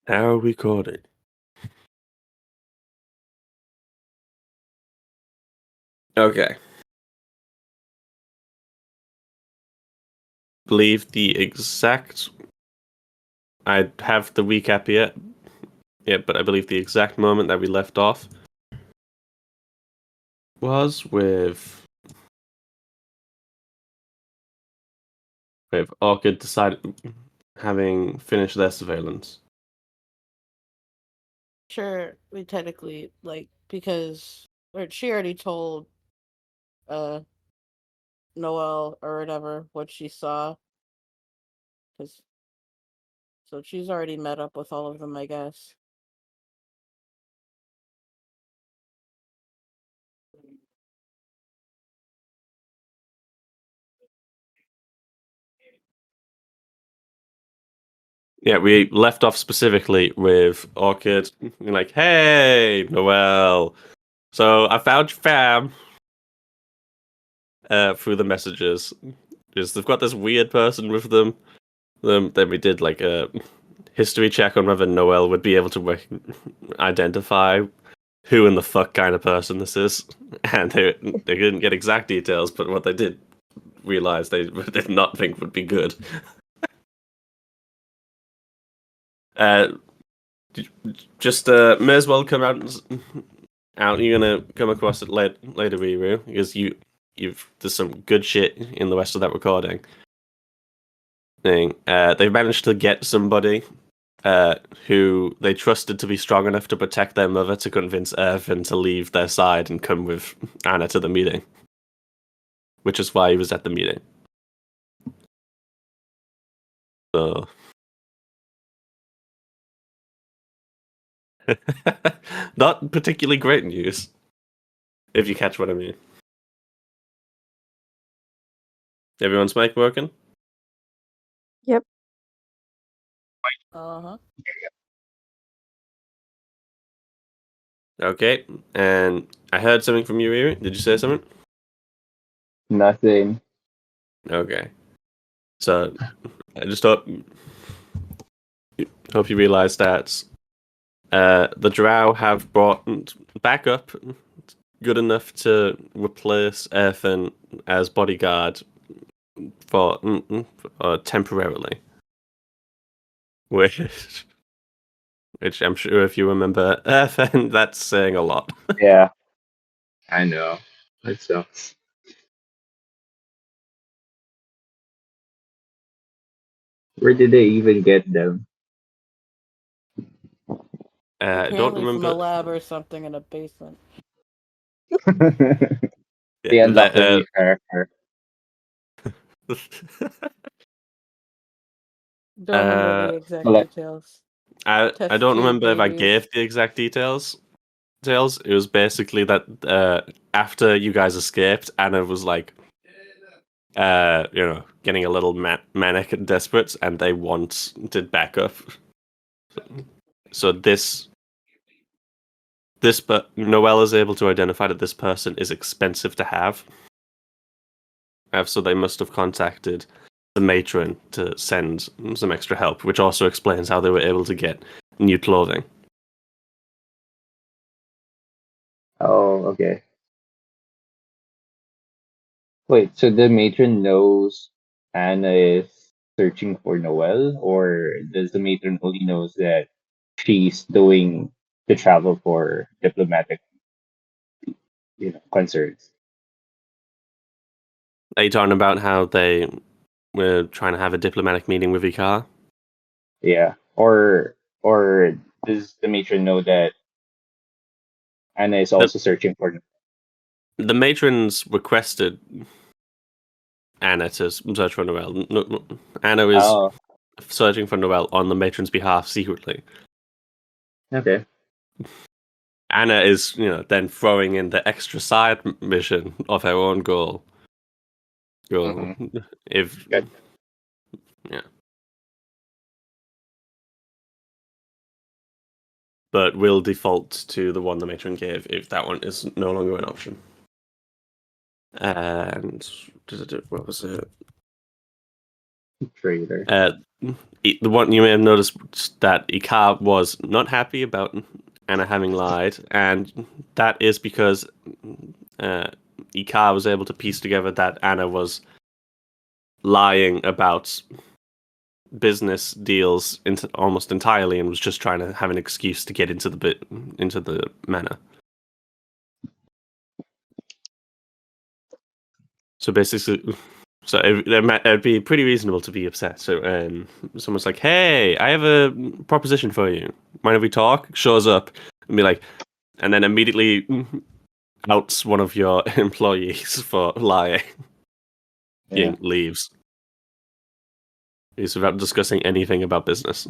How are we recording? Okay. Believe the exact. I have the recap yet. Yeah, but I believe the exact moment that we left off was with Orchid decided having finished their surveillance. Sure, we technically because she already told uh Noelle or whatever what she saw, cause so she's already met up with all of them, I guess. Yeah, we left off specifically with Orchid being like, "Hey, Noelle. So I found your fam." Through the messages, because they've got this weird person with them. Then we did like a history check on whether Noelle would be able to identify who in the fuck kind of person this is, and they didn't get exact details, but what they did realize they did not think would be good. Uh, just may as well come out. You're gonna come across it later, Riru, because there's some good shit in the rest of that recording thing. They've managed to get somebody who they trusted to be strong enough to protect their mother to convince Irvin to leave their side and come with Anna to the meeting. Which is why he was at the meeting. So. Not particularly great news, if you catch what I mean. Everyone's mic working? Yep. Uh-huh. Okay, and I heard something from you, Riri. Did you say something? Nothing. Okay. So, I just hope you realize that the Drow have brought backup good enough to replace Earthen as bodyguard for temporarily. Which I'm sure if you remember Earthen, that's saying a lot. Yeah. I know. That sucks. Where did they even get them? I don't Apparently from a remember. lab or something in a basement. They unlocked a new character. Don't remember the exact Like- details. I Test don't tube remember if I babies. gave the exact details. It was basically that after you guys escaped, Anna was like, getting a little manic and desperate, and they wanted backup. So but Noelle is able to identify that this person is expensive to have. So they must have contacted the matron to send some extra help, which also explains how they were able to get new clothing. Oh, okay. Wait, so the matron knows Anna is searching for Noelle, or does the matron only knows that she's doing the travel for diplomatic, concerns? Are you talking about how they were trying to have a diplomatic meeting with Ikar? Yeah. Or does the matron know that Anna is also searching for? The matrons requested Anna to search for Noelle. Anna is Oh, searching for Noelle on the matron's behalf secretly. okay. Anna is, then throwing in the extra side mission of her own goal. If Gotcha. yeah, but will default to the one the matron gave if that one is no longer an option. And what was it? Traitor. The one you may have noticed that Ikar was not happy about Anna having lied, and that is because Ikar was able to piece together that Anna was lying about business deals almost entirely, and was just trying to have an excuse to get into the manor. So basically, it'd be pretty reasonable to be upset. So someone's like, "Hey, I have a proposition for you. Mind if we talk?" Shows up and be like, and then immediately outs one of your employees for lying. Yeah. Leaves. He's without discussing anything about business.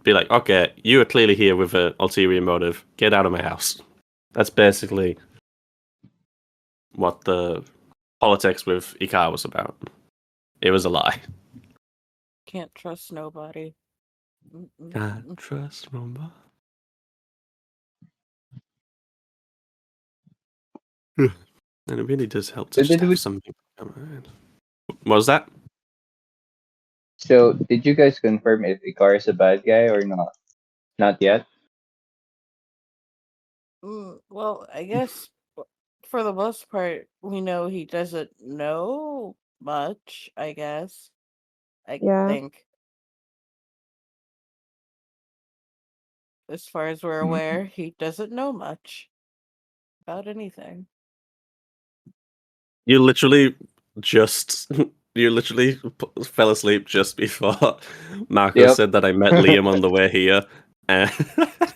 Be like, "Okay, you are clearly here with an ulterior motive. Get out of my house." That's basically what the politics with Ikar was about. It was a lie. Can't trust nobody. Mm-mm-mm. Can't trust nobody. And it really does help to So just did have we- something. What was that? So, did you guys confirm if Ikar is a bad guy or not? Not yet. Well, I guess for the most part, we know he doesn't know much, I guess. I Yeah. think. As far as we're Mhm. aware, he doesn't know much about anything. You literally just fell asleep just before Marco Yep. said that I met Liam on the way here. Uh,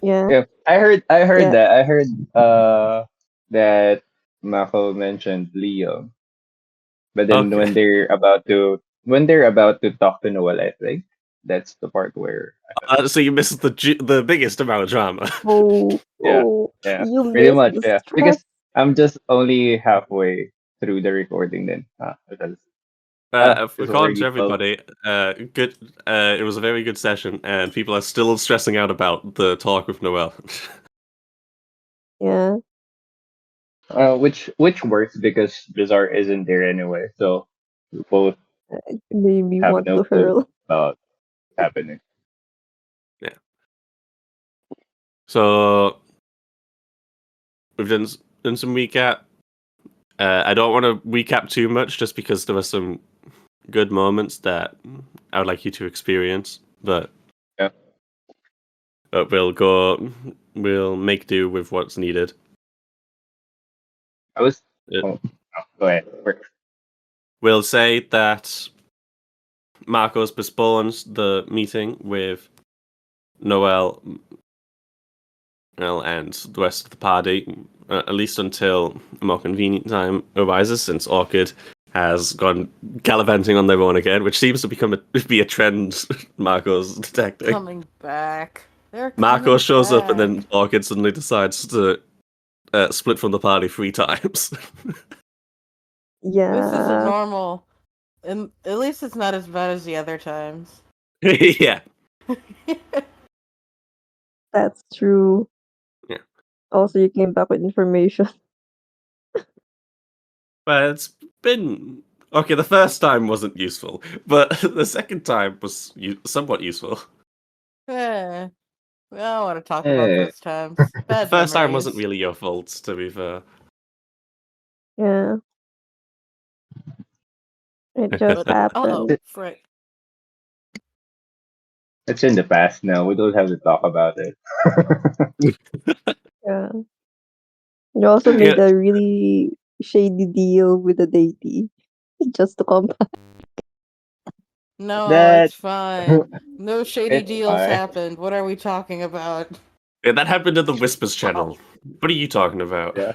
Yeah. Yeah, I heard Yeah. that. I heard that Mako mentioned Leo. But then Okay. when they're about to talk to Noel, I think that's the part where So you missed the biggest amount of drama. Oh, Yeah, oh, yeah, you pretty missed much, the yeah. stress. Because I'm just only halfway through the recording then. Because it's According to already 12. everybody, good. It was a very good session, and people are still stressing out about the talk with Noel. Yeah. Which works because Bizarre isn't there anyway, so we both Made me have want no to clue hurl. about what's happening. So we've done some recap. I don't want to recap too much, just because there were some good moments that I would like you to experience. But Yeah. we'll make do with what's needed. I was Uh, go ahead. We'll say that Marcos postpones the meeting with Noel and the rest of the party, at least until a more convenient time arises, since Orchid has gone gallivanting on their own again, which seems to be a trend Marco's detecting. Coming back. They're Marco coming shows up and back. then Orchid suddenly decides to split from the party 3 times. Yeah. This isn't normal. And at least it's not as bad as the other times. Yeah. That's true. Yeah. Also, you came back with information. But it's been... Okay, the first time wasn't useful, but the second time was somewhat useful. I don't want to talk Eh. about those times. The Bad first time wasn't memories. really your fault, to be fair. Yeah. It just But, happened. frick. It's in the past now. We don't have to talk about it. Yeah. You also made Yeah. a really shady deal with the deity just to come back. No, That- it's fine. No shady It's deals fine. happened. What are we talking about? Yeah, that happened in the Whispers channel. What are you talking about? Yeah.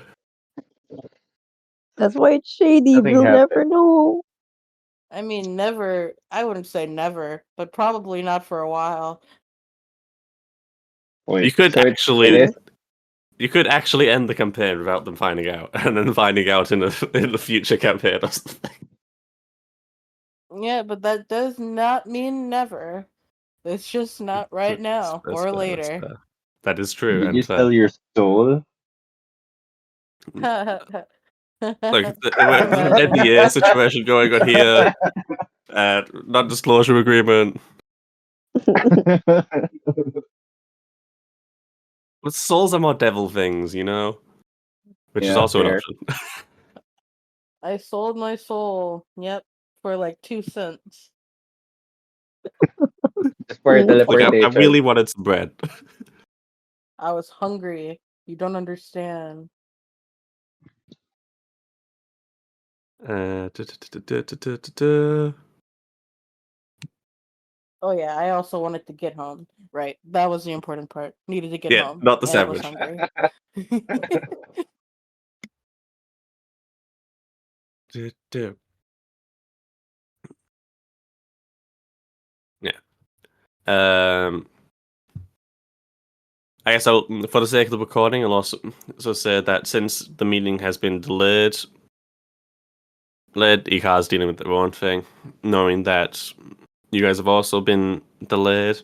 That's why it's shady. Nothing We'll never happened. know. I mean, never. I wouldn't say never, but probably not for a while. Wait, You could so actually you could actually end the campaign without them finding out, and then finding out in a future campaign or something. Yeah, but that does not mean never. It's just not right now That's or fair, that's later. fair. That is true. Did And you sell your soul? like the NDA situation going on here. Non-disclosure agreement. But souls are more devil things, you know? Which is Yeah, also an fair. option. I sold my soul. Yep, for like 2 cents. Just for Mm. Like, I teleportation. really wanted some bread. I was hungry. You don't understand. Uh, duh, duh, duh, duh, duh, duh, duh, duh. Oh yeah, I also wanted to get home. Right, that was the important part. Needed to get Yeah, home. not the and I was sandwich. hungry. Duh, duh. Yeah. I guess for the sake of the recording, I'll also say that since the meeting has been delayed, Icar's dealing with their own thing, knowing that you guys have also been delayed.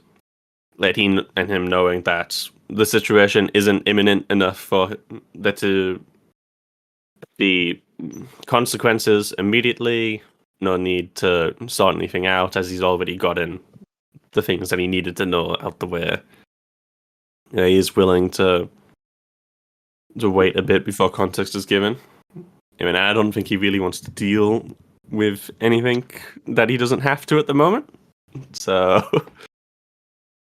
He and him knowing that the situation isn't imminent enough for there to be consequences immediately. No need to sort anything out, as he's already gotten the things that he needed to know out the way. He is willing to wait a bit before context is given. I mean, I don't think he really wants to deal with anything that he doesn't have to at the moment. So,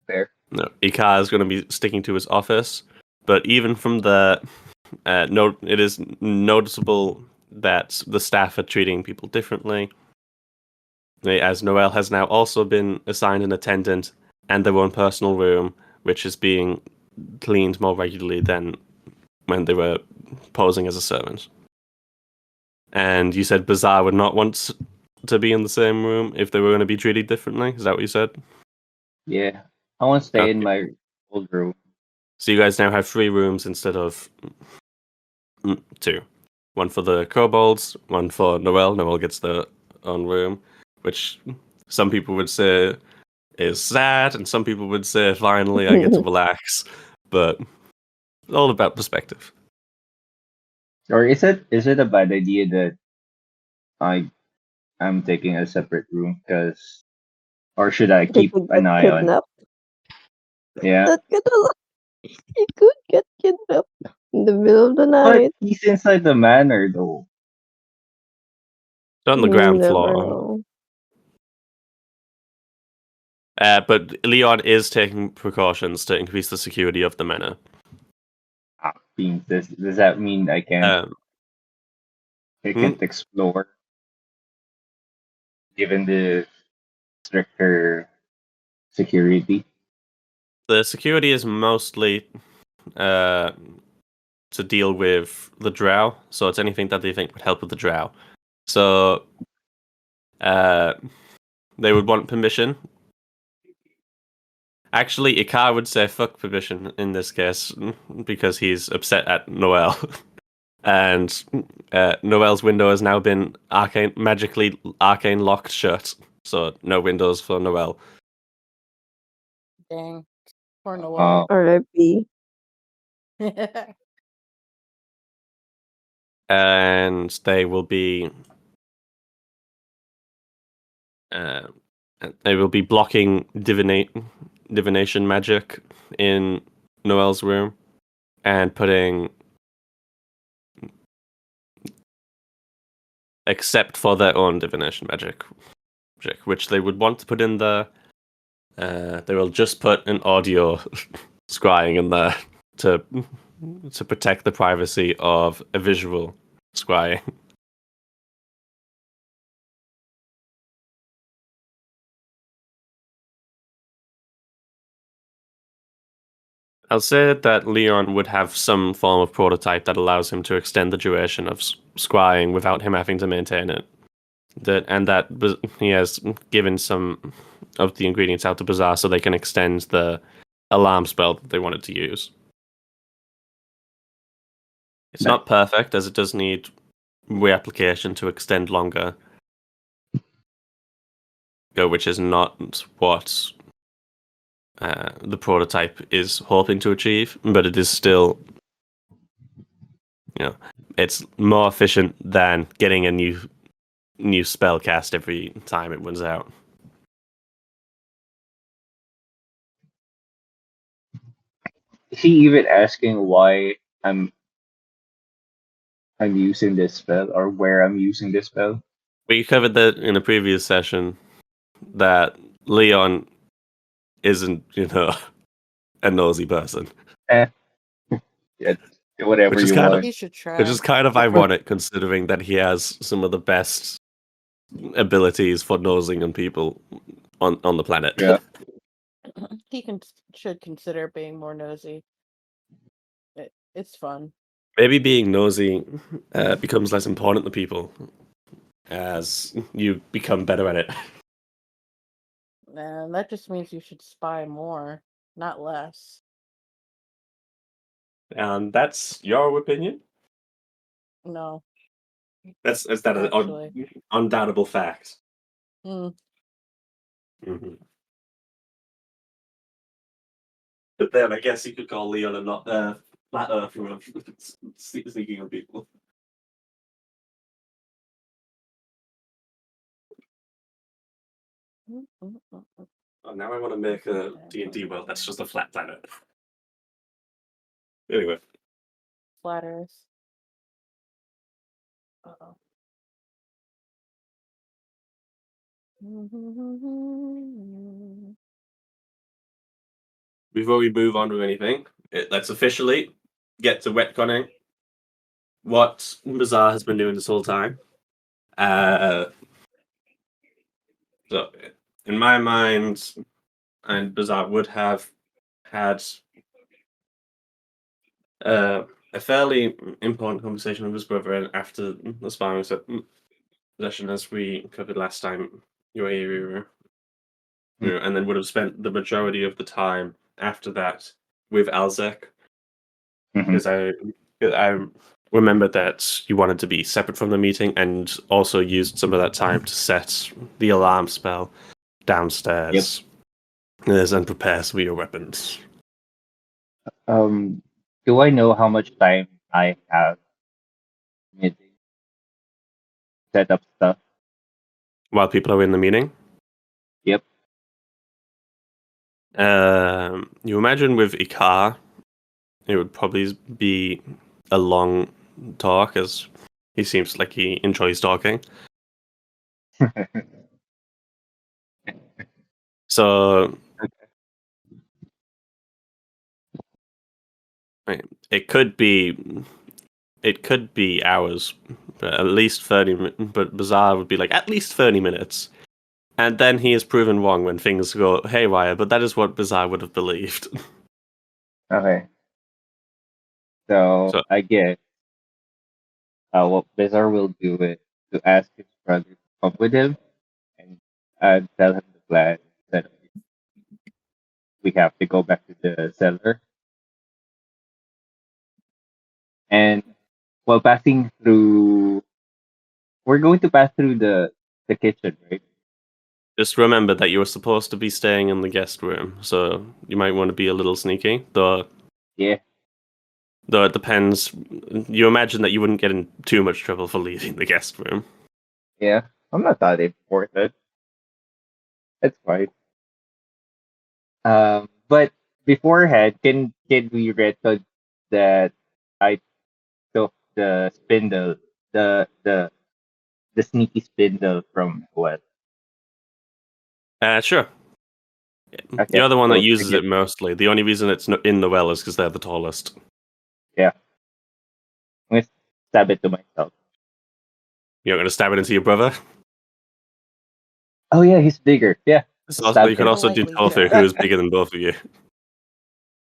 Fair. no, Ikar is going to be sticking to his office. But even from the it is noticeable that the staff are treating people differently. As Noel has now also been assigned an attendant and their own personal room, which is being cleaned more regularly than when they were posing as a servant. And you said Bazaar would not want to be in the same room if they were going to be treated differently. Is that what you said? Yeah. I want to stay in Okay. my old room. So you guys now have 3 rooms instead of 2. One for the kobolds, one for Noel. Noel gets their own room, which some people would say is sad, and some people would say finally I get to relax. But it's all about perspective. Or is it a bad idea that I'm taking a separate room or should I You keep could an get eye on? kidnapped. Yeah. Not gonna lie. You could get kidnapped in the middle of the But night. he's inside the manor though. It's on the You ground never floor. know. But Leon is taking precautions to increase the security of the manor. Does that mean I Um, can't explore given the stricter security? the security is mostly to deal with the drow, so it's anything that they think would help with the drow. So they would want permission. Actually, Ikar would say fuck permission in this case because he's upset at Noel. And Noel's window has now been magically arcane locked shut, so no windows for Noel. Dang. Poor Noel. R.I.P. And they will be blocking divination magic in Noel's room and putting, except for their own divination magic, which they would want to put in there. They will just put an audio scrying in there to protect the privacy of a visual scrying. I'll say that Leon would have some form of prototype that allows him to extend the duration of scrying without him having to maintain it. That he has given some of the ingredients out to Bazaar so they can extend the alarm spell that they wanted to use. It's not perfect, as it does need reapplication to extend longer, which is not what the prototype is hoping to achieve, but it is still, it's more efficient than getting a new new spell cast every time it runs out. Is he even asking why I'm using this spell or where I'm using this spell? We covered that in a previous session that Leon isn't, a nosy person, Eh, yeah, whatever which is you kind of want. He should which is try. kind of ironic considering that he has some of the best abilities for nosing on people on the planet. Yeah. He should consider being more nosy. It's fun. Maybe being nosy becomes less important to people as you become better at it. And that just means you should spy more, not less. And that's your opinion. No, Is that an actually. undoubtable fact? Mm, Mm-hmm. But then I guess you could call Leon a not flat earther of sneaking on people. mm, mm, mm, mm. Oh, now I want to make a D&D world that's just a flat planet. Anyway, Flat Earth. Uh-oh. before we move on to anything, let's officially get to retconning what Bazaar has been doing this whole time. So, in my mind, and Bazaar would have had a fairly important conversation with his brother after the sparring session, as we covered last time. You were here, and then would have spent the majority of the time after that with Alzek, Mhm. because I remembered that you wanted to be separate from the meeting, and also used some of that time to set the alarm spell downstairs. And prepare some of your weapons. Do I know how much time I have to set up stuff? While people are in the meeting? Yep. You imagine with Ikar, it would probably be a long talk, as he seems like he enjoys talking. So it could be hours, but at least 30 but Bazaar would be like at least 30 minutes. And then he is proven wrong when things go haywire, but that is what Bazaar would have believed. Okay. So So I guess what Bizarre will do is to ask his brother to come with him and tell him the plan that we have to go back to the cellar. And while passing through, we're going to pass through the kitchen, right? just remember that you were supposed to be staying in the guest room, so you might want to be a little sneaky. Yeah. Though it depends. You imagine that you wouldn't get in too much trouble for leaving the guest room. Yeah. I'm not that important. It's fine. But beforehand, can we record that I took the spindle, the the sneaky spindle from what? Sure. Okay, You're the one that so uses it mostly. The only reason it's in the well is because they're the tallest. yeah, I'm gonna stab it to myself. You're not going to stab it into your brother? Oh yeah, he's bigger. Yeah, You could him. also do Politely Tofu, jab. who is bigger than both of you.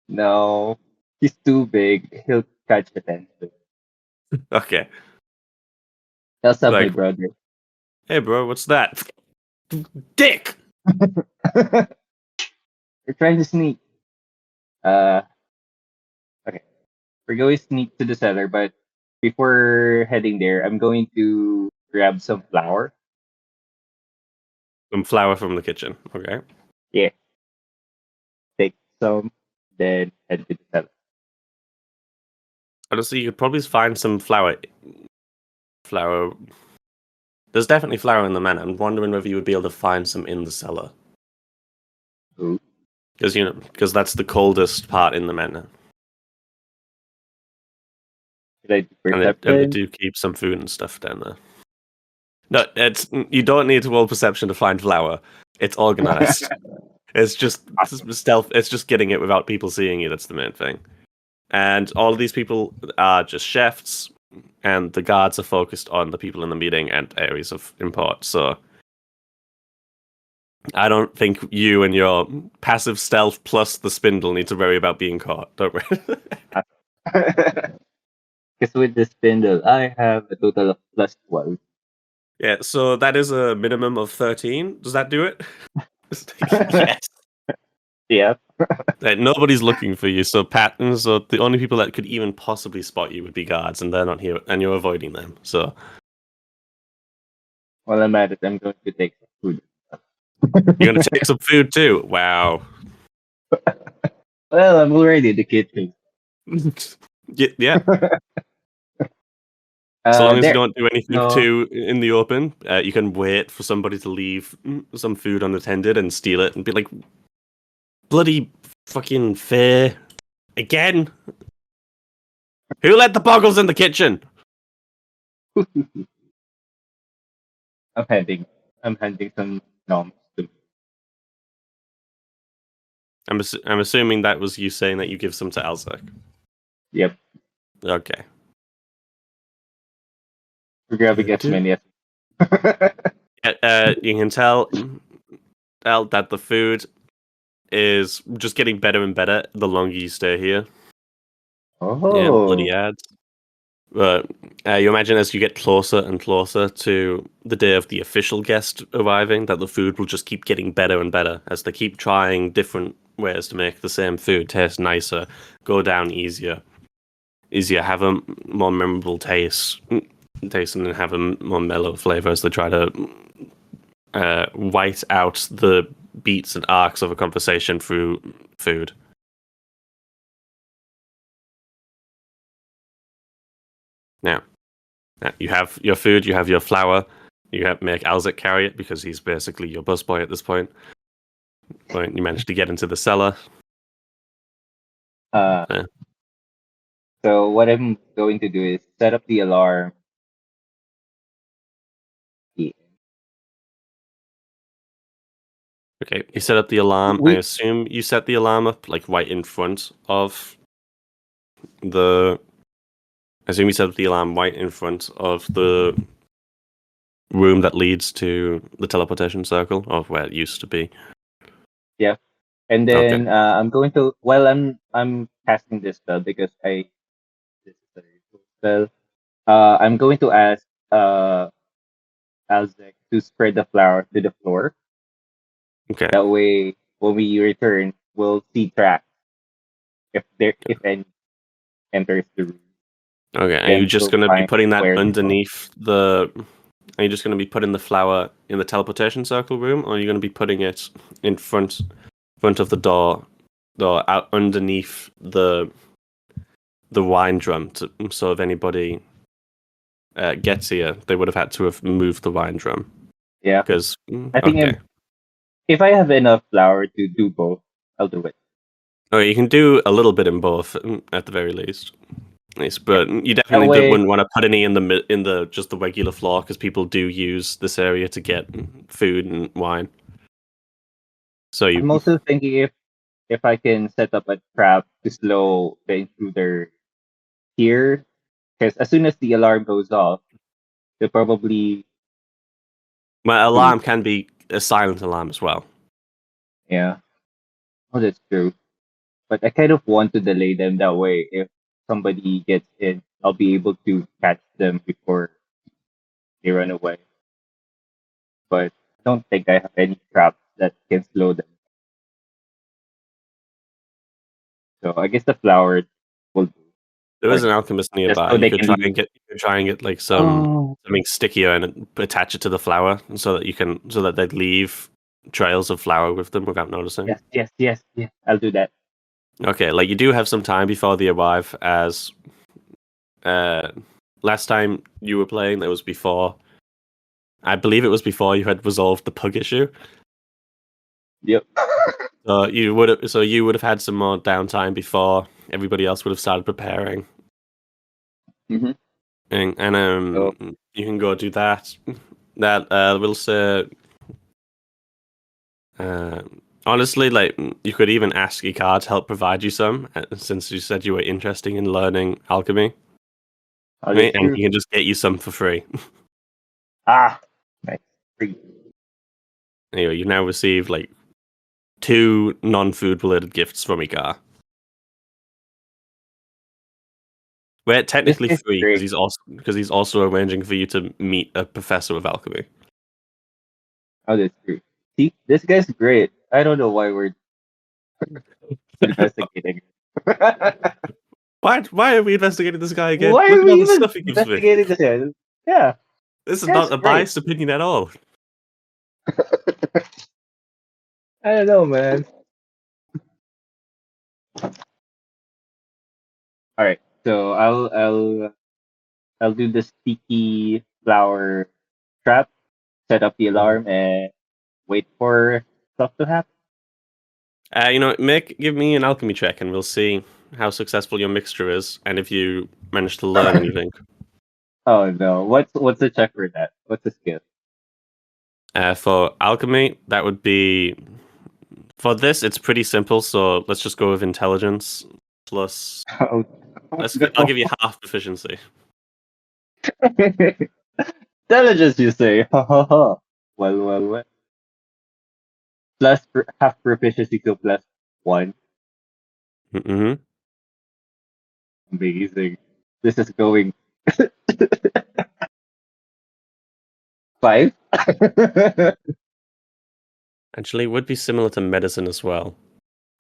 No, he's too big. He'll catch attention. Okay. I'll stab my Like, brother. hey, bro, what's that? Dick! You're trying to sneak. Uh, okay. We're going to sneak to the cellar, but before heading there, I'm going to grab some flour. Some flour from the kitchen. Okay. Yeah, take some, then head to the cellar. Honestly, you could probably find some flour There's definitely flour in the manor. I'm wondering whether you would be able to find some in the cellar. Ooh. Because that's the coldest part in the manor. Should I do And they perception? do keep some food and stuff down there. No, you don't need to roll perception to find flour. It's organized. It's just stealth. It's just getting it without people seeing you. That's the main thing. And all of these people are just chefs, and the guards are focused on the people in the meeting and areas of import. So I don't think you and your passive stealth plus the spindle need to worry about being caught. Don't worry. Because with the spindle, I have a total of +12. Yeah, so that is a minimum of 13. Does that do it? Yes. Yeah. Nobody's looking for you, so so the only people that could even possibly spot you would be guards, and they're not here, and you're avoiding them. So While I'm at it, I'm going to take some food. you're gonna take some food too. Wow. Well, I'm already in the kitchen. Yeah. So long as you There. don't do anything No. too in the open, you can wait for somebody to leave some food unattended and steal it and be like, bloody fucking fair. Again? Who let the boggles in the kitchen? I'm handing some noms to. I'm assuming that was you saying that you give some to Alzak. Yep. Okay. We're grabbing as many as. You can tell that the food is just getting better and better the longer you stay here. Oh. Yeah, bloody ads. But you imagine as you get closer and closer to the day of the official guest arriving, that the food will just keep getting better and better as they keep trying different ways to make the same food taste nicer, go down easier, have a more memorable taste, and have a more mellow flavor as they try to white out the beats and arcs of a conversation through food. Now, you have your food, you have your flour, you have make Alzak carry it because he's basically your busboy at this point. But you managed to get into the cellar. Yeah. So what I'm going to do is set up the alarm. Yeah. Okay, you set up the alarm. We- I assume you set the alarm up like right in front of the. I assume you set up the alarm right in front of the room that leads to the teleportation circle, or where it used to be. And then I'm going to I'm casting this spell because this is a ritual spell. I'm going to ask Alzek to spread the flour to the floor. Okay. That way, when we return, we'll see tracks if any enters the room. Okay. Are Then you just we'll going to be find putting that where to go. underneath the? Are you just going to be putting the flour in the teleportation circle room, or are you going to be putting it in front of the door, out underneath the wine drum? So if anybody gets here, they would have had to have moved the wine drum. Yeah, Because I think if I have enough flour to do both, I'll do it. Oh, you can do a little bit in both at the very least. Nice, but you definitely way- wouldn't want to put any in the just the regular floor because people do use this area to get food and wine. So I'm also thinking if I can set up a trap to slow the intruder here, because as soon as the alarm goes off, they'll probably my alarm can be a silent alarm as well. yeah. Oh, that's true. But I kind of want to delay them that way. If somebody gets in, I'll be able to catch them before they run away. But I don't think I have any traps that can slow them. So I guess the flower will do. There is an alchemist nearby. so You they could can try leave. and get like something stickier and attach it to the flour so that they'd leave trails of flour with them without noticing. Yes. I'll do that. Okay, like you do have some time before they arrive, as last time you were playing, that was before I believe it was before you had resolved the pug issue. Yep. You would have had some more downtime before everybody else would have started preparing. Mhm. And So you can go do that. That will say. Honestly, like you could even ask Icar to help provide you some, since you said you were interested in learning alchemy, oh, right? that's And true. he can just get you some for free. Ah, nice. Free. Anyway, you now receive like 2 non-food related gifts from Icar. Well, This technically is free great. because he's also arranging for you to meet a professor of alchemy. Oh, that's true. See, this guy's great. I don't know why we're investigating. Why are we investigating this guy again? Why Look are at all we the even stuff he gives me. investigating this guy? Yeah, This is that's not a great. biased opinion at all. I don't know, man. All right, so I'll do the sticky flower trap, set up the Mhm. alarm, and wait for stuff to happen. Give me an alchemy check, and we'll see how successful your mixture is, and if you manage to learn anything. Oh no, what's the check for that? What's the skill? For alchemy, that would be for this. It's pretty simple, so let's just go with intelligence plus. Oh, I'll no. give you half proficiency. Intelligence, you say? Ha ha ha. Well. Plus half proficiency, so plus 1. Hmm. Amazing. This is going 5. Actually, it would be similar to medicine as well.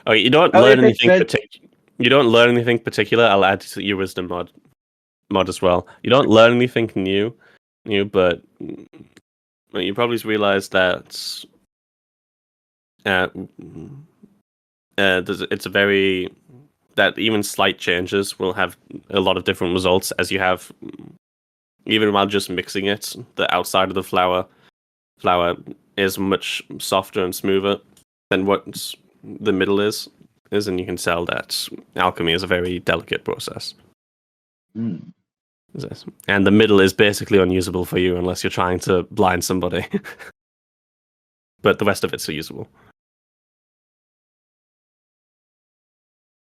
Oh, you don't Oh, learn if it's anything med, particular. You don't learn anything particular. I'll add to your wisdom mod as well. You don't learn anything new, but you probably realize that uh, it's a very that even slight changes will have a lot of different results as you have even while just mixing it. The outside of the flour is much softer and smoother than what the middle is, and you can tell that alchemy is a very delicate process. Hmm. And the middle is basically unusable for you unless you're trying to blind somebody. But the rest of it's usable.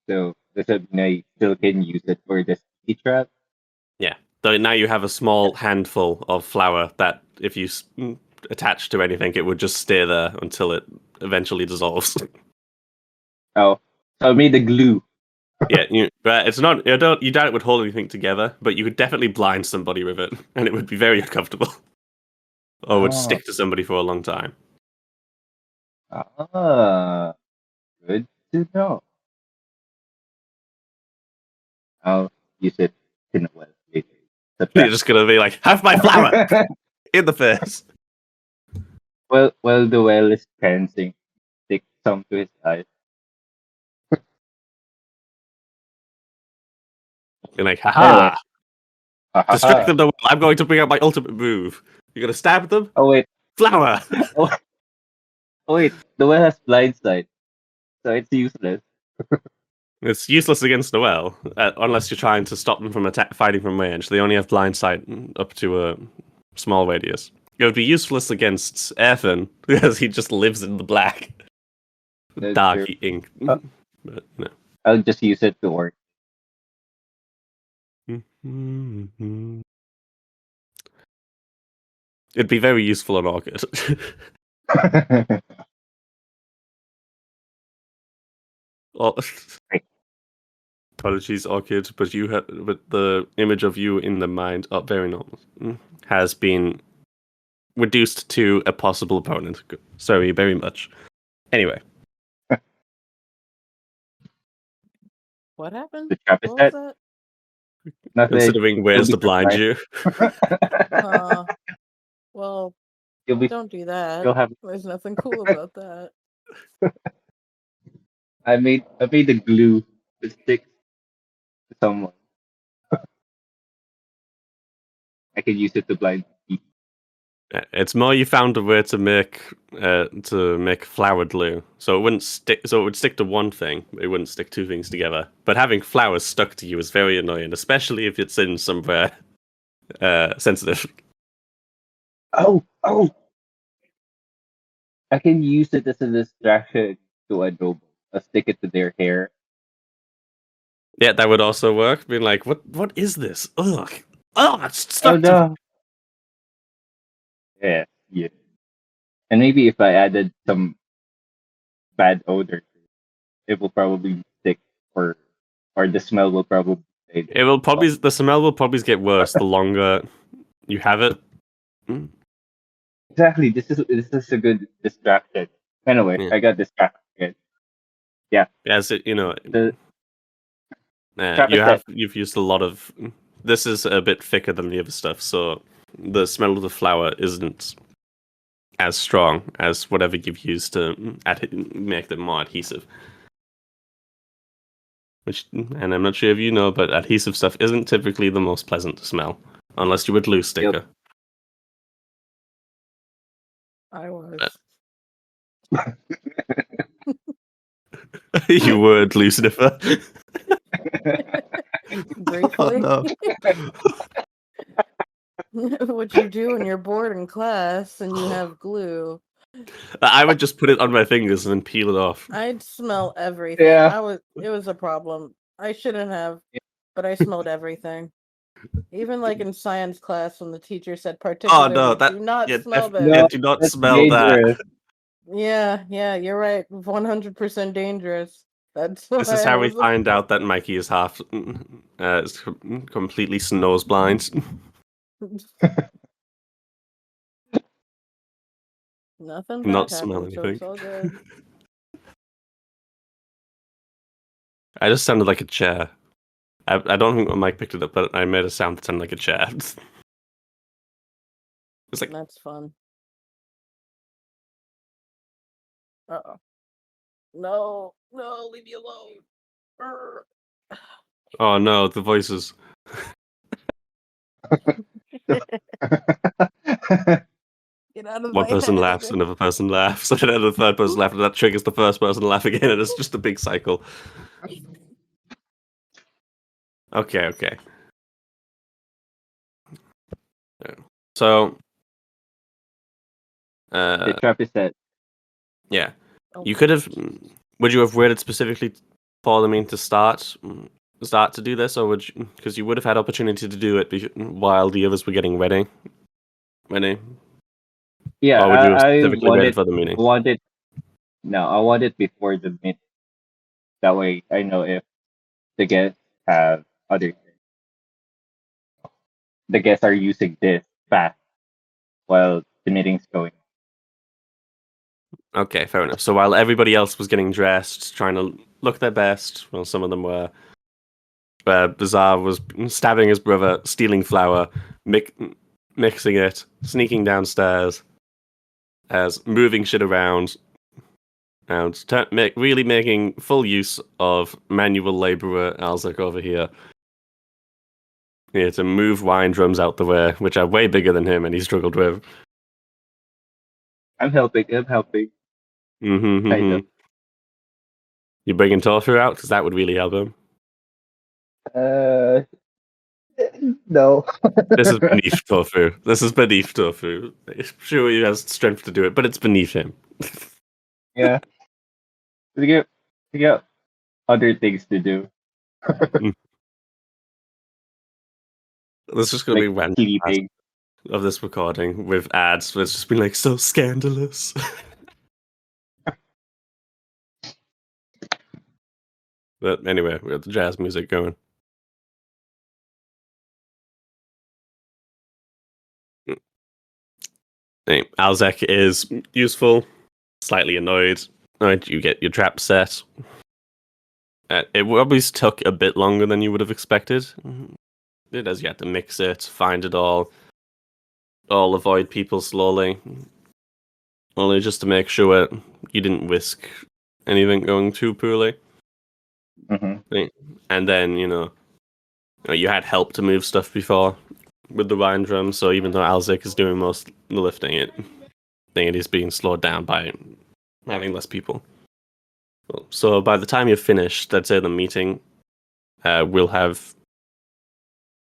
So does that mean I still can use it for the sticky trap? Yeah. So now you have a small handful of flour that if you attach to anything, it would just stay there until it eventually dissolves. Oh, so I made the glue. Yeah, but it's not. You doubt it would hold anything together, but you could definitely blind somebody with it, and it would be very uncomfortable, or would Oh, stick to somebody for a long time. ah, good to know. I'll use it in a while later. The You're trap. just gonna be like, "Have my flour in the face." Well, the well is dancing. Stick some to his eyes. You're like, Anyway. "Haha! Ha, ha, Distract ha. them. I'm going to bring out my ultimate move. You're gonna stab them. Oh wait, Flour." oh, oh wait, the well has blind sight, so it's useless. It's useless against Noel, unless you're trying to stop them from fighting from range. They only have blind sight up to a small radius. It would be useless against Ethan because he just lives in the black, That's dark true. ink. Uh, But no. I'll just use it to work. It'd be very useful on Orchid. Oh, apologies, Orchid, but the image of you in the mind, very normal, has been reduced to a possible opponent. Sorry, very much. Anyway. What happened? The trap is What was set. that? Nothing. Considering You'll ways be to blind surprised. you. Well, You'll be. don't do that. You'll have. There's nothing cool about that. I made the glue to stick to someone. I can use it to blind people. It's more you found a way to make flour glue, so it wouldn't stick. So it would stick to one thing. It wouldn't stick two things together. But having flour stuck to you is very annoying, especially if it's in somewhere sensitive. Oh, I can use it as a distraction to adobo. I'll stick it to their hair. Yeah, that would also work. Being like, what is this? Ugh, it's Oh stuck to. no. Yeah, yeah. And maybe if I added some bad odor, it will probably stick, or the smell will probably stay there. It will probably the smell will probably get worse the longer you have it. Exactly. This is a good distraction. Anyway, Yeah. I got distracted. As it, The trap is set. you've used a lot of. This is a bit thicker than the other stuff, so the smell of the flour isn't as strong as whatever you've used to make them more adhesive. Which, and I'm not sure if you know, but adhesive stuff isn't typically the most pleasant to smell, unless you would glue sticker. I was. You were glue sniffer. Briefly. no. What you do when you're bored in class and you have glue. I would just put it on my fingers and then peel it off. I'd smell everything. Yeah. It was a problem. I shouldn't have, but I smelled everything. Even like in science class when the teacher said particularly do not smell this. Yeah, do not that's smell dangerous. Yeah, you're right. 100% dangerous. That's This is why how I we was- find out that Mikey is half is completely nose blind. Nothing Not bad smell happened, so anything. it's all good. I just sounded like a chair. I don't think Mike picked it up, but I made a sound that sounded like a chair. It's like, That's fun. Uh-oh. No, leave me alone. Urgh. oh no, the voices. Get out of One my person head. laughs, another person laughs, and then the third person laughs, and that triggers the first person to laugh again, and it's just a big cycle. Okay. So, The trap is set. yeah, Oh, you could have. Would you have waited specifically for them to start to do this, or would you? Because you would have had opportunity to do it while the others were getting ready. Yeah, Or would you have I specifically waited for the meeting? I want it before the meeting. That way I know if the guests have other things. The guests are using this fast while the meeting's going. Okay, fair enough. So while everybody else was getting dressed, trying to look their best, well, some of them were. Bazaar was stabbing his brother, stealing flour, mixing it, sneaking downstairs, as moving shit around, and really making full use of manual laborer Alzak over here. To move wine drums out the way, which are way bigger than him, and he struggled with. I'm helping. Kind of. You bringing tofu out because that would really help him. No. This is beneath tofu. Sure, he has strength to do it, but it's beneath him. Yeah. We got other things to do. There's just going to be random sleeping. of this recording with ads where it's just been like so scandalous. But anyway, we got the jazz music going. Alzek is useful, slightly annoyed. Right, you get your trap set. It always took a bit longer than you would have expected. It as you had to mix it, find it all avoid people slowly. Only just to make sure you didn't risk anything going too poorly. Mm-hmm. And then, you had help to move stuff before. with the Rhine drum. So even though Alzik is doing most of the lifting, it is being slowed down by having less people. So by the time you're finished, let's say the meeting will have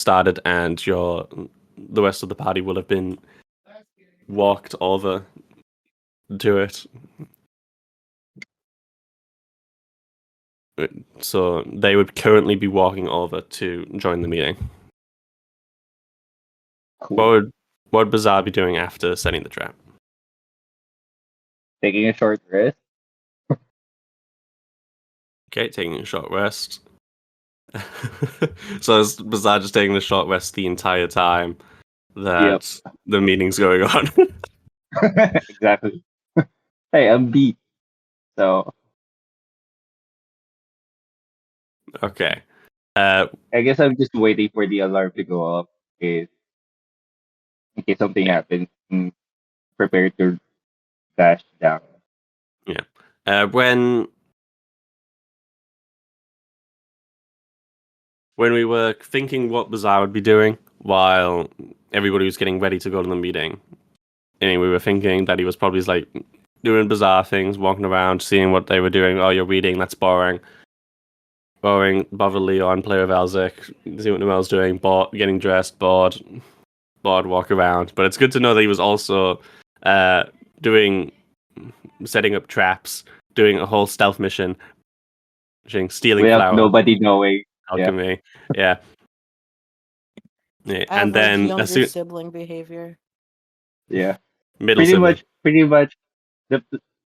started, and the rest of the party will have been walked over to it. So they would currently be walking over to join the meeting. Cool. What would Bazaar be doing after setting the trap? Taking a short rest. Okay, taking a short rest. So is Bazaar just taking a short rest the entire time that the meeting's going on? Exactly. Hey, I'm beat. So Okay. I guess I'm just waiting for the alarm to go up in case something happens. Prepare to dash down. When we were thinking what Bazaar would be doing while everybody was getting ready to go to the meeting, and we were thinking that he was probably like doing Bazaar things, walking around, seeing what they were doing. Oh, you're reading, that's boring. Boring, bother Leon, play with Alzik, see what Noel's doing, getting dressed, bored, walk around. But it's good to know that he was also setting up traps, doing a whole stealth mission, stealing Without flour, nobody knowing. alchemy. Yeah. And Average then younger sibling behavior. Yeah. middle sibling. Pretty much the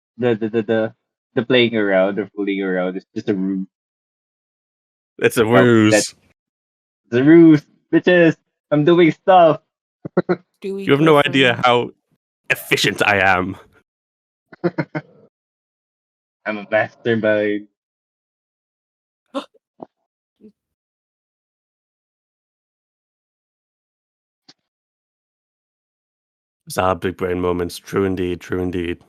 the playing around or fooling around is just a ruse. It's a ruse. That's the ruse, bitches. I'm doing stuff. Stewie You have no Griffin. idea how efficient I am. I'm a mastermind. Bizarre big brain moments. True indeed. True indeed.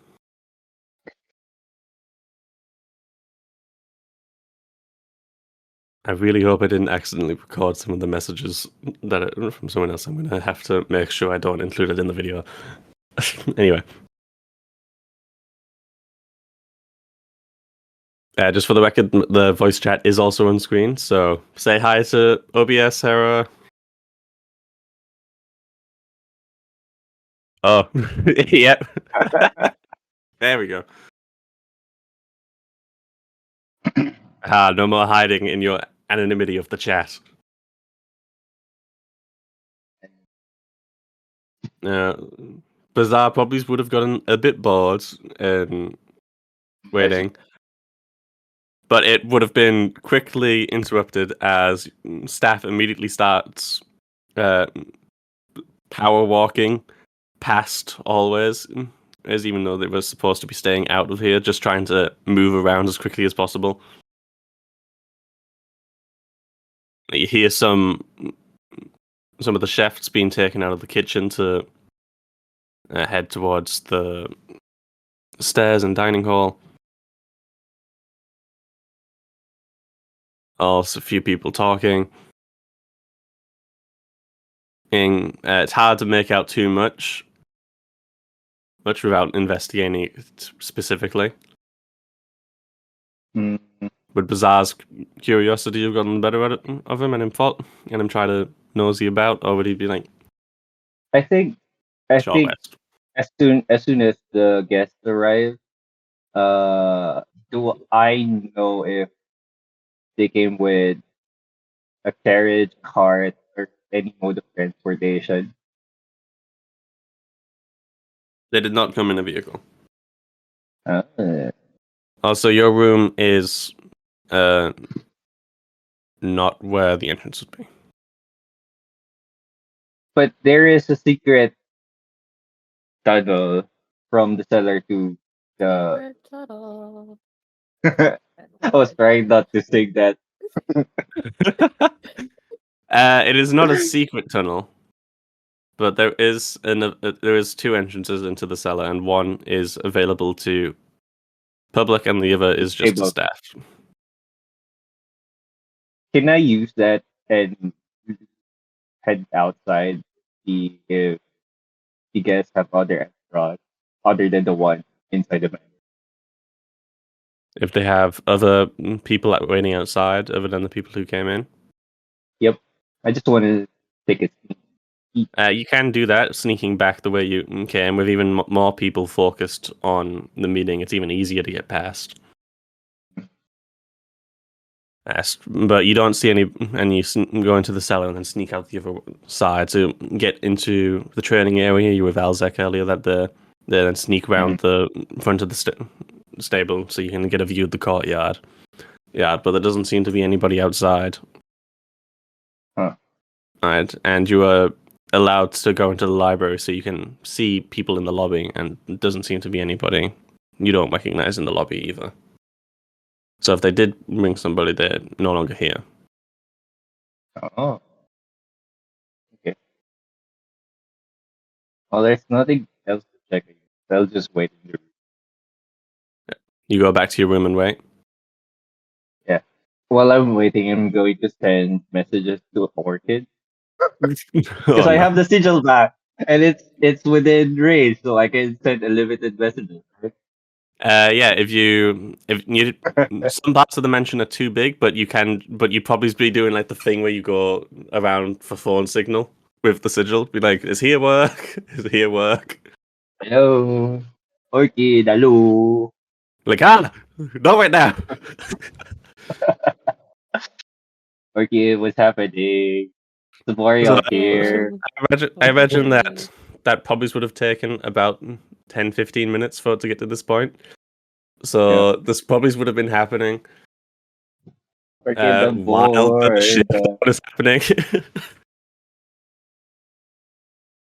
I really hope I didn't accidentally record some of the messages from someone else. I'm going to have to make sure I don't include it in the video. Anyway. Just for the record, the voice chat is also on screen, so say hi to OBS, Sarah. Oh, yep. There we go. No more hiding in your anonymity of the chat. Bazaar probably would have gotten a bit bored waiting. But it would have been quickly interrupted as staff immediately starts power walking past always, as even though they were supposed to be staying out of here, just trying to move around as quickly as possible. You hear some of the chefs being taken out of the kitchen to head towards the stairs and dining hall. Also, a few people talking. And it's hard to make out too much without investigating it specifically. But Bazaar's curiosity have gotten the better of him and him try to nosy about, or would he be like, I think West? as soon as the guests arrive, do I know if they came with a carriage, cart, or any mode of transportation? They did not come in a vehicle. Also, your room is not where the entrance would be. but there is a secret tunnel from the cellar to the. I was trying not to sing that. It is not a secret tunnel, but there is two entrances into the cellar, and one is available to public, and the other is just to staff. Can I use that and head outside see if you guys have other extras other than the one inside the manor. If they have other people waiting outside other than the people who came in, Yep. I just want to take a sneak. you can do that, sneaking back the way you came. With even more people focused on the meeting, it's even easier to get past. But you don't see any, and you go into the cellar and then sneak out the other side to get into the training area. You were with Alzek earlier that then sneak around the front of the stable so you can get a view of the courtyard. Yeah, but there doesn't seem to be anybody outside. Huh. Right, and you are allowed to go into the library so you can see people in the lobby, and it doesn't seem to be anybody you don't recognize in the lobby either. So if they did bring somebody, they're no longer here. Oh. Okay. Well, there's nothing else to check. I'll just wait in the room. You go back to your room and wait. While I'm waiting, I'm going to send messages to Orchid because Oh, I no. have the sigil back, and it's within range, so I can send unlimited messages. Right? Yeah, if you some parts of the mansion are too big, but you'd probably be doing like the thing where you go around for phone signal with the sigil. Be like, is he at work? Is he at work? Hello, Orchid. Hello. Like, not right now. Orchid, what's happening? The So, Mario here. I imagine that probably would have taken about 10, 15 minutes for it to get to this point. So this probably would have been happening Orchid, I'm while the shit bored. is happening.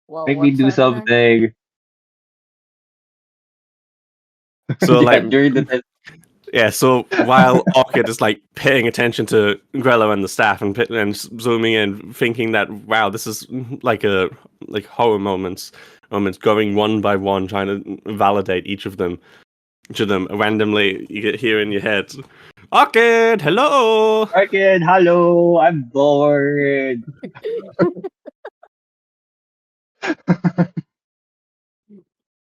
Well, Make me what's do happening? something. So Yeah, like during the time. yeah, so while Orchid is like paying attention to Grella and the staff and zooming in, thinking that wow, this is like horror moments going one by one, trying to validate each of them. Randomly, you get here in your head, Orchid, hello. Orchid, hello. I'm bored.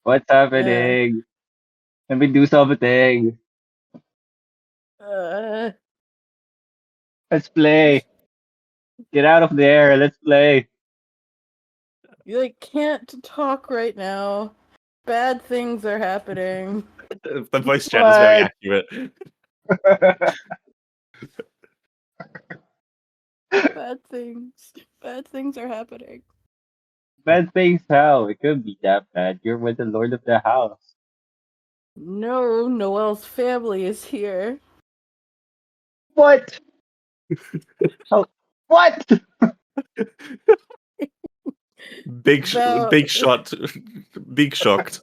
What's happening? Let me do something. Uh, Let's play. Get out of there. Let's play. you like can't talk right now. Bad things are happening. The voice chat is very What? accurate. Bad things. Bad things are happening. Bad things how? It could be that bad. You're with the Lord of the House. No, Noel's family is here. What? Oh, what? Big About- shot, big shocked.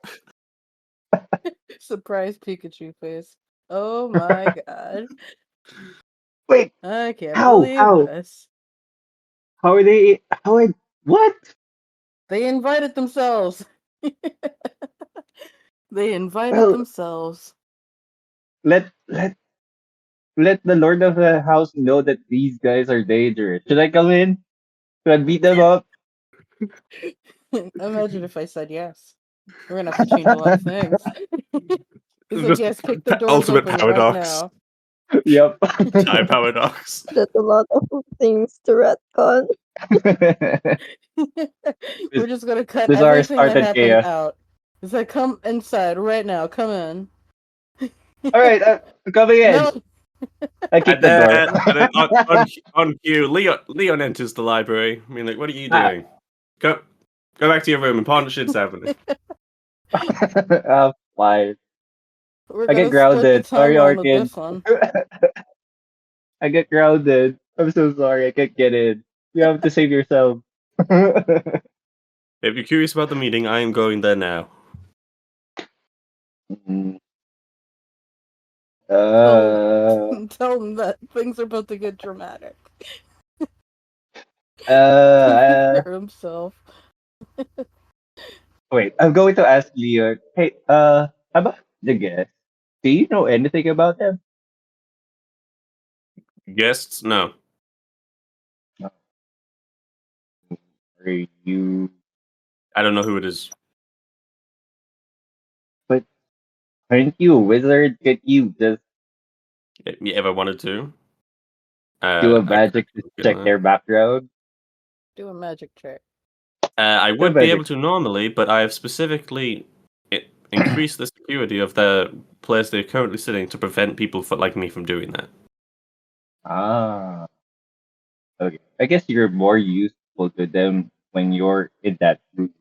Surprise Pikachu face. Oh my god. Wait, I can't How? believe How? this. how are they? What? They invited themselves. They invited Well, themselves. let the Lord of the House know that these guys are dangerous. Should I come in? Should I beat them up? Imagine if I said yes. We're gonna have to change a lot of things. He's like, Just yes, kick the doors ultimate open right paradox. now. Yep. Time paradox. That's a lot of things to retcon. We're just gonna cut this already everything that started happened chaos. out. It's like, come inside right now. Come in. All right, I'm coming in. No, I kicked And the then, door. and then on cue, Leon enters the library. I mean, like, what are you doing? Go back to your room and partner shit's happening. Fine. we're I gonna get split the grounded. Sorry, timeline with Orchid. this one. I get grounded. I'm so sorry. I can't get in. You have to save yourself. If you're curious about the meeting, I am going there now. Mm. Tell them that things are about to get dramatic. uh, For himself. wait, I'm going to ask Leon. Hey, about the guest. Do you know anything about them? Guests? No. Are you? I don't know who it is. But aren't you a wizard? Could you just You ever wanted to? do a I magic to check their background? Do a magic trick. I Do a would be able magic. to normally, but I have specifically increased the security of the place they're currently sitting to prevent people like me from doing that. Ah, okay. I guess you're more useful to them when you're in that room.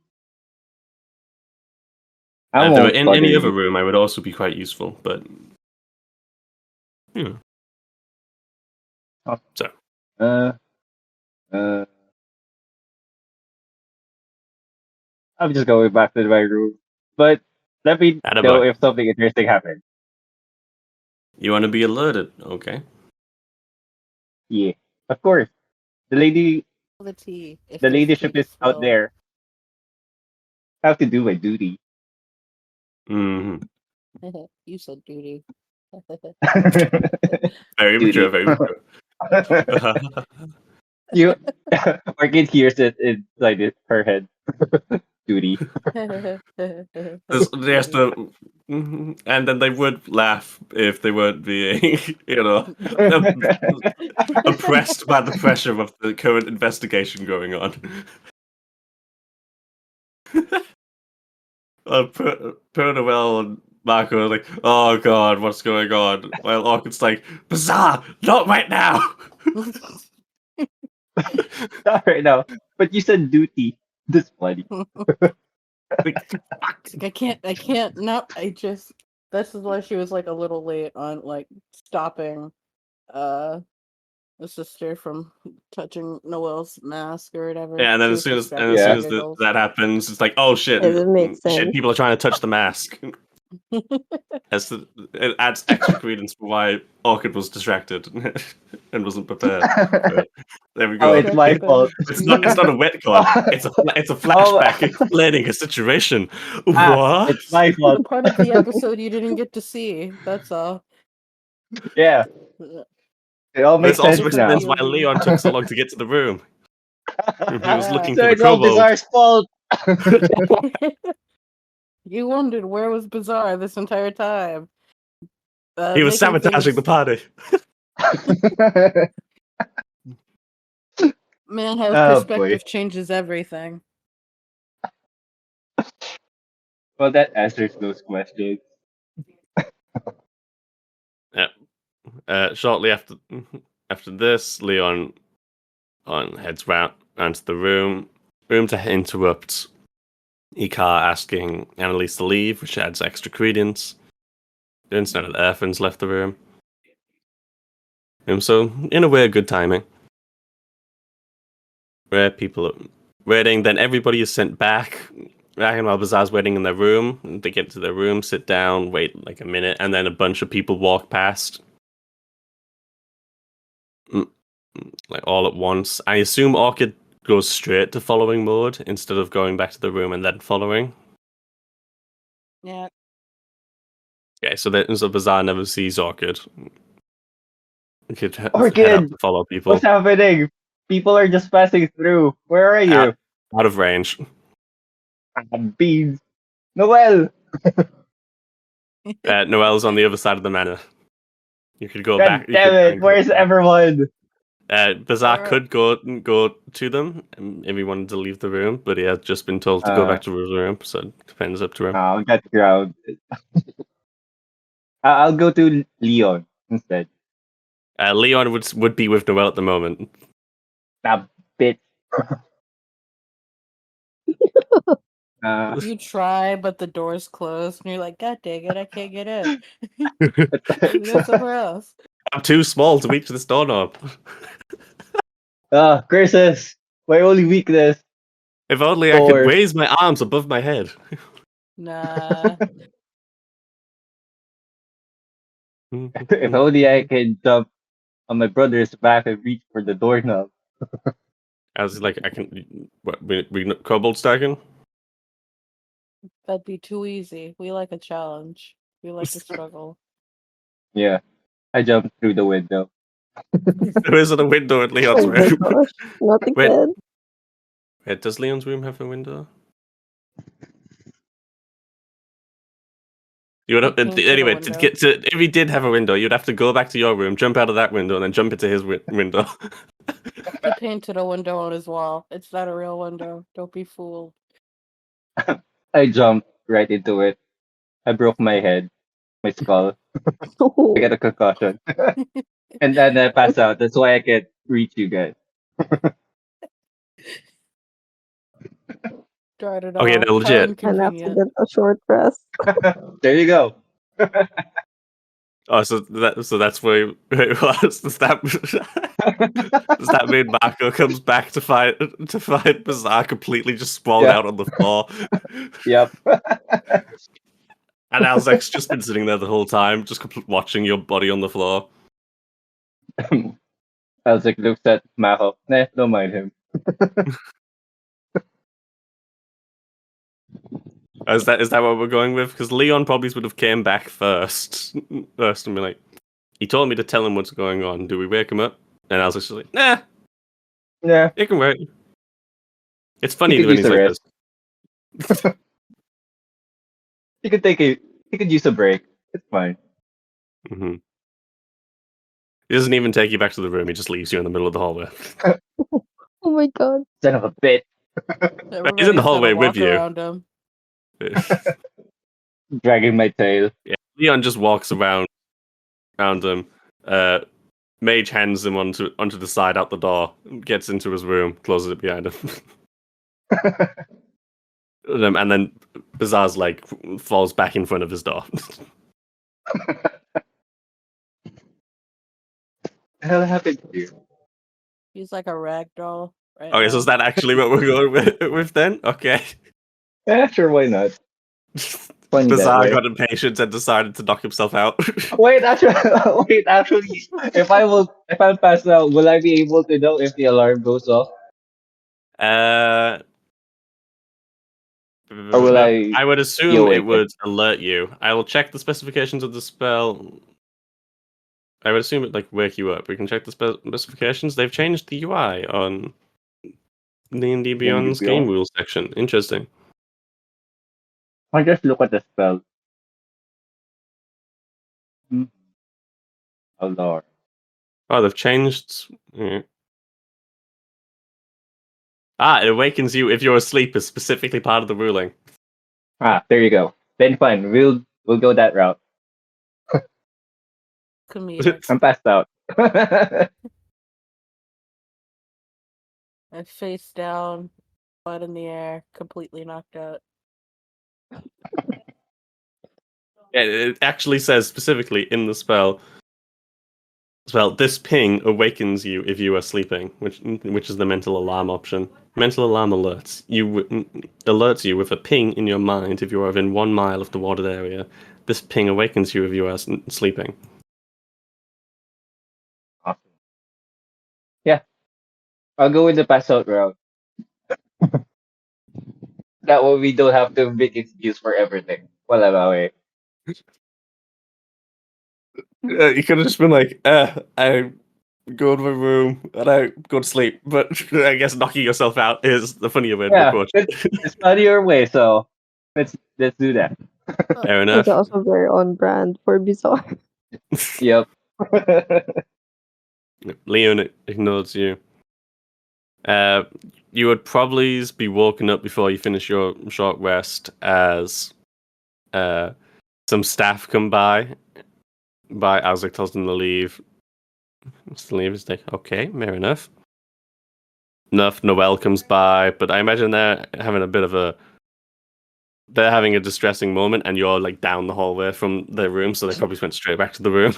I If they were won't in bother any other you. room, I would also be quite useful, but you know. Oh. So Uh, uh, I'm just going back to my room. But let me know Attaboy. if something interesting happens. You want to be alerted, okay? Yeah, of course. The lady, The tea. If the there's tea ladyship to is out spill. there. I have to do my duty. Hmm. You said duty. Very mature, Duty. very mature. You, Orchid hears it inside her head. Duty. There's the, and then they would laugh if they weren't being, oppressed by the pressure of the current investigation going on. Pernowell and Marco are like, oh god, what's going on? While Orchid's like, Bazaar, not right now! Not right now. But you said duty. This funny. Like, fuck. I can't, no, this is why she was like a little late on like stopping the sister from touching Noel's mask or whatever. Yeah, and then She as was soon as distracted Yeah. by giggles. that happens, it's like, oh shit, It makes shit, sense. people are trying to touch the mask. It adds extra credence for why Orchid was distracted and wasn't prepared. But there we Oh, go. it's my fault. It's not a retcon. It's a flashback explaining a situation. What? It's my fault. The part of the episode you didn't get to see. That's all. Yeah, it all makes This also sense now. explains why Leon took so long to get to the room. He was looking So for the it's all kobold. Bizarre's fault. You wondered where was Bizarre this entire time. He was Making sabotaging the things- party. Man has Oh, perspective boy. changes everything. Well, that answers those questions. Shortly after this, Leon heads round to the room to interrupt Ikar asking Annalise to leave, which adds extra credence. Since none of the Earthens left the room. So, in a way, good timing. Where people are waiting, then everybody is sent back. While Bazaar's waiting in their room. They get to their room, sit down, wait like a minute, and then a bunch of people walk past. Like all at once. I assume Orchid goes straight to following mode instead of going back to the room and then following. Yeah. Okay, so Bazaar never sees Orchid. We could head up Orchid! to follow people What's happening? People are just passing through. Where are you? out of range. Beans. Noel! Noel's on the other side of the manor. You could go God back. damn it! Where's everyone? Bazaar Alright. could go to them if he wanted to leave the room, but he has just been told to go back to the room, so it depends up to him. I'll get grounded. I'll go to Leon instead. Leon would be with Noel at the moment. A bit. You try, but the door's closed, and you're like, God dang it, I can't get in. You go somewhere else. I'm too small to reach this doorknob. Curses! My only weakness. If only I could Doors. raise my arms above my head. Nah. If only I can jump on my brother's back and reach for the doorknob. I was like, I can. What? We kobold stacking? That'd be too easy. We like a challenge. We like to struggle. Yeah. I jumped through the window. There isn't a window at Leon's Oh my room. gosh, not Wait. again. Does Leon's room have a window? You would have, He painted a anyway to window. get to if he did have a window, you'd have to go back to your room, jump out of that window, and then jump into his window. He painted a window on his wall. It's not a real window. Don't be fooled. I jumped right into it. I broke my head, my skull. Oh, I got a concussion. And then I pass out. That's why I can't reach you guys. Tried it Okay, all. no, How legit. an inconvenient. accidental short rest. There you go. Oh, so that's where it was. Does that mean Marco comes back to find Bazaar completely just sprawled Yeah. out on the floor, Yep. and Alzek's just been sitting there the whole time, just watching your body on the floor. Isaac looks at Mako. Nah, don't mind him. Is that what we're going with? Because Leon probably would have came back first and be like, he told me to tell him what's going on. Do we wake him up? And Alzek's just like, nah, Yeah. it can wait. It's He funny could when use he's a like rest. this. He could use a break. It's fine. Mm-hmm. He doesn't even take you back to the room. He just leaves you in the middle of the hallway. Oh my god. Son of a bitch. He's in the Everybody's hallway gonna with walk you. around him. Dragging my tail. Yeah, Leon just walks around him. Mage hands him onto the side out the door, gets into his room, closes it behind him. And then Bazaar's like falls back in front of his door. The hell happened to you? He's like a rag doll. Right Okay, so is now. that actually what we're going with then? Okay. Yeah, sure, why not? Funny that Bazaar way. got impatient and decided to knock himself out. Wait, actually, if I'm passed out, will I be able to know if the alarm goes off? Or Or will I would be assume it awakened? would alert you. I will check the specifications of the spell. I would assume it like wake you up. We can check the specifications. They've changed the UI on D&D Beyond's game Beyond? rules section. Interesting. I just look at the spell. Alarm. Oh, they've changed. Yeah. It awakens you if you're asleep is specifically part of the ruling. Ah, there you go. Then fine, we'll go that route. Comedic. I'm passed out. I face down, butt in the air, completely knocked out. Yeah, it actually says specifically in the spell. This ping awakens you if you are sleeping, which is the mental alarm option. Mental alarm alerts alerts you with a ping in your mind if you are within 1 mile of the watered area. This ping awakens you if you are sleeping. Awesome. Yeah. I'll go with the pass out route. That way we don't have to make excuse for everything. Wala ba, eh? You could have just been like, I go to my room and I go to sleep. But I guess knocking yourself out is the funnier way to Yeah, approach it. it's not your way, so let's do that. Fair enough. It's also very on brand for Bizarre. Yep. Leon ignores you. You would probably be woken up before you finish your short rest as some staff come by. Isaac tells them to leave. It's like, okay, fair enough. Noelle comes by, but I imagine they're having a distressing moment, and you're like down the hallway from their room, so they probably went straight back to the room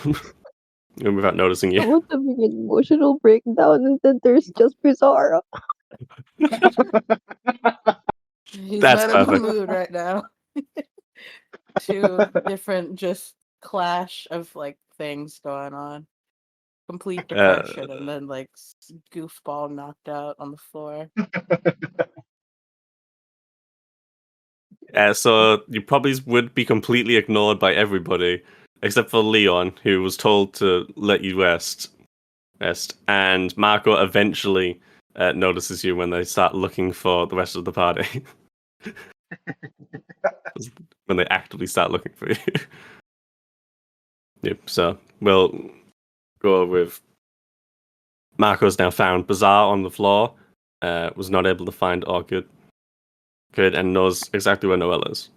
without noticing I you. want to be an emotional breakdown and then there's just Bizarre. He's That's not in the perfect. mood right now. Two different just clash of like things going on. Complete depression and then like goofball knocked out on the floor. So you probably would be completely ignored by everybody, except for Leon, who was told to let you rest. And Marco eventually notices you when they start looking for the rest of the party. When they actively start looking for you. Yep. So we'll go with Marco's now found Bazaar on the floor. Was not able to find Orchid. Good, and knows exactly where Noelle is,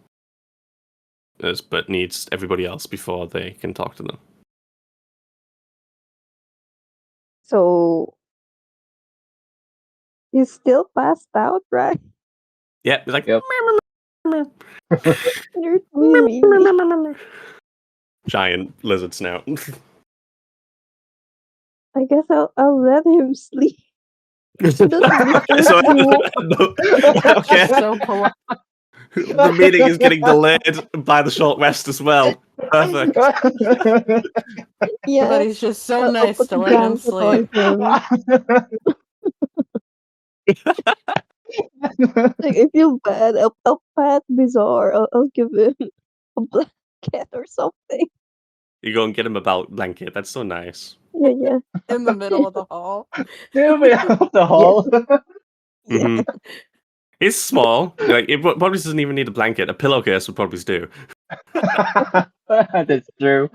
but needs everybody else before they can talk to them. So he's still passed out, right? Yeah, it's like Yep. You're really. giant lizard snout. I guess I'll let him sleep. Doesn't Okay, so okay. So polite. The meeting is getting delayed by the short rest as well. Perfect. Yeah, But he's just so I'll nice put to the let him blanket on sleep. him. Like, I feel bad. I'll pat Bizarre. I'll give him a blanket or something. You go and get him a blanket. That's so nice. Yeah. In the middle of the hall. Get me out the hall. hmm He's small. Like it probably doesn't even need a blanket. A pillowcase would probably do. That's true.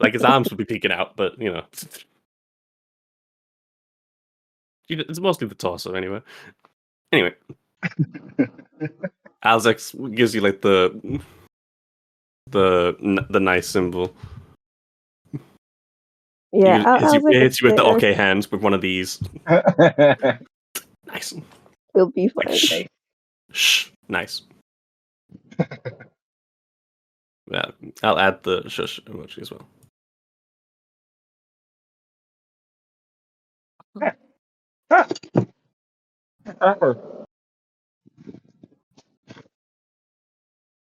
Like his arms would be peeking out, but it's mostly the torso anyway. Anyway, Alzex gives you like the nice symbol. Yeah, He hits you with the okay hand with one of these. Nice. He'll be Like, fine. shh. Shh. Nice. Yeah, I'll add the shush emoji as well.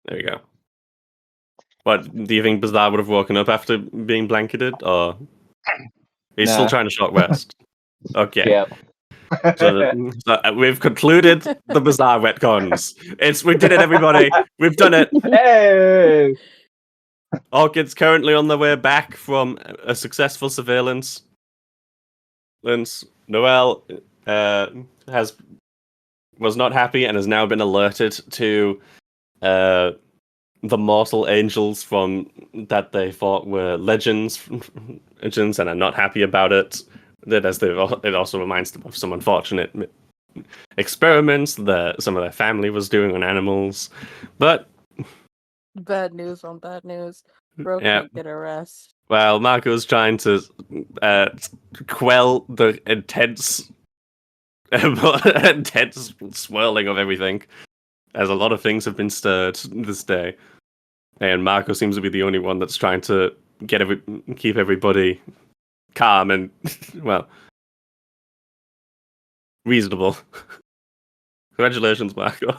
There you go. What, do you think Bazaar would have woken up after being blanketed, or he's still Nah. trying to short rest? Okay. Yeah. So we've concluded the Bazaar retcons. We did it, everybody. We've done it. Hey! Orchid's currently on their way back from a successful surveillance. Noelle was not happy and has now been alerted to the mortal angels from that they thought were legends and are not happy about it. That it also reminds them of some unfortunate experiments that some of their family was doing on animals. But Bad news on bad news. Bro yeah, can't get a rest. well, Marco's trying to quell the intense swirling of everything, as a lot of things have been stirred this day. And Marco seems to be the only one that's trying to keep everybody calm and, well, reasonable. Congratulations, Marco.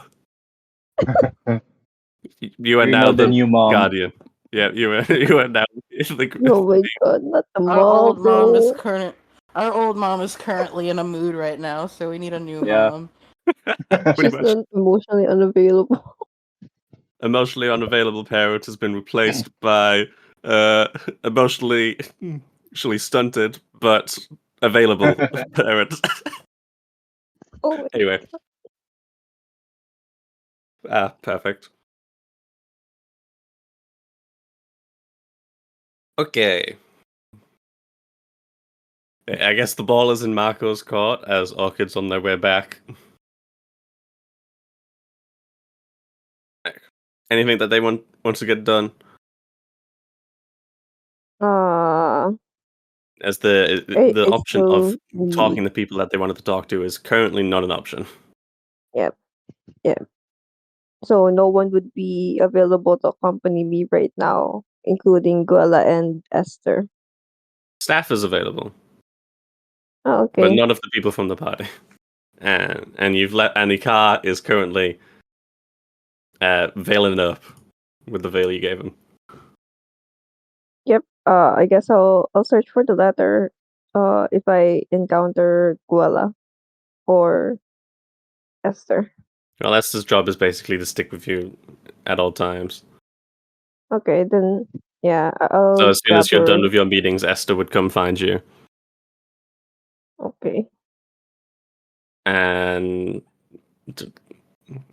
You are You're now the new mom. guardian. Yeah, you are now the. Oh my god, not the Our mom, old mom is bro. Our old mom is currently in a mood right now, so we need a new Yeah. mom. Pretty She's much. emotionally unavailable. Emotionally unavailable parent has been replaced by emotionally stunted but available parent. Oh my Anyway. Perfect. Okay. I guess the ball is in Marco's court as Orchid's on their way back. Anything that they want to get done? As the I option of still need. talking to people that they wanted to talk to is currently not an option. Yep. So no one would be available to accompany me right now, including Guela and Esther. Staff is available, Oh, but okay. none of the people from the party. And you've let Ikar is currently veiling up with the veil you gave him. Yep. I guess I'll search for the letter. If I encounter Guela or Esther. Well, Esther's job is basically to stick with you at all times. Okay, then yeah, I'll So as soon grab as you're done her. with your meetings, Esther would come find you. Okay. and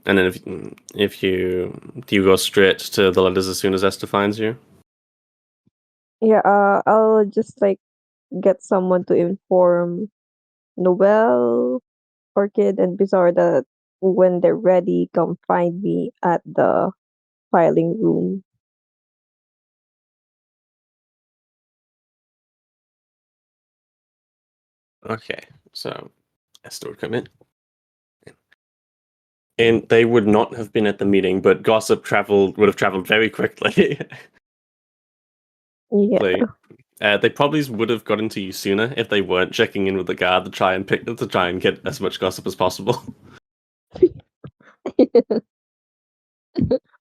and then if you do you go straight to the letters as soon as Esther finds you? Yeah, I'll just like get someone to inform Noel, Orchid, and Bizarre that when they're ready, come find me at the filing room. Okay, so Esther would come in. And they would not have been at the meeting, but gossip would have traveled very quickly. Yeah. They probably would have gotten to you sooner if they weren't checking in with the guard to try and get as much gossip as possible.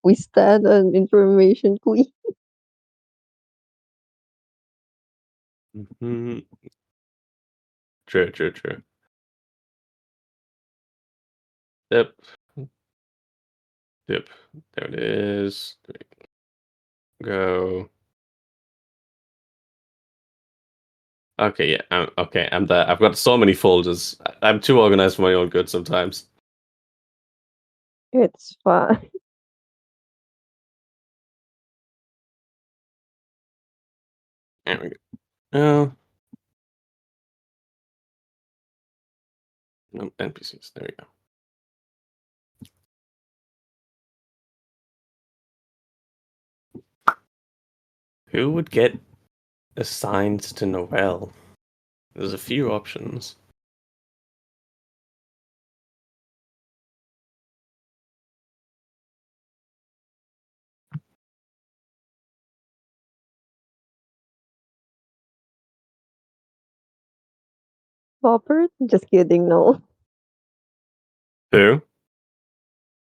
We stand on information queen. Mhm. True. Yep. There it is. There we go. Okay, yeah. Okay, I'm there. I've got so many folders. I'm too organized for my own good sometimes. It's fine. There we go. Oh. No, NPCs. There we go. Who would get assigned to Noel? There's a few options. Bobbert? Just kidding, no. Who?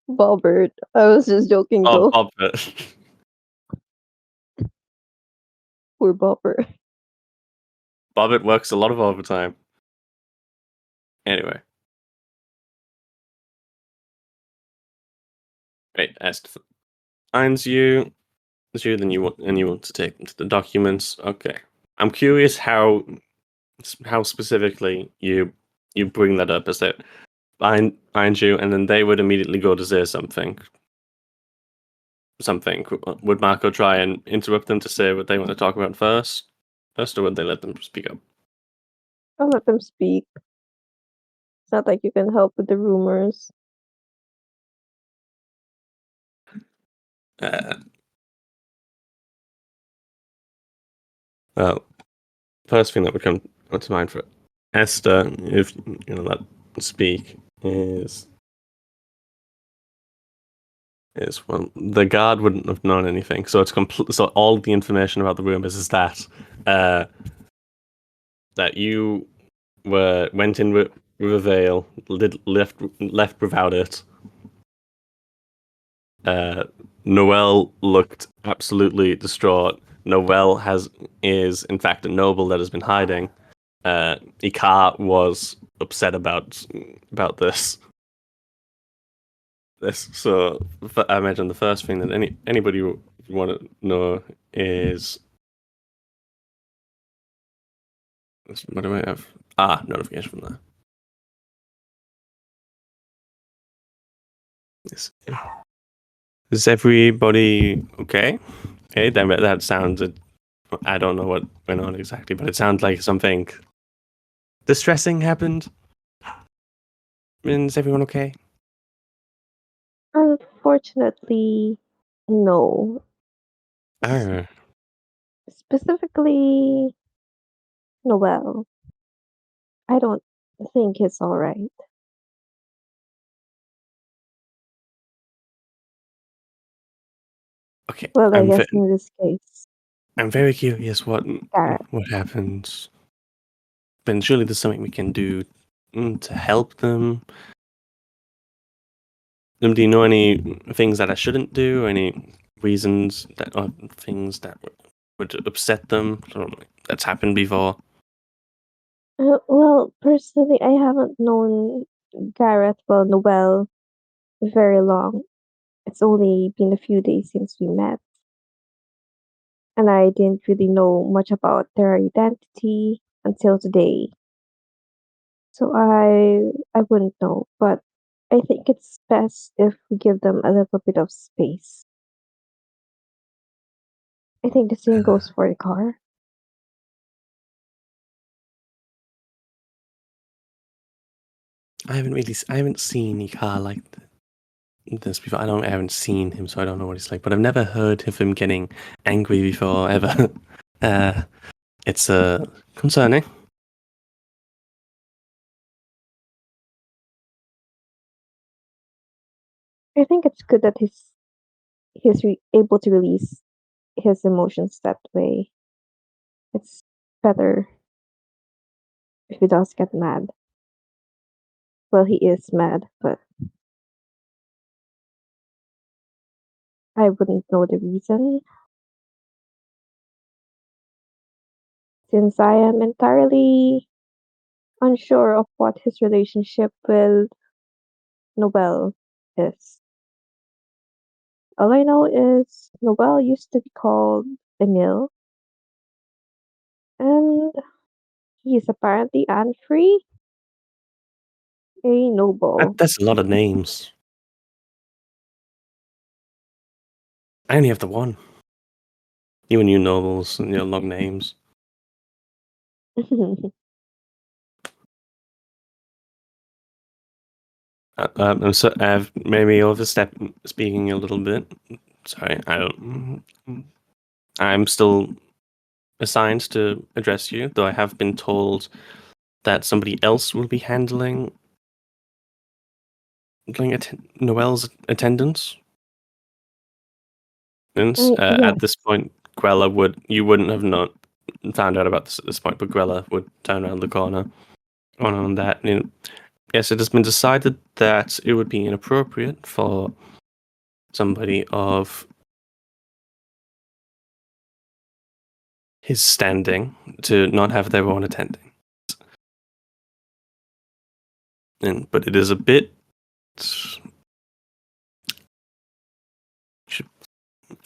Bobbert. I was just joking Oh, though. Bobbert. Poor Bobbert. Bobbert works a lot of overtime. Anyway. Right, Esther finds you. Then you want to take them to the documents. Okay. I'm curious how specifically you bring that up. Is that find you, and then they would immediately go to say something. Would Marco try and interrupt them to say what they want to talk about first, or would they let them speak up? I'll let them speak. It's not like you can help with the rumors. Well, first thing that would come to mind for Esther, if you know that speak, is well, the guard wouldn't have known anything, so it's complete. So all the information about the rumors is that that you went in with a veil, left without it. Noel looked absolutely distraught. Noel is in fact a noble that has been hiding. Ikar was upset about this. So I imagine the first thing that anybody would want to know is what do I have? Notification from there. Is everybody okay? Okay, that sounds. I don't know what went on exactly, but it sounds like something distressing happened. Is everyone okay? Unfortunately, no. Oh, Specifically, Noel. I don't think it's alright. okay. Well, I guess in this case, I'm very curious what Garrett. happens. Then surely there's something we can do to help them. Do you know any things that I shouldn't do? Any reasons that or things that would upset them? That's happened before. Well, personally, I haven't known Garrett, well, Noel, very long. It's only been a few days since we met. And I didn't really know much about their identity until today. So I wouldn't know, but I think it's best if we give them a little bit of space. I think the same goes for the car. I haven't seen Ikar like this before. I haven't seen him, so I don't know what he's like. But I've never heard of him getting angry before ever. uh, it's concerning. I think it's good that he's able to release his emotions that way. It's better if he does get mad. Well, he is mad, but I wouldn't know the reason since I am entirely unsure of what his relationship with Nobel is. All I know is Nobel used to be called Emil, and he is apparently Anfree, a noble. That's a lot of names. I only have the one. You and your nobles and your long names. I'm so I've maybe overstepped speaking a little bit. Sorry, I don't. I'm still assigned to address you, though I have been told that somebody else will be handling Noel's attendance. And Yes, at this point, you wouldn't have not found out about this at this point, but Grella would turn around the corner on that. Yes, it has been decided that it would be inappropriate for somebody of his standing to not have their own attending. But it is a bit.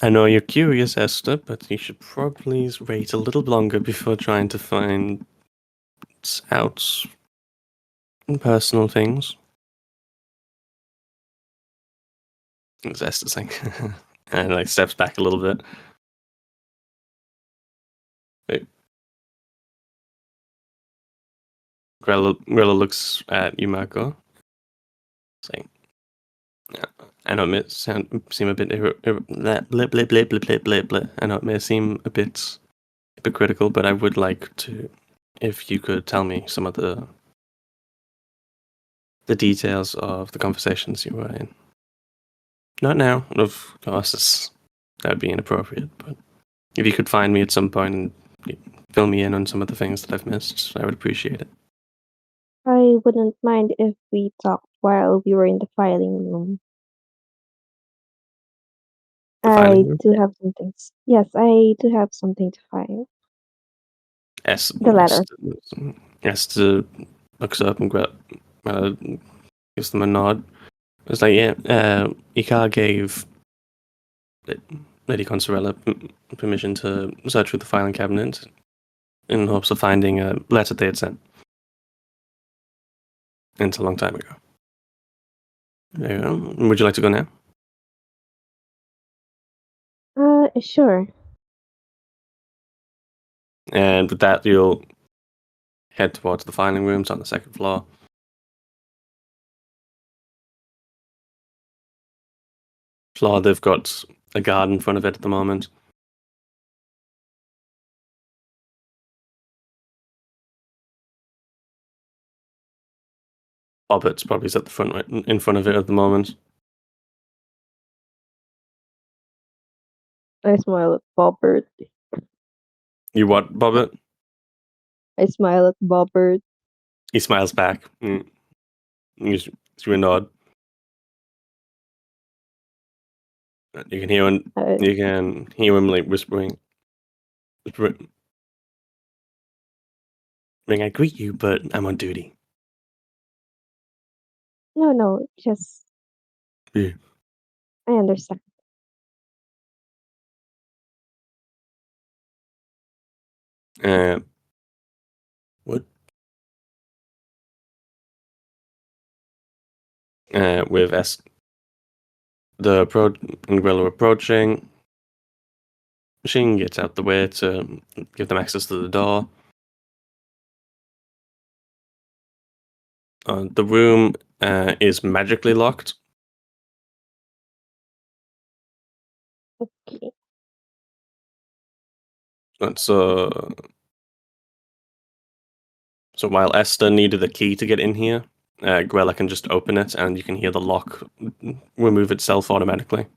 I know you're curious, Esther, but you should probably wait a little longer before trying to find out personal things. As Esther's like, and like steps back a little bit. Wait. Grella looks at you, Marco. Saying, yeah, I know it may seem a bit I know it may seem a bit hypocritical, but I would like to, if you could tell me some of the details of the conversations you were in. Not now, of course, that would be inappropriate, but if you could find me at some point and fill me in on some of the things that I've missed, I would appreciate it. I wouldn't mind if we talked while we were in the filing room. The I filing room? do have some things. Yes, I do have something to file. S, The letter. Esther looks up and gives them a nod. It's like, yeah, Ikar gave Lady Consorella permission to search through the filing cabinet in hopes of finding a letter they had sent. And it's a long time ago. There you go. Would you like to go now? Sure. And with that, you'll head towards the filing rooms on the second floor. They've got a guard in front of it at the moment. Bobbitt's probably at the front, right in front of it at the moment. I smile at Bobbert. You what, Bobbit? I smile at Bobbert. He smiles back. You a nod. You can hear him. Uh, You can hear him like whispering. I greet you, but I'm on duty. no, just Yeah. I understand. What? with Grilla approaching. Machine gets out the way to give them access to the door. The room is magically locked. Okay. So while Esther needed a key to get in here, Grella can just open it, and you can hear the lock remove itself automatically.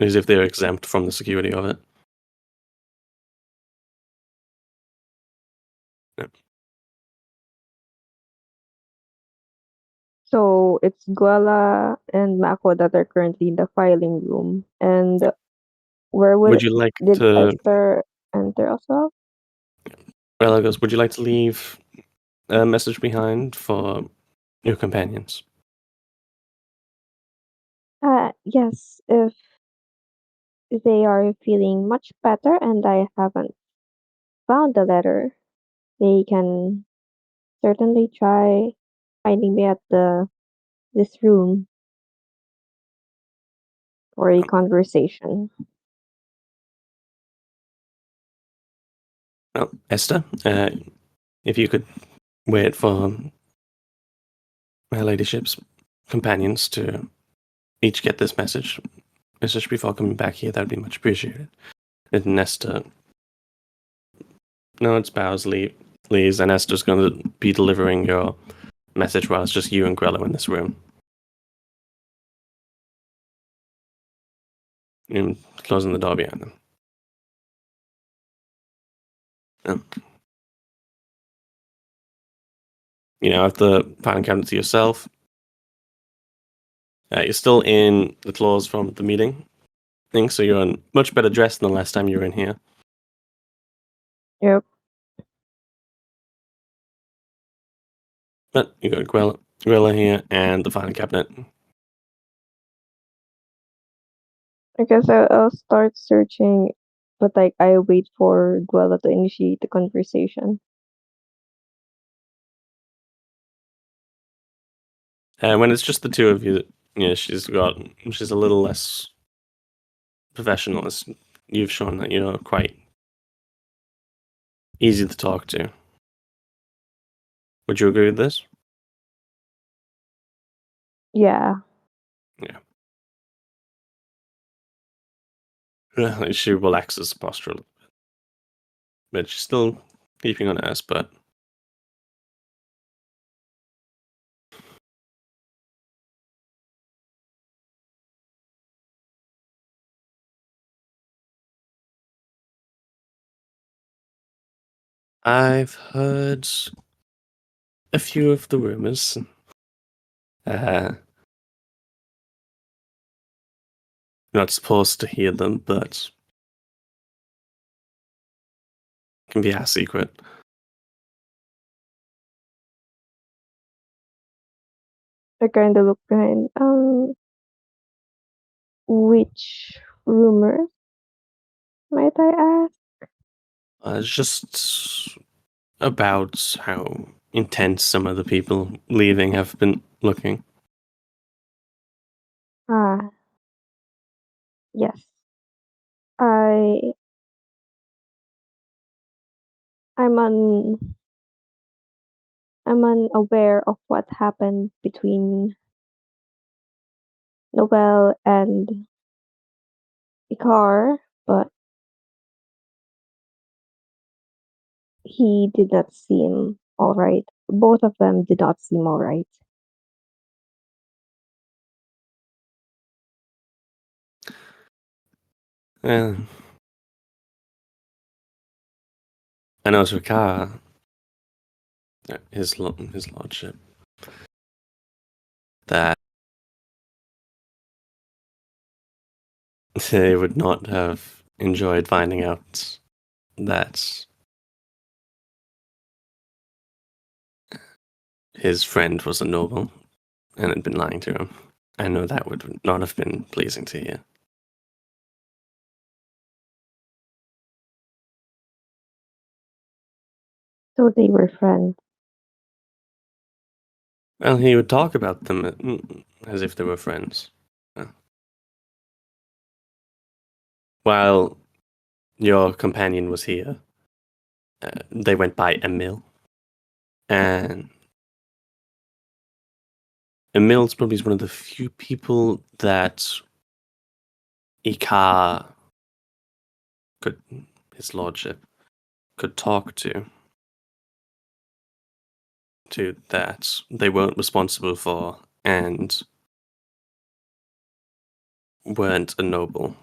As if they're exempt from the security of it. So it's Guala and Mako that are currently in the filing room. And where Would you like did to? Esther enter as well? Grella goes, would you like to leave a message behind for your companions? Yes, if they are feeling much better and I haven't found the letter, they can certainly try finding me at this room for a conversation. Well, Esther, if you could wait for her ladyship's companions to each get this message before coming back here, that would be much appreciated. And Esther nods, bows, leaves, and Esther's going to be delivering your message while it's just you and Grello in this room. And closing the door behind them. You now have the filing cabinet to yourself. You're still in the clothes from the meeting thing, so you're in much better dressed than the last time you were in here. Yep. But you got Grella here and the filing cabinet. I guess I'll start searching, but like I wait for Guella to initiate the conversation. When it's just the two of you, she's a little less professional. As you've shown that you're quite easy to talk to. Would you agree with this? Yeah. She relaxes the posture a little bit. But she's still keeping on ass, but I've heard a few of the rumors. You're not supposed to hear them, but it can be our secret. I kind of look behind. Which rumors might I ask? It's just about how intense some of the people leaving have been looking. Ah, yes. I I'm un I'm unaware of what happened between Noel and Icar, but he did not seem all right. Both of them did not seem all right. Uh, I know Ricard, his lordship, that they would not have enjoyed finding out that his friend was a noble and had been lying to him. I know that would not have been pleasing to hear. So they were friends. Well, he would talk about them as if they were friends. While your companion was here, they went by Emil. And Emil's probably one of the few people that Ikar could, his lordship, could talk to that they weren't responsible for and weren't a noble.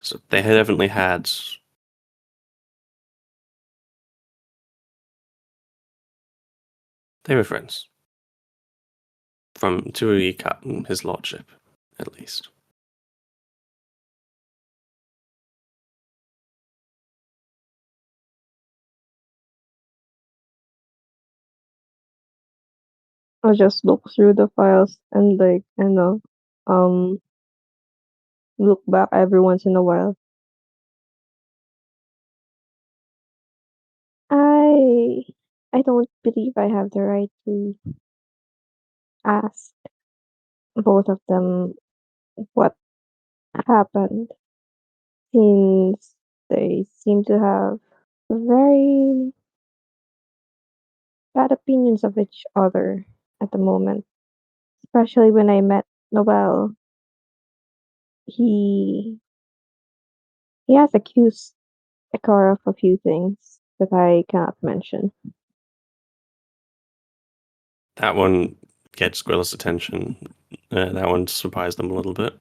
So they had definitely had. They were friends. To Ikar, his lordship, at least. I'll just look through the files and like um look back every once in a while. I I don't believe I have the right to ask both of them what happened, since they seem to have very bad opinions of each other at the moment. Especially when I met Noel, he he has accused Ekara of a few things that I cannot mention. That one gets Grillis' attention. That one surprised them a little bit.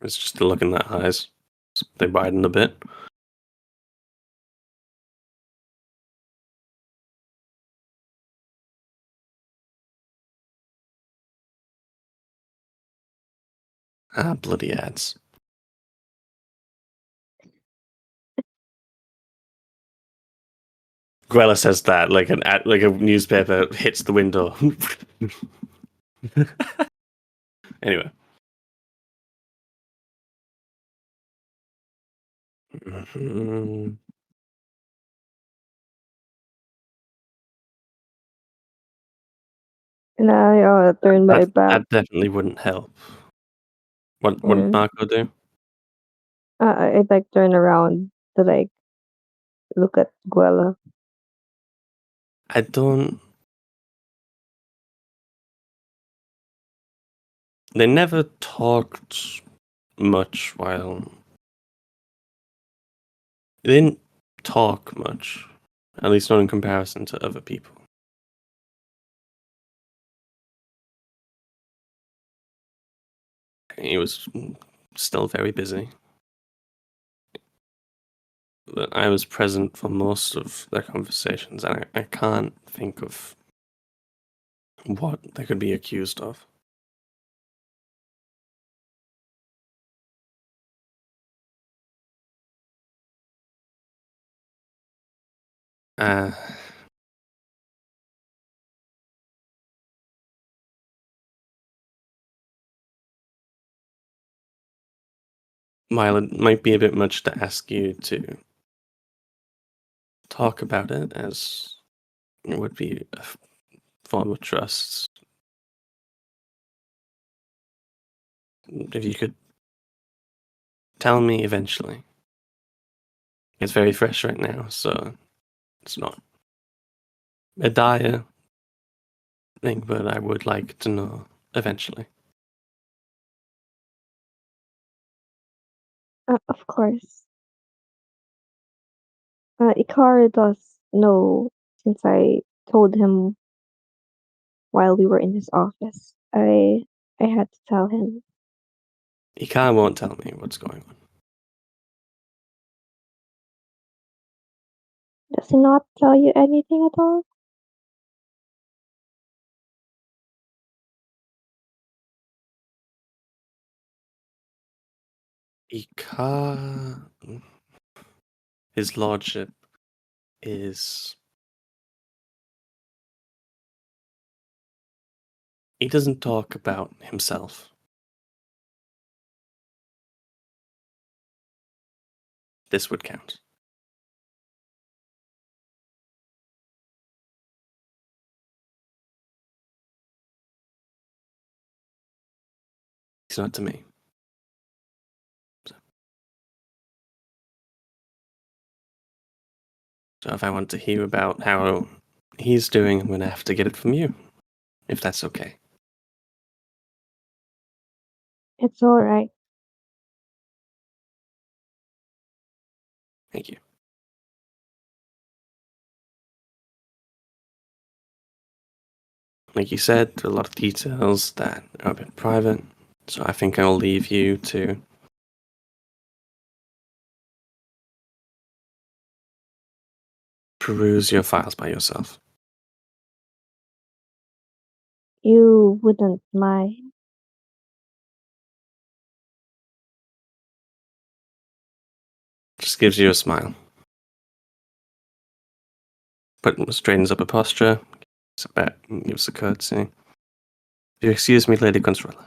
It's just the look in their eyes. They widen a bit. Ah, bloody ads. Grella says that like an ad, like a newspaper hits the window. Anyway. Mhm. And I turn my back. That definitely wouldn't help. What did And Marco do? I like turn around to like look at Guella. I don't. They never talked much while. They didn't talk much, at least not in comparison to other people. He was still very busy. But I was present for most of their conversations, and I can't think of what they could be accused of. Uh, while it might be a bit much to ask you to talk about it, as it would be a form of trust, if you could tell me eventually. It's very fresh right now, so it's not a dire thing, but I would like to know eventually. Of course. Ikari does know, since I told him while we were in his office. I had to tell him. Ikar won't tell me what's going on. Does he not tell you anything at all? Ikar, his lordship, is. He doesn't talk about himself. This would count. to know it to me. So if I want to hear about how he's doing, I'm going to have to get it from you, if that's okay. It's all right. Thank you. Like you said, a lot of details that are a bit private, so I think I'll leave you to peruse your files by yourself. You wouldn't mind. Just gives you a smile. But straightens up a posture, gives a curtsy. If you excuse me, Lady Consuela.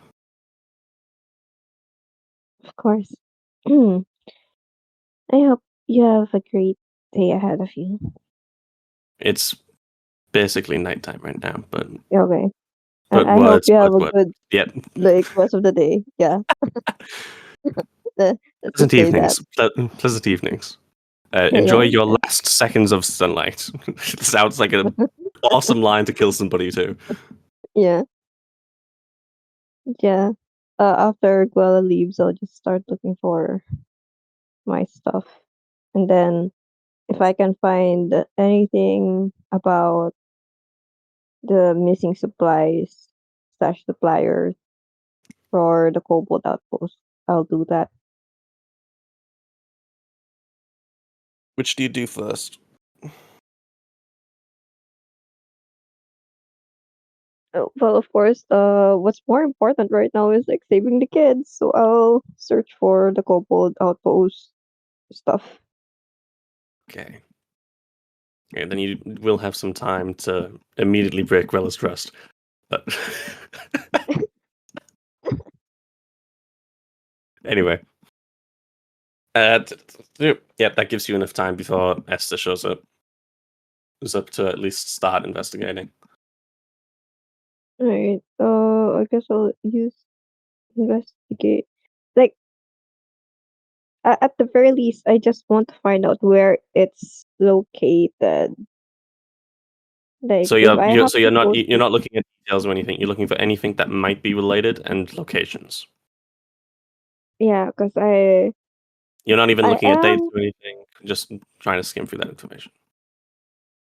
Of course. I hope you have a great day ahead of you. It's basically nighttime right now, but Okay. but I hope words, you have a words. good Yep. rest of the day. Yeah. Let's Pleasant just say that. evenings. Pleasant evenings. Yeah, Enjoy yeah. your last seconds of sunlight. It sounds like an awesome line to kill somebody too. Yeah. Yeah. After Guella leaves, I'll just start looking for my stuff. And then if I can find anything about the missing supplies slash suppliers for the Cobalt Outpost, I'll do that. Which do you do first? Well, of course, what's more important right now is like saving the kids. So I'll search for the Cobalt Outpost stuff. Okay. Yeah, then you will have some time to immediately break Grella's trust. But anyway. Yeah, that gives you enough time before Esther shows up. Is up to at least start investigating. Alright, I guess I'll use investigate. Like, at the very least, I just want to find out where it's located. Like, So if I have you're to go you're to, not looking at details or anything. You're looking for anything that might be related and locations. yeah, because You're not even I looking at dates am, or anything. Just trying to skim through that information.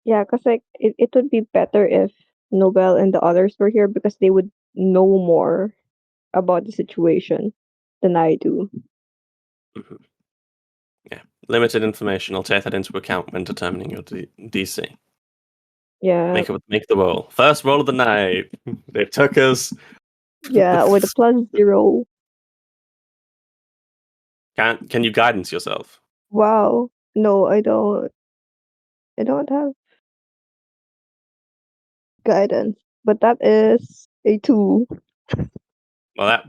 yeah, because like it would be better if Nobel and the others were here because they would know more about the situation than I do. Mhm. Yeah, limited information. I'll take that into account when determining your DC. Yeah, Make the roll. First roll of the night. They took us. yeah, with a +0. Can you guidance yourself? Wow. No, I don't. I don't have guidance, but that is a 2. Well,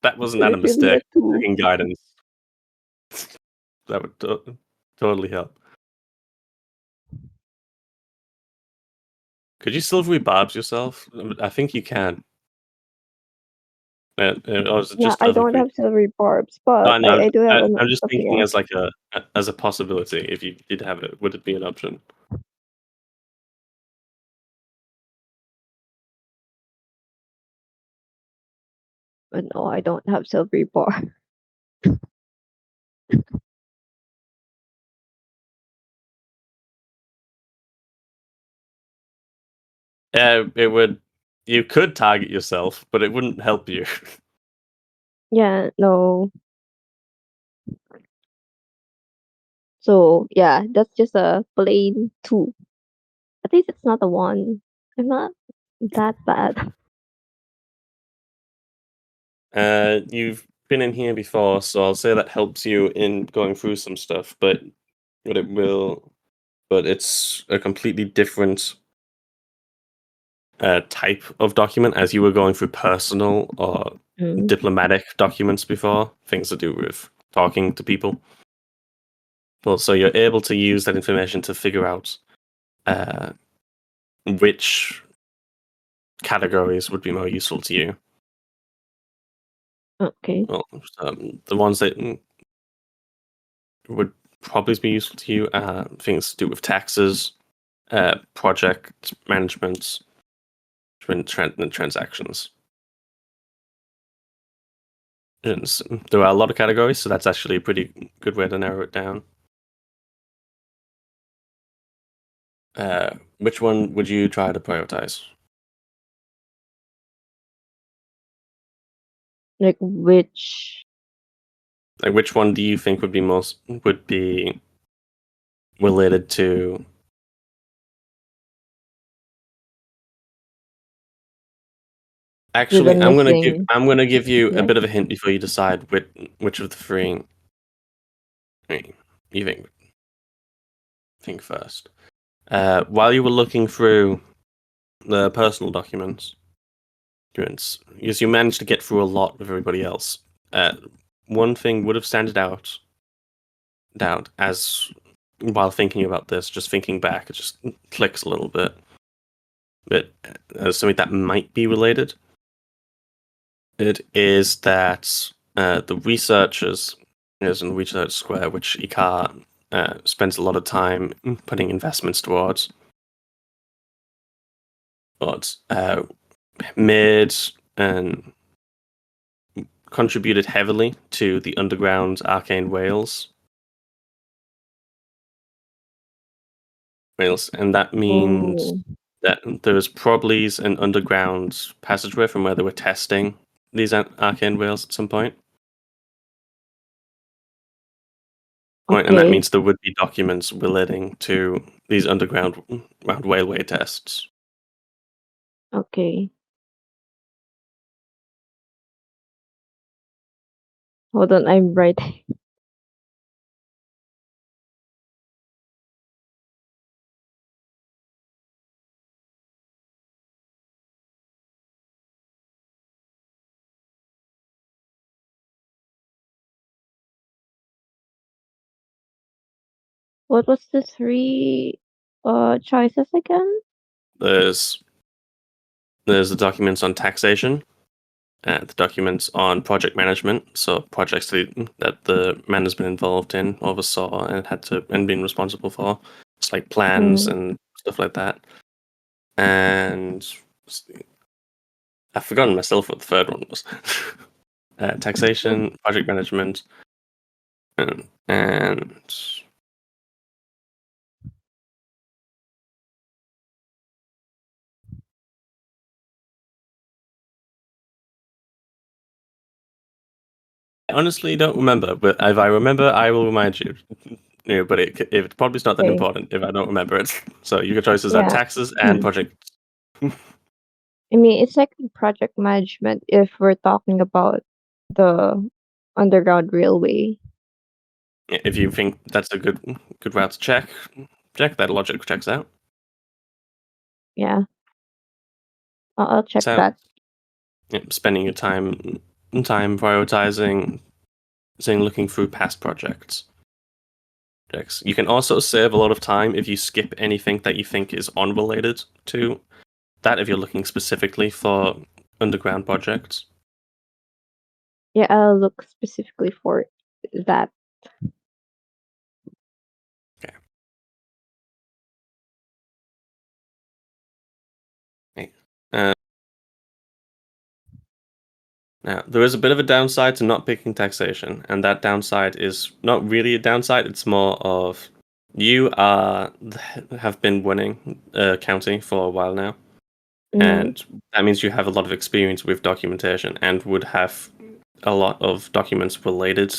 that wasn't that a Literally a mistake. 2. Taking guidance that would totally help. Could you silvery barbs yourself? I think you can. Or is it Yeah, just I other don't have creatures? silvery barbs, No, but I know. I do have I'm just something thinking else. as like as a possibility. If you did have it, would it be an option? But no, I don't have silvery bar. It would. You could target yourself, but it wouldn't help you. Yeah, no. So yeah, that's just a plain 2. At least it's not a 1. I'm not that bad. You've been in here before, so I'll say that helps you in going through some stuff. But it will. But it's a completely different type of document, as you were going through personal or Mm. diplomatic documents before, things to do with talking to people. Well, so you're able to use that information to figure out which categories would be more useful to you. Okay. Well, the ones that would probably be useful to you are things to do with taxes, project management, and transactions. And there are a lot of categories, so that's actually a pretty good way to narrow it down. Which one would you try to prioritize? Like which? Like, which one do you think would be related to? Actually, The I'm missing? gonna give you a Yeah. bit of a hint before you decide which of the three you think first. While you were looking through the personal documents, because you managed to get through a lot with everybody else, one thing would have standed out as while thinking about this, just thinking back, it just clicks a little bit. But something that might be related. It is that the researchers is in Research Square, which Ikar spends a lot of time putting investments towards made and contributed heavily to the underground Arcane Wales, and that means Oh. that there was probably an underground passageway from where they were testing these Arcane Whales at some point. And that Okay. means there would be documents relating to these underground railway tests. Okay. Hold on, I'm writing. What was the three choices again? There's the documents on taxation, the documents on project management, so projects that the man has been involved in, oversaw, and been responsible for. It's like plans Mm. and stuff like that. And I've forgotten myself what the third one was. Taxation, project management, and I honestly don't remember, but if I remember, I will remind you. But it's probably not that Okay. important if I don't remember it. So your choices are Yeah. taxes and project. I mean, it's like project management if we're talking about the underground railway. If you think that's a good route to check that logic checks out. Yeah. I'll check So that. spending your time prioritizing, looking through past projects. You can also save a lot of time if you skip anything that you think is unrelated to that, if you're looking specifically for underground projects. Yeah, I'll look specifically for that. Okay. Now, there is a bit of a downside to not picking taxation, and that downside is not really a downside, it's more of you have been winning county for a while now, and that means you have a lot of experience with documentation and would have a lot of documents related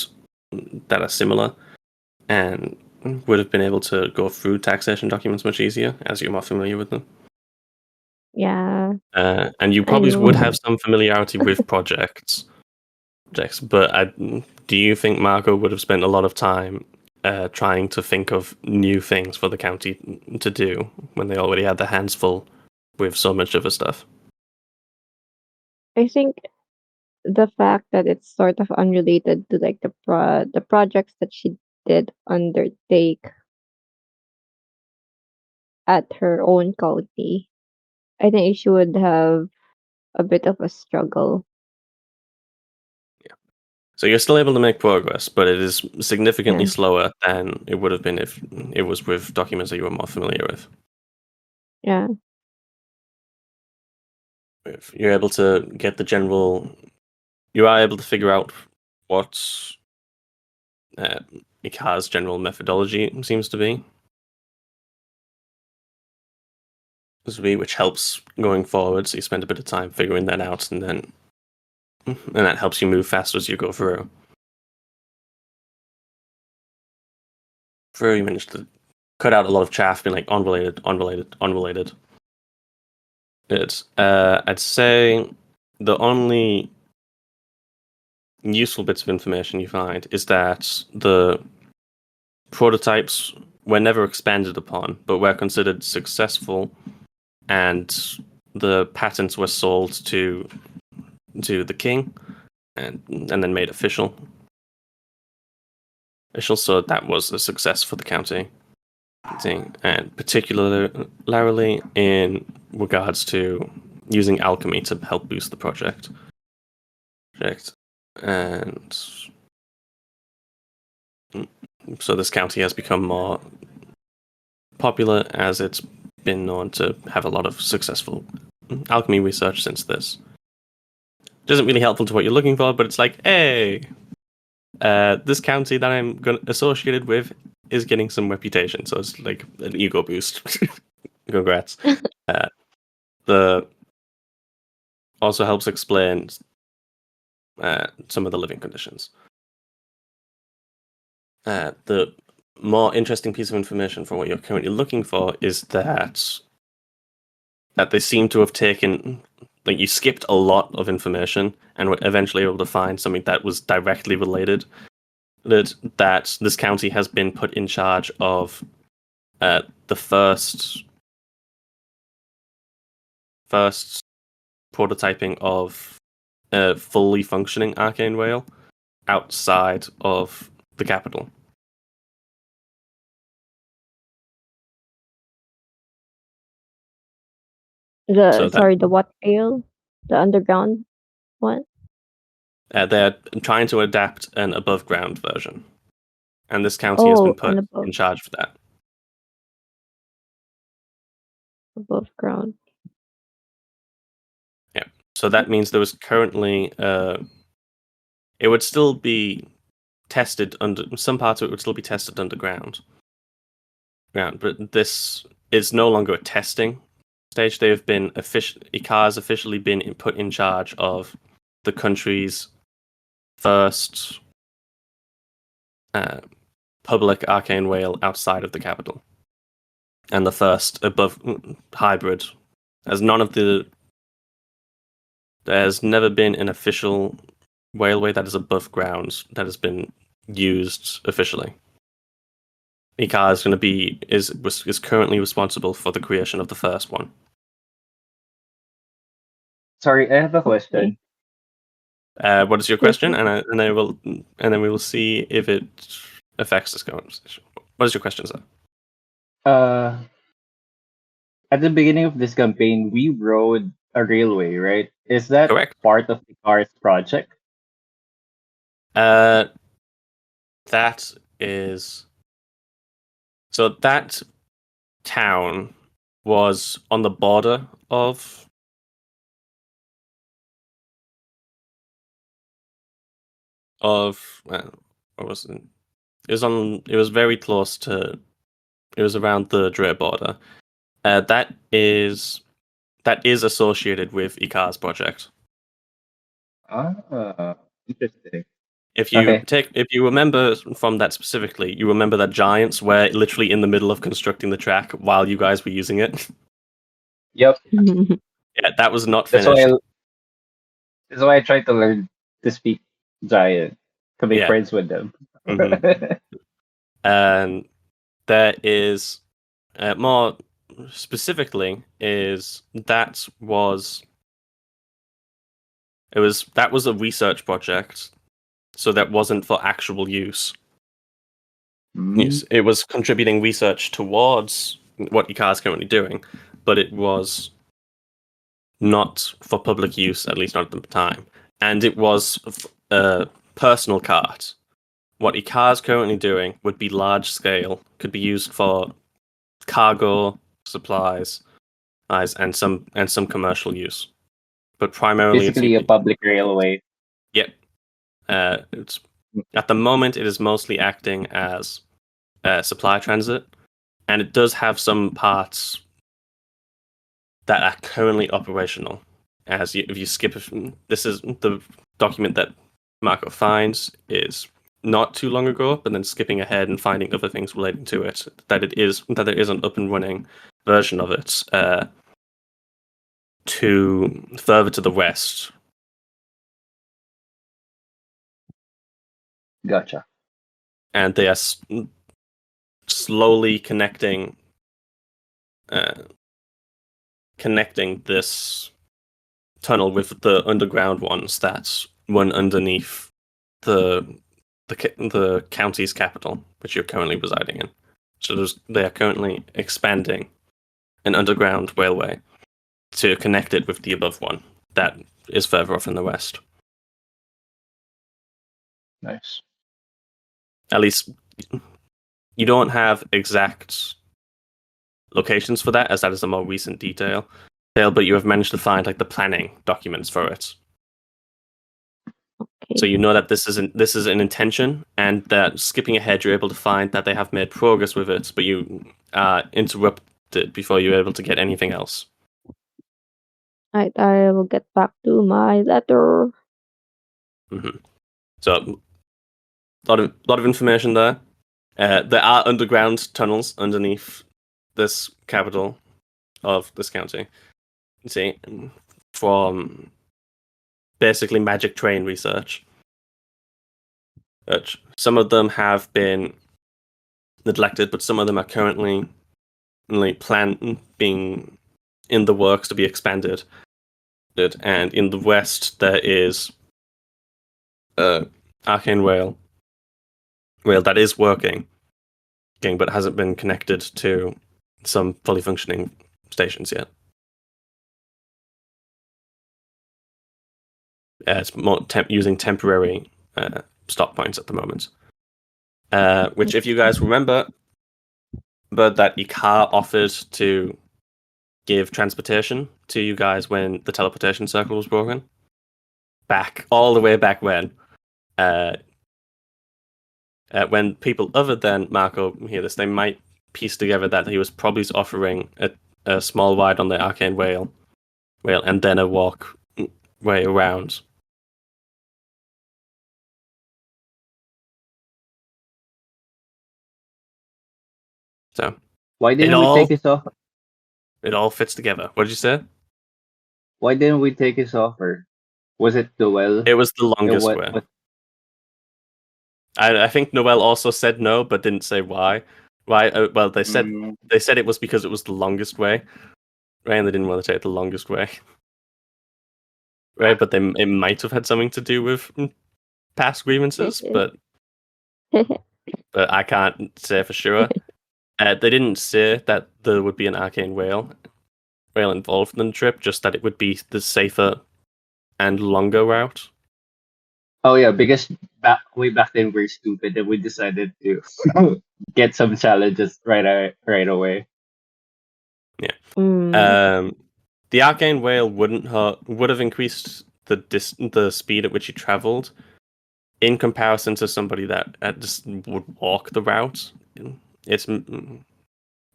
that are similar, and would have been able to go through taxation documents much easier as you're more familiar with them. Yeah, And you I probably would know. have some familiarity with projects. But do you think Marco would have spent a lot of time trying to think of new things for the county to do when they already had their hands full with so much other stuff? I think the fact that it's sort of unrelated to like the projects that she did undertake at her own county, I think she would have a bit of a struggle. Yeah. So you're still able to make progress, but it is significantly Yeah. slower than it would have been if it was with documents that you were more familiar with. Yeah. If you're able to get the general, you are able to figure out what Ikar's general methodology seems to be, which helps going forward. So you spend a bit of time figuring that out, and that helps you move faster as you go through. You managed to cut out a lot of chaff, being like unrelated. I'd say the only useful bits of information you find is that the prototypes were never expanded upon, but were considered successful, and the patents were sold to the king, and then made official. So that was a success for the county, and particularly in regards to using alchemy to help boost the project. And so this county has become more popular as it's been known to have a lot of successful alchemy research since this. It isn't really helpful to what you're looking for, but it's like, hey, this county that I'm associated with is getting some reputation, so it's like an ego boost. Congrats. The also helps explain some of the living conditions. The more interesting piece of information for what you're currently looking for is that they seem to have taken, like, you skipped a lot of information and were eventually able to find something that was directly related. That this county has been put in charge of the first prototyping of a fully functioning arcane whale outside of the capital. The what ale? The underground one? They're trying to adapt an above ground version, and this county has been put in charge for that. Above ground. Yeah. So that means there was currently it would still be tested under some parts of it would still be tested underground. But this is no longer a testing stage. They have been Ikar has officially been put in charge of the country's first public arcane whale outside of the capital, and the first above hybrid. There's never been an official whaleway that is above ground that has been used officially. Ikar is currently responsible for the creation of the first one. Sorry, I have a question. What is your question? And then we will see if it affects this conversation. What is your question, sir? At the beginning of this campaign, we rode a railway, right? Is that Correct. part of the Ikar's project? That is. So that town was on the border of. What was it? It was very close to. It was around the Dre border. That is associated with Ikar's project. Ah, interesting. If you remember from that specifically, you remember that giants were literally in the middle of constructing the track while you guys were using it. Yep. Yeah, that was not finished. That's why I tried to learn to speak giant to make friends with them. Mm-hmm. And there is more specifically that was a research project, so that wasn't for actual use. Yes, it was contributing research towards what Ikar is currently doing, but it was not for public use, at least not at the time. And it was personal cart. What Ikaar is currently doing would be large scale, could be used for cargo, supplies, and some commercial use. But primarily, Basically, a public railway. Yep. It's at the moment it is mostly acting as supply transit, and it does have some parts that are currently operational. If you skip, this is the document that Marco finds is not too long ago, but then skipping ahead and finding other things relating to it. That there is an up and running version of it to further to the west. Gotcha. And they are slowly connecting this tunnel with the underground ones that run underneath the county's capital, which you're currently residing in. So they are currently expanding an underground railway to connect it with the above one that is further off in the west. Nice. At least you don't have exact locations for that, as that is a more recent detail, but you have managed to find like the planning documents for it. Okay. So you know that this is an intention, and that skipping ahead, you're able to find that they have made progress with it, but you interrupted before you were able to get anything else. Right, I will get back to my letter. So, a lot of information there. There are underground tunnels underneath this capital of this county. You see, from basically magic train research. Some of them have been neglected, but some of them are currently being in the works to be expanded. And in the west, there is Arcane Rail that is working, but hasn't been connected to some fully functioning stations yet. It's more using temporary stop points at the moment. Which, if you guys remember, but that Ikaar offered to give transportation to you guys when the teleportation circle was broken. All the way back when. When people other than Marco hear this, they might piece together that he was probably offering a small ride on the Arcane Rail, and then a walk way around. So Why didn't It we all- take his offer? it all fits together. What did you say? Why didn't we take his offer? Was it the well? It was the longest what- way. what- I think Noel also said no, but didn't say why. Why? Well, they said it was because it was the longest way, right? And they didn't want to take the longest way, right? But it might have had something to do with past grievances, but I can't say for sure. They didn't say that there would be an arcane rail involved in the trip, just that it would be the safer and longer route. Oh yeah, because way back then we're stupid and we decided to get some challenges right away. The arcane rail would have increased the speed at which you travelled in comparison to somebody that just would walk the route. It's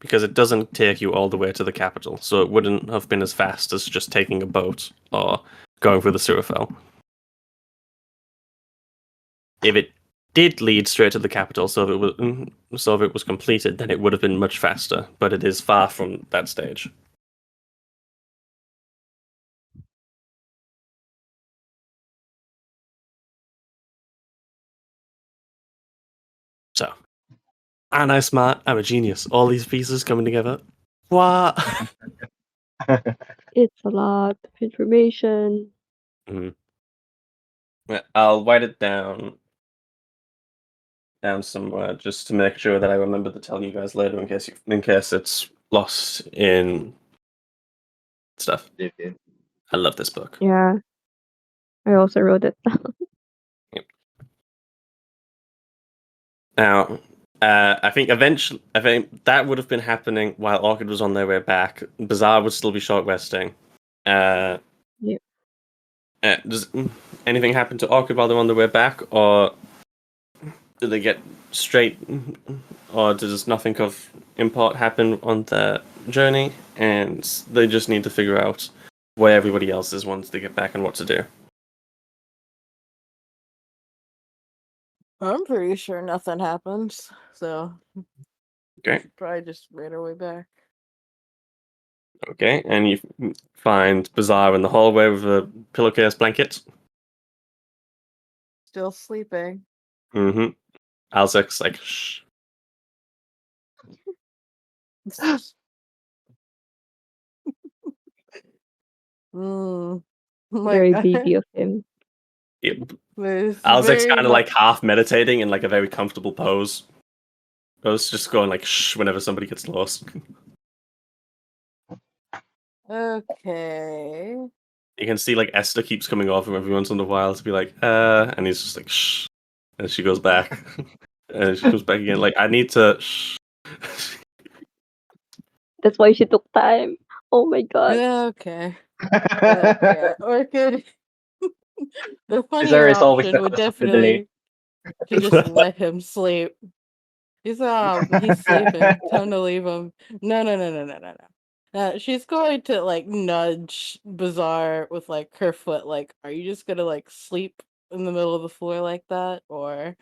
because it doesn't take you all the way to the capital, so it wouldn't have been as fast as just taking a boat or going through the Surafel. If it did lead straight to the capital, so if it was completed, then it would have been much faster. But it is far from that stage. So, aren't I smart? I'm a genius. All these pieces coming together. What? It's a lot of information. I'll write it down somewhere just to make sure that I remember to tell you guys later in case it's lost in stuff. I love this book. Yeah. I also wrote it down. Now, I think that would have been happening while Orchid was on their way back. Bazaar would still be short resting. Yeah. Does anything happen to Orchid while they're on their way back, or do they get straight, or does nothing of import happen on their journey, and they just need to figure out where everybody else is once they get back and what to do? I'm pretty sure nothing happens, so Okay. probably just made our way back. Okay, and you find Bazaar in the hallway with a pillowcase blanket. Still sleeping. Mm-hmm. Alzek's like, shh. Very Like baby of him. Yep. there's Alzek's very kind of like much- half meditating in like a very comfortable pose. I was just going like shh whenever somebody gets lost. Okay. You can see like Esther keeps coming over every once in a while to be like, and he's just like shh, and she goes back, and she comes back again like I need to shh. That's why she took time. Oh my god. Okay. But yeah, Orchid. The funnier Bizarre is always option the would cause of the delay. definitely to just let him sleep. He's sleeping. Time to leave him. No. She's going to like nudge Bazaar with like her foot. Like, are you just gonna like sleep in the middle of the floor like that, or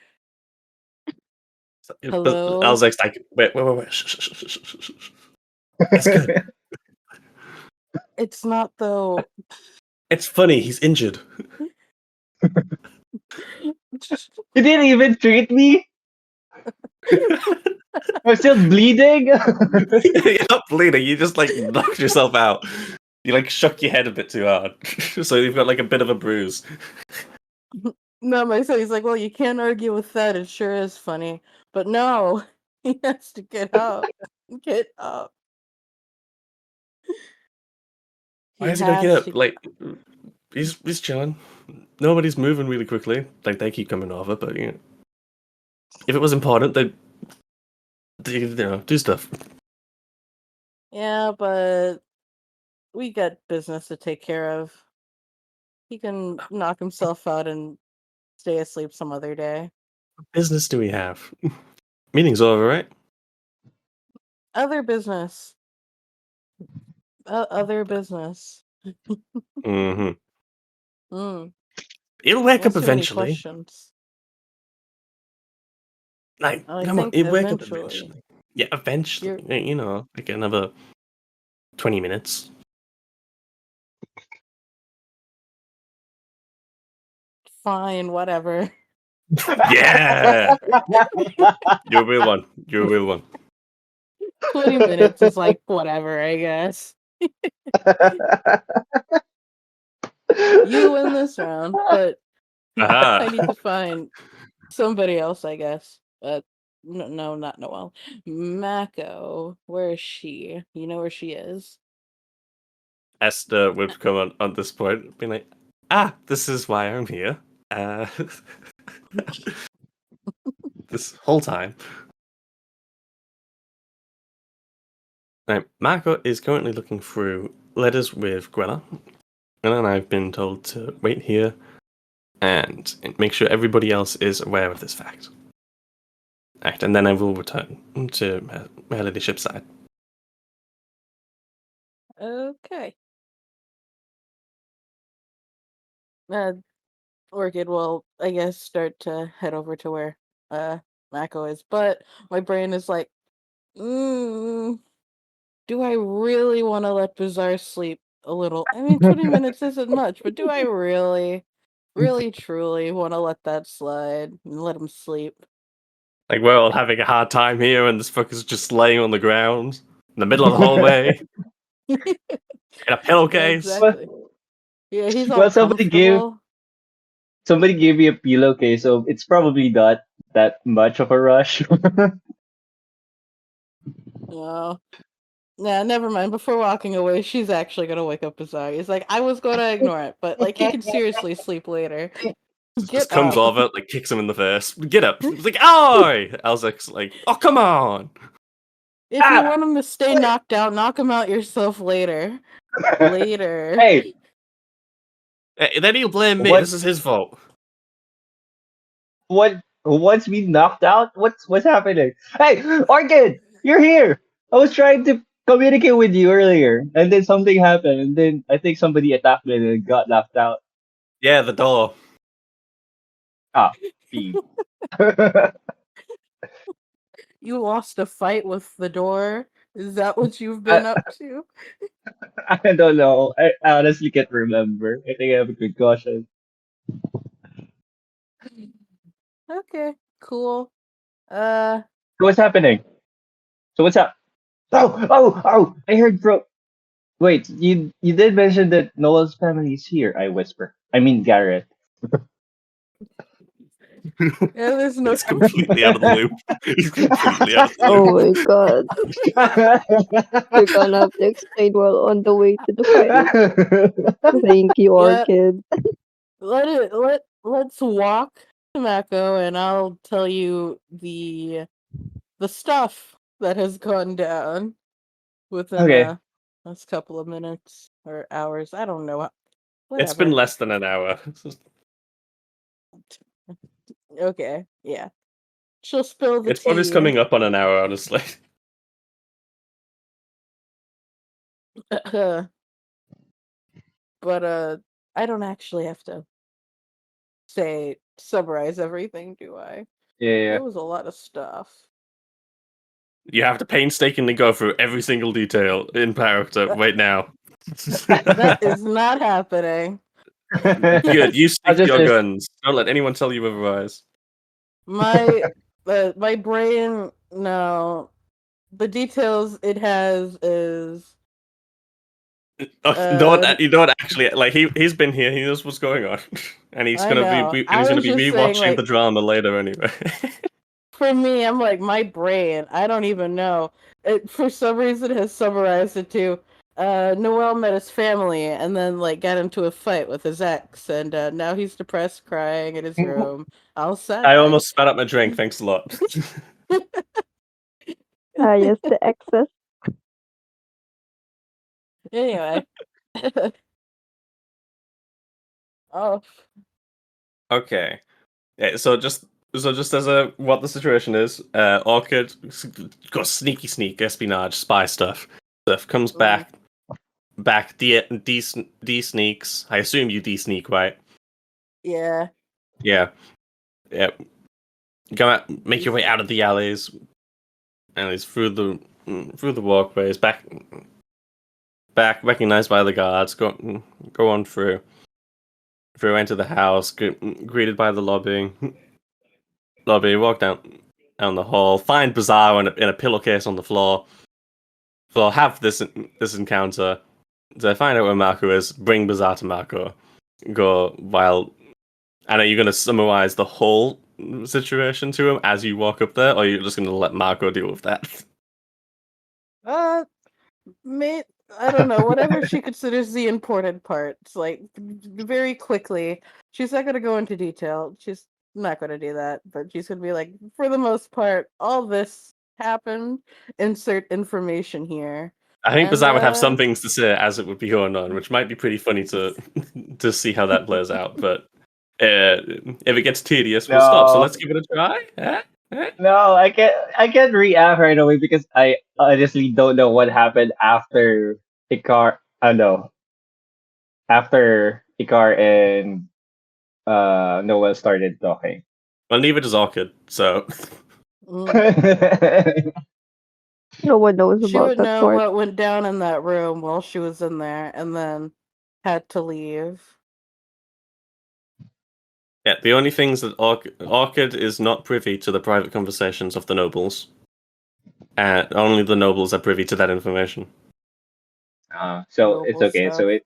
But hello? Alzek's like, wait, shh. It's good. It's not though. It's funny. He's injured. You didn't even treat me. I'm still bleeding. You're not bleeding. You just like knocked yourself out. You like shook your head a bit too hard, so you've got like a bit of a bruise. No, my son. He's like, well, you can't argue with that. It sure is funny, but no, he has to get up. Get up. Why is he gonna get up? Like, he's chilling. Nobody's moving really quickly. Like they keep coming over, but you know, if it was important, they'd do stuff. Yeah, but we got business to take care of. He can knock himself out and stay asleep some other day. What business do we have? Meeting's over, right? Other business. Other business. Mm-hmm. Mm. It'll wake up Ask too many eventually. questions. Like, I come on, think it'll wake up eventually. eventually. Yeah, eventually. You know, like another 20 minutes. Fine, whatever. Yeah, you're a real one. You're a real one. 20 minutes is like whatever, I guess. You win this round, but I need to find somebody else, I guess. No, not Noelle. Mako, where is she? You know where she is? Esther would come on this point, being like, this is why I'm here. This whole time. Now, Marco is currently looking through letters with Grella, and then I've been told to wait here and make sure everybody else is aware of this fact. Right, and then I will return to Melody ship's side. Okay. Orchid will, I guess, start to head over to where Mako is, but my brain is like, do I really want to let Bazaar sleep a little? I mean, 20 minutes isn't much, but do I really, truly want to let that slide and let him sleep? Like, we're all having a hard time here, and this fucker's just laying on the ground in the middle of the hallway in a pillowcase. Exactly. Yeah, he's all Well, comfortable. somebody gave me a pillowcase, so it's probably not that much of a rush. No. Nah, never mind. Before walking away, she's actually gonna wake up Bazaar. He's like, I was gonna ignore it, but like he can seriously sleep later. Just Get comes up. over, like kicks him in the face. Get up. It's like, oh! Elzic's like, oh, come on. If you Ah! want him to stay knocked out, knock him out yourself later. Later. Hey, Then he'll blame me. What? This is his fault. what? Who wants me knocked out? What's happening? Hey, Orchid, you're here. I was trying to communicate with you earlier, and then something happened, and then I think somebody attacked me and got knocked out. Yeah, the door. Ah, P. You lost a fight with the door? Is that what you've been up to? I don't know. I honestly can't remember. I think I have a concussion. Okay, cool. So what's happening? So what's up? Oh! I heard bro. Wait, you did mention that Noel's family is here. I whisper. I mean Garrett. Yeah, there's no He's completely out of the loop. He's completely out of the Oh loop. my god. You're gonna have to explain while on the way to the fight. Thank you, Yeah. Orchid. Let's walk to Mako and I'll tell you the stuff that has gone down within Okay. last couple of minutes or hours. I don't know. It's been Whatever. less than an hour. Okay, yeah. She'll spill the It's probably tea. coming up on an hour, honestly. But I don't actually have to summarize everything, do I? Yeah. There was a lot of stuff. You have to painstakingly go through every single detail in character right now. That is not happening. Good. You stick I'll to your just- guns. Don't let anyone tell you otherwise. My my brain, no. The details it has is You don't actually like. He's been here. He knows what's going on, and he's I gonna know. be I he's gonna was be just saying, rewatching like- the drama later anyway. for me, I'm like my brain. I don't even know. It for some reason has summarized it to Noel met his family and then like got into a fight with his ex, and now he's depressed, crying in his room. All sad. I almost spat out my drink. Thanks a lot. Ah, yes, the excess. Anyway. Oh, Okay. Yeah, so just as what the situation is, Orchid got sneak espionage spy stuff comes back D sneaks. I assume you D sneak, right? yeah. Yeah. Go out, make your way out of the alleys, through the walkways, back recognized by the guards. Go on through into the house, greeted by the lobby. Walk down the hall, find Bazaar in a pillowcase on the floor. Have this encounter. To find out where Marco is, bring Bazaar to Marco. Go while. And are you going to summarize the whole situation to him as you walk up there, or are you just going to let Marco deal with that? I don't know. Whatever she considers the important parts, like very quickly. She's not going to go into detail. She's not going to do that, but she's going to be like, for the most part, all this happened. Insert information here. I think And, Bazaar would have some things to say as it would be going on, which might be pretty funny to see how that plays out. But if it gets tedious, we'll stop. So No. let's give it a try. No, I can't react right away because I honestly don't know what happened after Icar. No, after Icar and Noel started talking. Well, neither does Orchid. So Mm. No one knows She about would that know part. what went down in that room while she was in there, and then had to leave. yeah, the only things that Orchid is not privy to the private conversations of the nobles. Only the nobles are privy to that information. So it's Noble okay. stuff.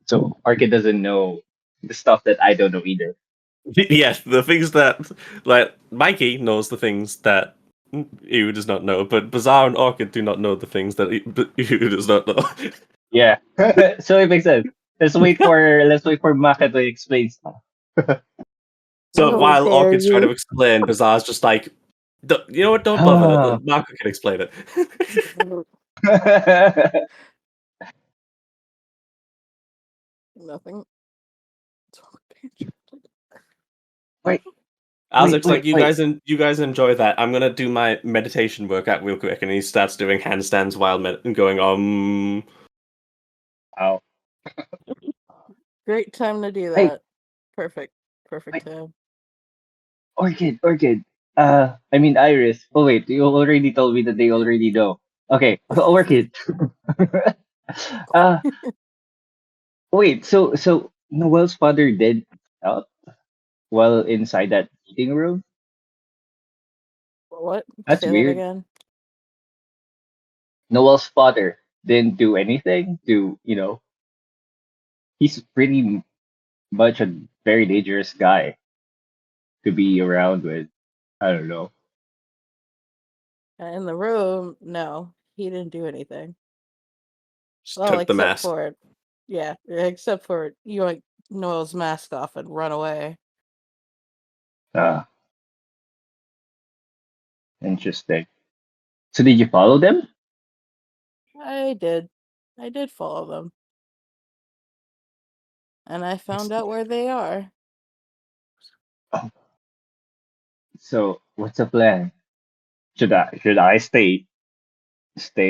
So Orchid doesn't know the stuff that I don't know either. Yes, the things that like Mikey knows the things that Ew does not know, but Bazaar and Orchid do not know the things that Ew does not know. Yeah. So it makes sense. Let's wait for Maka to explain stuff. So How while dare Orchid's trying to you? explain, Bazaar's just like, you know what? Don't bother. Marco can explain it. Nothing. Wait, Isaac's like, wait, wait. you guys enjoy that. I'm gonna do my meditation workout real quick, and he starts doing handstands while and going Ow. Great time to do Hey, that. Perfect. Perfect wait, time. Orchid. I mean Iris. Oh wait, you already told me that they already know. Okay, Orchid. uh, wait. So Noel's father did out while inside that meeting room. What? That's Say that weird. again. Noel's father didn't do anything to, he's pretty much a very dangerous guy to be around with. I don't know. In the room, no, he didn't do anything. just Well, took the except mask. for except for you like Noel's mask off and run away. Ah, interesting. So did you follow them? I did follow them, and I found out where they are. Oh, so what's the plan? Should I stay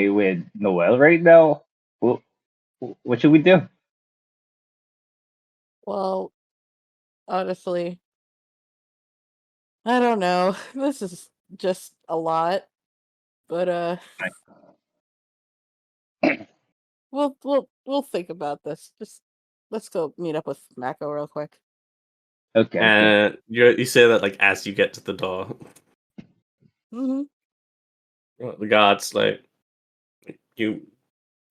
with Noel right now? What what should we do? Well, honestly, I don't know. This is just a lot, but we'll think about this. Just let's go meet up with Mako real quick. Okay. And you say that like as you get to the door. Hmm. The guards like you.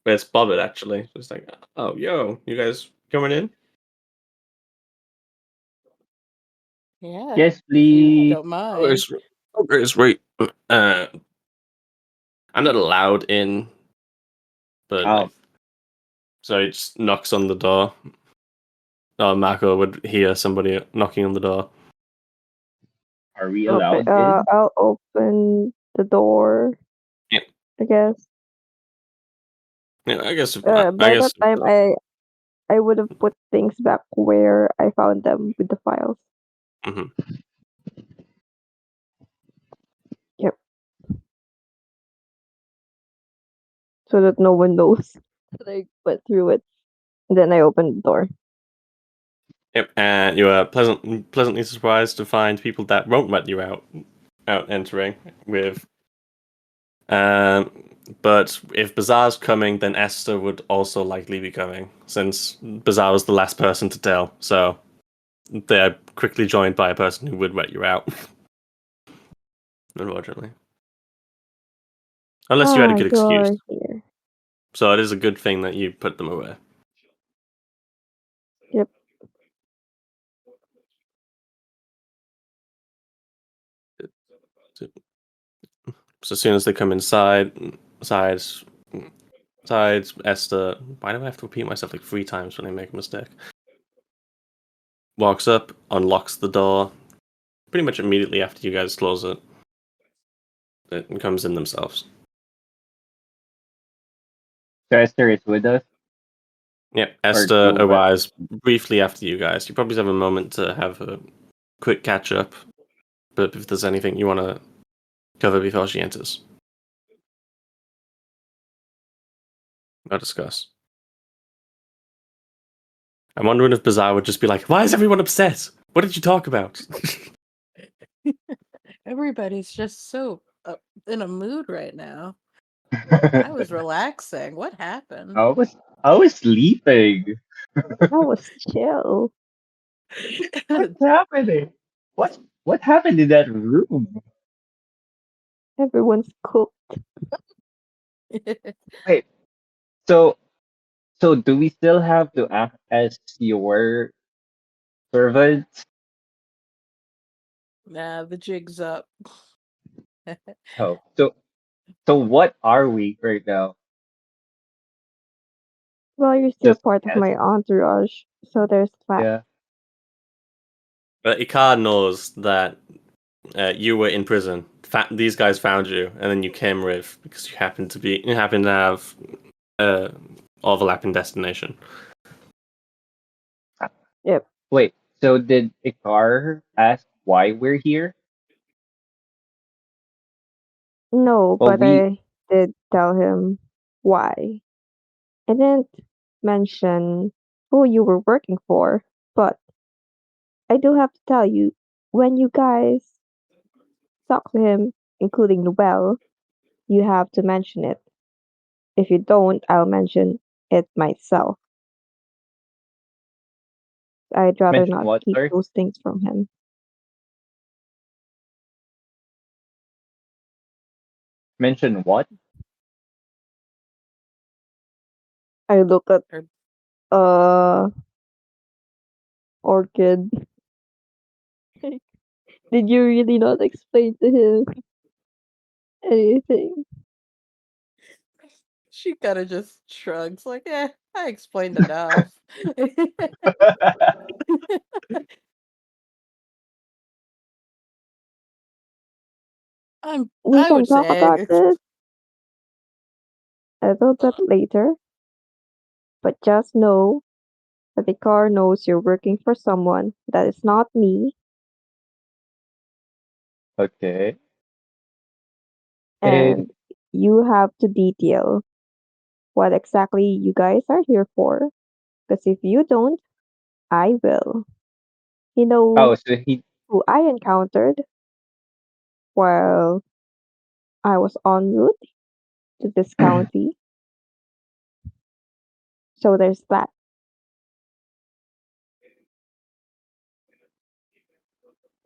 Where's Bobbit actually? Just like, oh, yo, you guys coming in? Yeah, Yes, if you please. don't Oh, mind. it's right. I'm not allowed in, but Oh, like, so he just knocks on the door. Oh, Mako would hear somebody knocking on the door. are we Okay, allowed in? I'll open the door, Yeah, I guess. yeah. I guess. I By that guess. time, I would have put things back where I found them with the files. Mhm. Yep, so that no one knows that I went through it. Then I opened the door. Yep, and you are pleasantly surprised to find people that won't let you out entering with. Um, but if Bazaar's coming, then Esther would also likely be coming, since Bazaar was the last person to tell. So they're quickly joined by a person who would let you out. Unfortunately, unless you had a Ah, good excuse. you're here. So it is a good thing that you put them away. Yep. So as soon as they come sides, Esther. Why do I have to repeat myself like 3 times when I make a mistake? Walks up, unlocks the door. Pretty much immediately after you guys close it, it comes in themselves. So Esther is with us, Yep, or Esther Noel? arrives briefly after you guys. You probably have a moment to have a quick catch up, but if there's anything you want to cover before she enters, or discuss. I'm wondering if Bazaar would just be like, "Why is everyone upset? What did you talk about?" Everybody's just so in a mood right now. I was relaxing. What happened? I was sleeping. That was chill. What's happening? What happened in that room? Everyone's cooked. Wait, so so do we still have to act as your servants? Nah, the jig's up. Oh, so what are we right now? Well, you're still Just part of guess. my entourage, so there's that. Yeah. But Ikar knows that you were in prison. These guys found you, and then you came with because you happen to have overlapping destination. Yep. Wait, so did Ikar ask why we're here? No, Well, but we I did tell him why. I didn't mention who you were working for, but I do have to tell you, when you guys talk to him, including Noel, you have to mention it. If you don't, I'll mention it myself. I'd rather mentioned not what, keep sorry? those things from him. Mention what? I look at Or- uh Orchid. Did you really not explain to him anything? She kind of just shrugs, like, "Yeah, I explained enough." We I can would talk say, about this a little bit later, but just know that the car knows you're working for someone that is not me, Okay. And and you have to detail what exactly you guys are here for. Because if you don't, I will. You oh, know so he who I encountered while I was en route to this county. So there's that.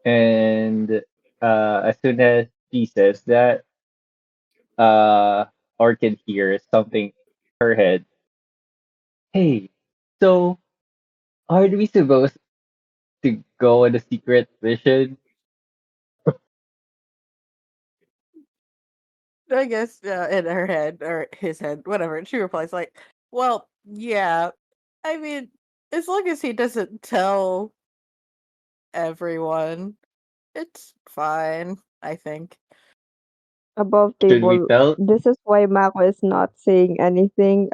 and as soon as he says that, uh, Orchid hears something in her head. Hey, so are we supposed to go on a secret mission? I guess, in her head or his head, whatever. And she replies like, "Well, yeah. I mean, as long as he doesn't tell everyone, it's fine, I think." Above Should we table, tell? this is why Mako is not saying anything,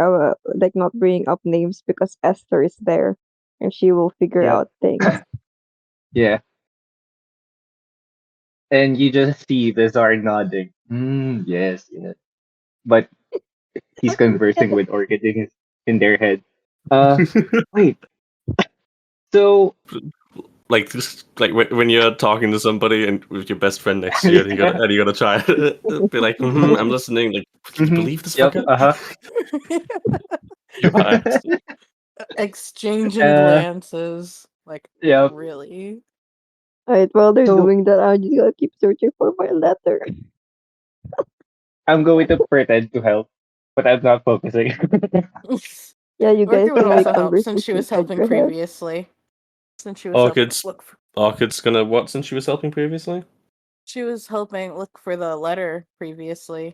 like not bringing up names because Esther is there and she will figure Yep. out things. Yeah. And you just see Bizarre nodding. Yes, yes. But he's conversing with Orchid in their head. Uh, wait. So Like just like when you're talking to somebody and with your best friend next to you, and you gotta try to be like, I'm listening. Like, can you Mhm. believe this Yep. fucker? Uh Right. huh. Exchanging glances, like, Yep. really? Right, while they're So doing that, I'm just gonna keep searching for my letter. I'm going to pretend to help, but I'm not focusing. Yeah, you guys Orchid would can make also help since she conversation was inside helping your head. previously. Since she was helping Orchid's look for, Orchid's gonna what since she was helping previously? she was helping look for the letter previously,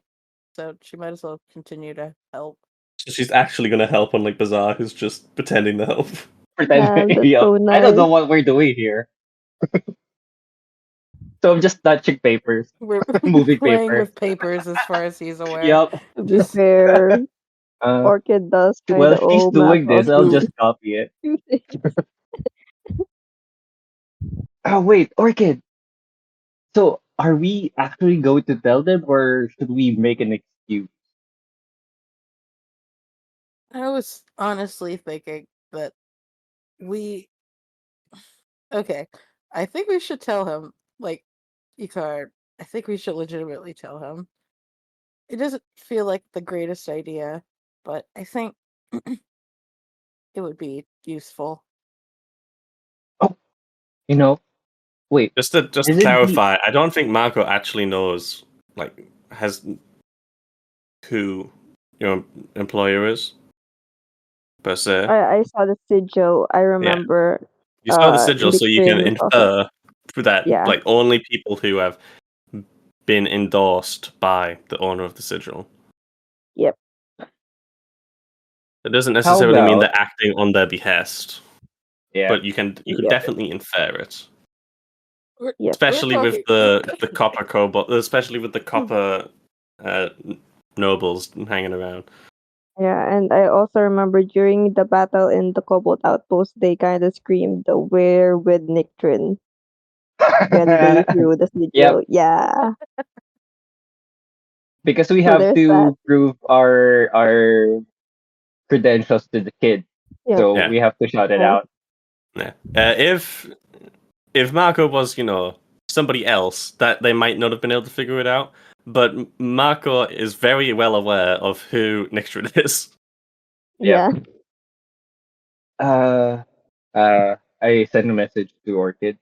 so she might as well continue to help. So she's actually gonna help on like Bazaar, who's just pretending to help. Pretend. Yeah, that's Yep. so I don't nice. know what we're doing here. So I'm just touching papers, We're moving playing paper. with papers as far as he's aware. Yep. To be Just fair, Uh, Orchid does kind while of she's owe doing Mako a this, I'll few, just copy it. few things. Oh wait, Orchid. So are we actually going to tell them, or should we make an excuse? I was honestly thinking that we okay. I think we should tell him, like, Ikar, I think we should legitimately tell him. It doesn't feel like the greatest idea, but I think it would be useful. Oh, you know, wait. Just to Isn't he? clarify, I don't think Marco actually knows like has who your employer is per se. I saw the sigil. I Yeah, remember you saw the sigil, so you can Licrin talking. infer that Yeah, like only people who have been endorsed by the owner of the sigil. yep. It doesn't How necessarily mean about? they're acting on their behest, Yeah. but you can Yep. definitely infer it. Yes. especially with talking- the copper kobold, especially with the copper uh, nobles hanging around. Yeah, and I also remember during the battle in the Cobalt Outpost, they kind of screamed, "We're with Nictrin" when they threw the Yep, sigil. Yeah, because we so have there's that. to prove our credentials to the kid, Yeah, so Yeah. we have to shout it yeah, out. Yeah. If Marco was, somebody else, that they might not have been able to figure it out. But Marco is very well aware of who Nictrin is. Yep. yeah. I sent a message to Orchid.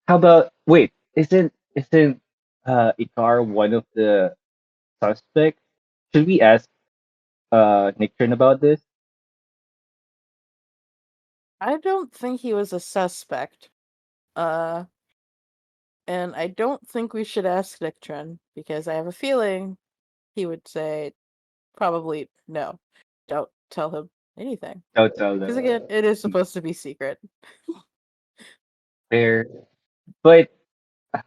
How about wait? Isn't Ikar one of the suspects? Should we ask Nictrin about this? I don't think he was a suspect. Uh, and I don't think we should ask Nictrin because I have a feeling he would say probably no. Don't tell him anything. Don't tell Because them. again, it is supposed to be secret. Fair, but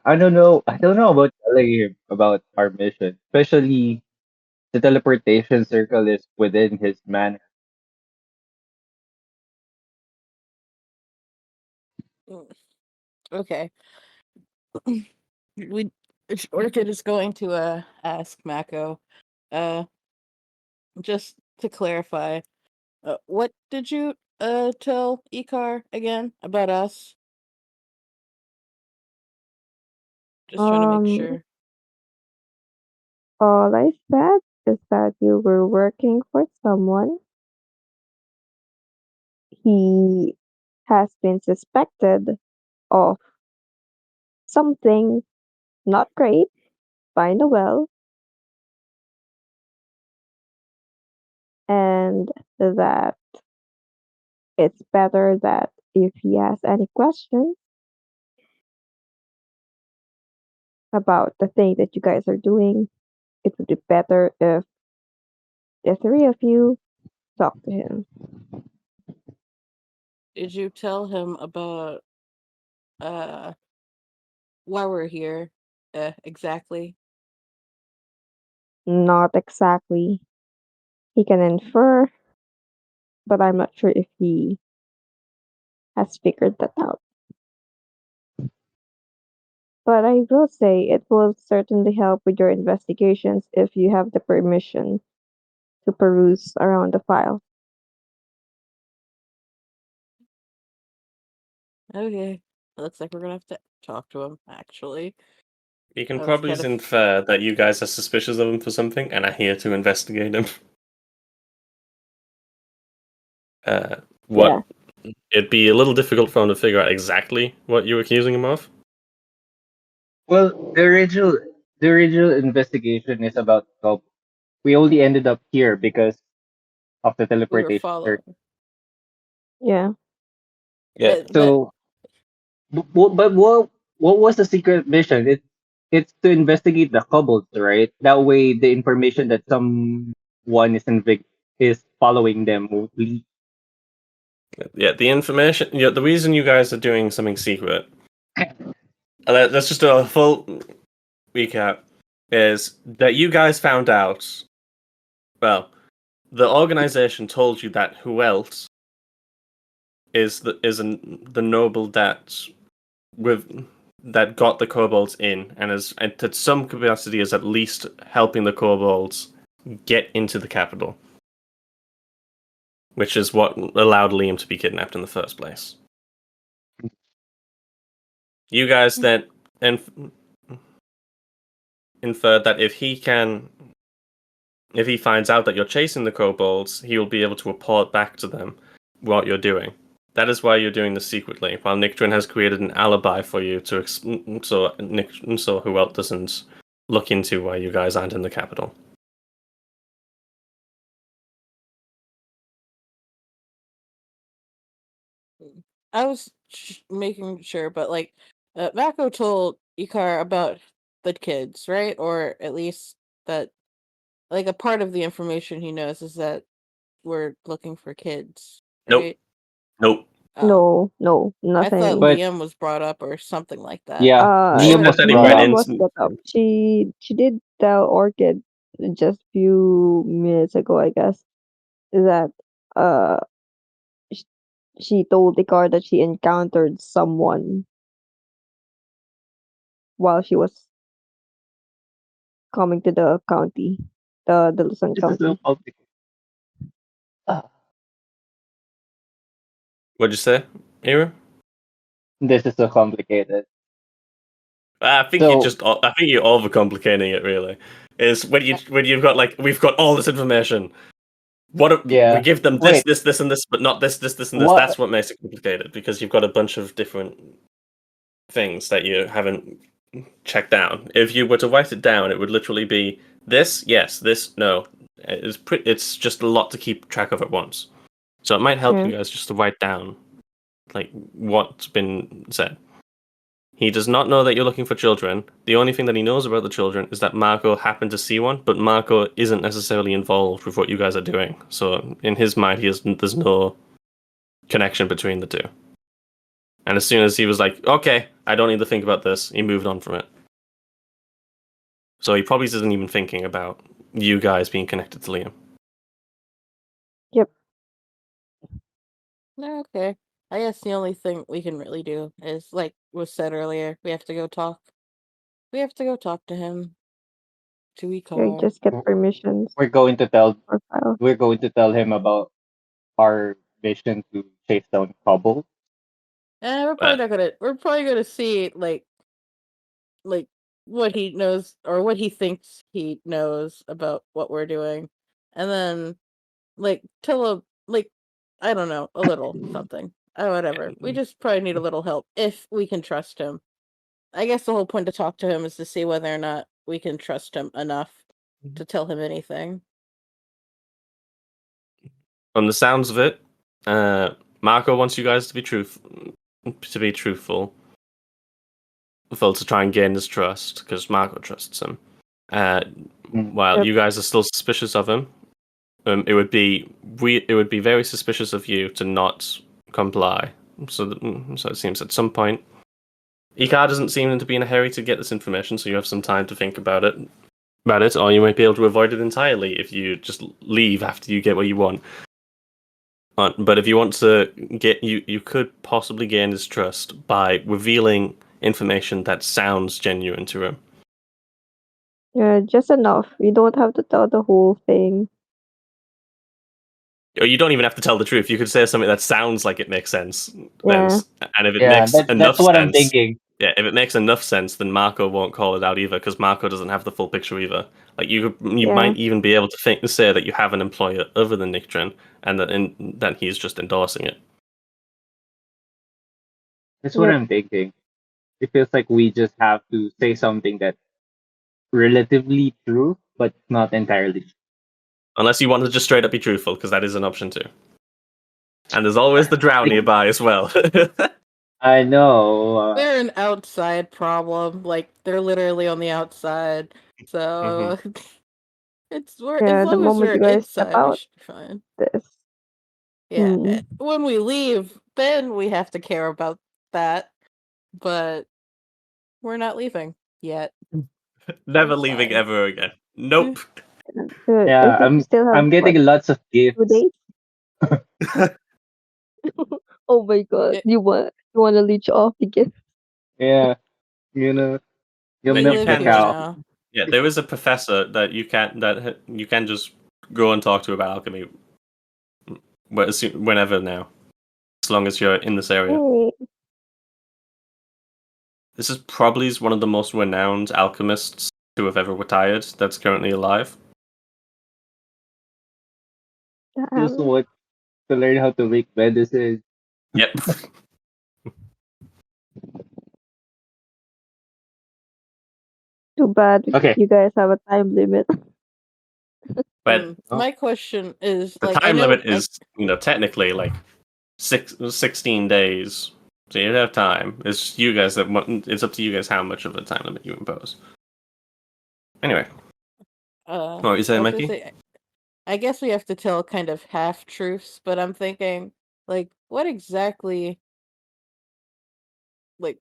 I don't know. I don't know about telling him about our mission, especially the teleportation circle is within his manor. Mm, okay. we Orchid is going to ask Mako. Uh just to clarify, what did you tell Ikar again about us? Just trying to make Um, sure. all I said is that you were working for someone. He has been suspected of something not great by Noel, and that it's better that if he has any questions about the thing that you guys are doing, it would be better if the three of you talk to him. Did you tell him about uh why we're here? Exactly. Not exactly. He can infer, but I'm not sure if he has figured that out. But I will say it will certainly help with your investigations if you have the permission to peruse around the file. Okay. Looks like we're gonna have to talk to him, actually. You can I was probably kind of infer that you guys are suspicious of him for something and are here to investigate him. Yeah. What it'd be a little difficult for him to figure out exactly what you're accusing him of. Well, the original investigation is about Gulp. We only ended up here because of the we were teleportation circle. following. Yeah. Yeah. But So, but what was the secret mission? It's to investigate the kobolds, right? That way, the information that someone is following them will leak. Yeah, the information. Yeah, the reason you guys are doing something secret. Let's just do a full recap. Is that you guys found out? Well, the organization told you that who else the noble that with that got the kobolds in and is and to some capacity is at least helping the kobolds get into the capital, which is what allowed Liam to be kidnapped in the first place. You guys then inferred that if he finds out that you're chasing the kobolds, he will be able to report back to them what you're doing. That is why you're doing this secretly, while Nictrin has created an alibi for you so who else doesn't look into why you guys aren't in the capital. I was making sure, but like, Mako told Ikar about the kids, right? Or at least that, like, a part of the information he knows is that we're looking for kids, Nope. right? Nope. Oh, No, I thought nothing. But Liam was brought up or something like that. yeah, She Liam Yeah, was said he brought went Liam up. was in. brought up. She did tell Orchid just few minutes ago, I guess, that uh sh- she told Icar that she encountered someone while she was coming to the county, the Luzon This is so County. complicated. Ah, What'd you say, Ira? this is so complicated. I think So you're overcomplicating it. Really, is when you've got like we've got all this information. We yeah. give them Wait, this, and this, but not this, and this. what? That's what makes it complicated because you've got a bunch of different things that you haven't checked down. If you were to write it down, it would literally be this, yes, this, no. It's just a lot to keep track of at once. So it might help Yeah. you guys just to write down like what's been said. He does not know that you're looking for children. The only thing that he knows about the children is that Marco happened to see one, but Marco isn't necessarily involved with what you guys are doing. So in his mind, there's no connection between the two. And as soon as he was like, okay, I don't need to think about this, he moved on from it. So he probably isn't even thinking about you guys being connected to Liam. Yep. Okay. I guess the only thing we can really do is, like was said earlier, we have to go talk. We have to go talk to him. To Yeah, Icar. just get permissions We're going to tell or file. we're going to tell him about our mission to chase down Cobble. And we're probably But not gonna. We're probably gonna see like what he knows or what he thinks he knows about what we're doing, and then tell him I don't know, a little something. Whatever. We just probably need a little help if we can trust him. I guess the whole point to talk to him is to see whether or not we can trust him enough to tell him anything. from the sounds of it, Marco wants you guys to be truthful, to try and gain his trust because Marco trusts him. Mm. While Yep. you guys are still suspicious of him, it would be very suspicious of you to not comply. So it seems at some point, Ikar doesn't seem to be in a hurry to get this information, so you have some time to think about it. Or you might be able to avoid it entirely if you just leave after you get what you want. But if you want to you could possibly gain his trust by revealing information that sounds genuine to him. Yeah, just enough. You don't have to tell the whole thing. Or you don't even have to tell the truth. You could say something that sounds like it makes sense. Yeah. And if it Yeah, makes enough that's what I'm sense, thinking. yeah, if it makes enough sense, then Marco won't call it out either because Marco doesn't have the full picture either. Like you Yeah. might even be able to say that you have an employer other than Nictrin, and that he's just endorsing it. That's what Yep. I'm thinking. It feels like we just have to say something that's relatively true, but not entirely true. Unless you want to just straight up be truthful, because that is an option too. And there's always the drow nearby as well. I know. They're an outside problem. Like they're literally on the outside. So as Yeah, the long as moment we're you guys step inside, we out, should be fine. this. Yeah. Mm. When we leave, then we have to care about that. But we're not leaving yet. Never It's leaving fine. ever again. Nope. I Yeah, think we still have I'm getting what, lots of 2 gifts. days? Oh my god, It- you wanna leech off again? Yeah, you know, you'll That we you milk live the can here just cow. now. there is a professor that you can just go and talk to about alchemy whenever now, as long as you're in this area. Hey. This is probably one of the most renowned alchemists to have ever retired that's currently alive. Just Damn. want to learn how to make medicine. Yep. Too bad Okay. you guys have a time limit. But My question is the like I time know limit is, technically like 16 days. So you have time. It's you guys it's up to you guys how much of a time limit you impose. Anyway, what were you I saying, was gonna Mikey? say I guess we have to tell kind of half truths, but I'm thinking like what exactly, like,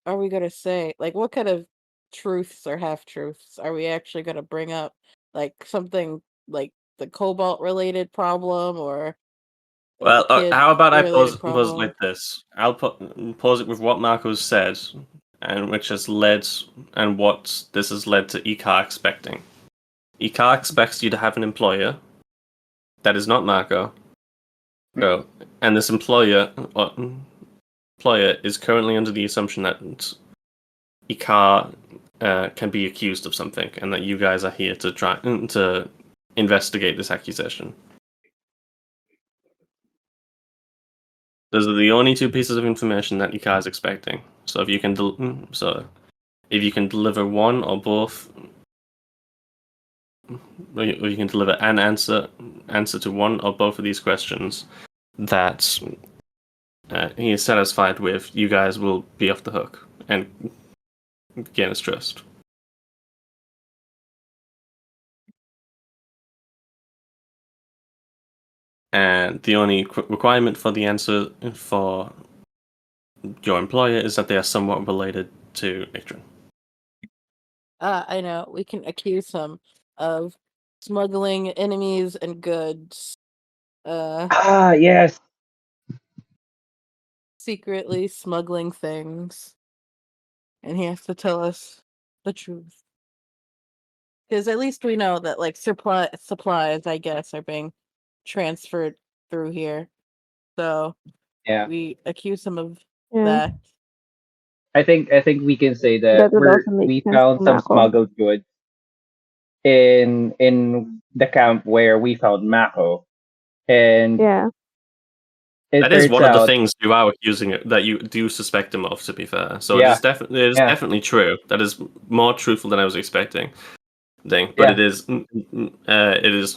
are we gonna say? Like, what kind of truths or half truths are we actually gonna bring up? Like something like the cobalt related problem or Well, the kid how about I related pose problem? like this? I'll pose it with what Marco's said, and which has led, and what this has led to Ikar expecting. Ikar expects you to have an employer that is not Marco. No, and this employer is currently under the assumption that Ikar can be accused of something, and that you guys are here to try to investigate this accusation. Those are the only two pieces of information that Ikar is expecting. So if you can, if you can deliver one or both, or you can deliver an answer to one or both of these questions that he is satisfied with, you guys will be off the hook and gain his trust. And the only requirement for the answer for your employer is that they are somewhat related to Adrian. I know. We can accuse him of smuggling enemies and goods. Yes. Secretly smuggling things. And he has to tell us the truth. Because at least we know that like supplies, I guess, are being transferred through here. So Yeah. we accuse him of Yeah, that. I think we can say that that would also make we sense found to some Mako. smuggled goods in the camp where we found Mako, and Yeah, it That is turns one of the out, things you are accusing it that you do suspect him of. To be fair, so yeah, it is yeah, definitely true. That is more truthful than I was expecting. But yeah. it is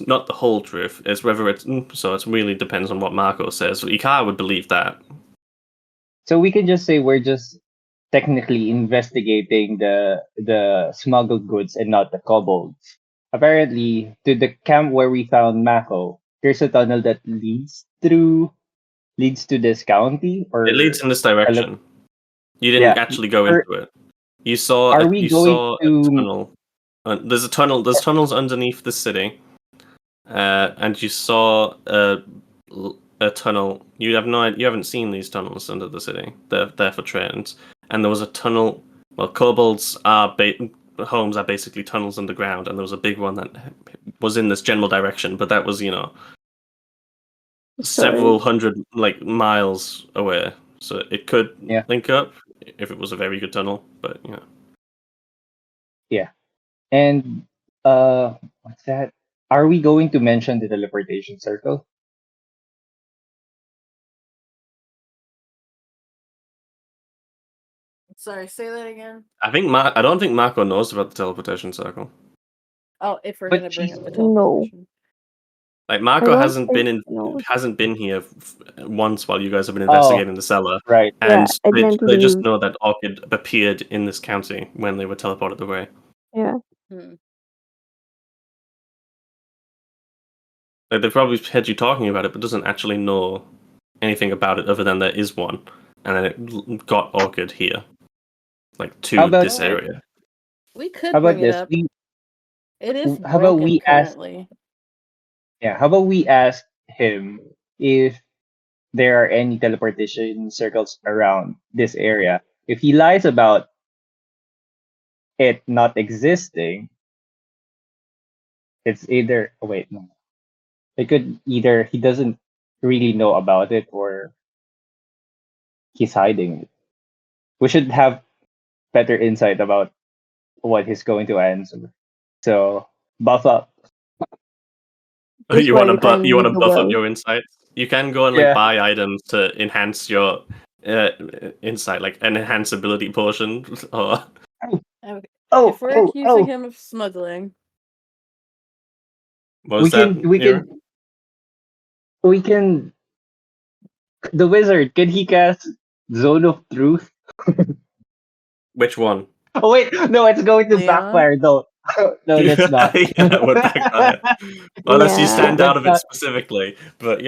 not the whole truth. It's whether it's so. It really depends on what Marco says. Ikar would believe that. So we can just say we're just technically investigating the smuggled goods and not the kobolds. Apparently, to the camp where we found Mako, there's a tunnel that leads to this county It leads or in this direction. You didn't yeah. actually go Or into it. You saw are we going a to tunnel. There's a tunnel. There's tunnels underneath the city, and you saw a tunnel. You have no. You haven't seen these tunnels under the city. They're there for trains. And there was a tunnel. Well, kobolds are homes are basically tunnels underground, and there was a big one that was in this general direction. But that was several sorry. hundred miles away. So it could Yeah. link up if it was a very good tunnel. But yeah. And what's that? Are we going to mention the teleportation circle? Sorry, say that again. I don't think Marco knows about the teleportation circle. Oh, if we're But gonna bring up the No. teleportation. Like I Marco don't hasn't think been no. here once while you guys have been Oh, investigating the cellar, right. and Yeah, I didn't they just leave. know that Orchid appeared in this county when they were teleported away. Yeah, Hmm. Like they've probably heard you talking about it, but doesn't actually know anything about it other than there is one, and then it got Orchid here, like How to about this area. We could how about bring it this? up. It is How about broken we ask currently. how about we ask him if there are any teleportation circles around this area? If he lies about it not existing, it's either oh wait, no. It could either he doesn't really know about it or he's hiding it. We should have better insight about what he's going to answer. So buff up. that's You why want to you kind of you want need to the buff up well. your insights. You can go and Yeah. buy items to enhance your insight, like an enhanceability potion. Or Okay. Oh, If we're oh, accusing oh. him of smuggling, what was that? Ira? We can the wizard, can he cast Zone of Truth? Which one? Oh wait, no, it's going to Leon, backfire. No, no, that's not. Yeah, that would backfire. Unless you Yeah, stand That's out of it not. specifically, but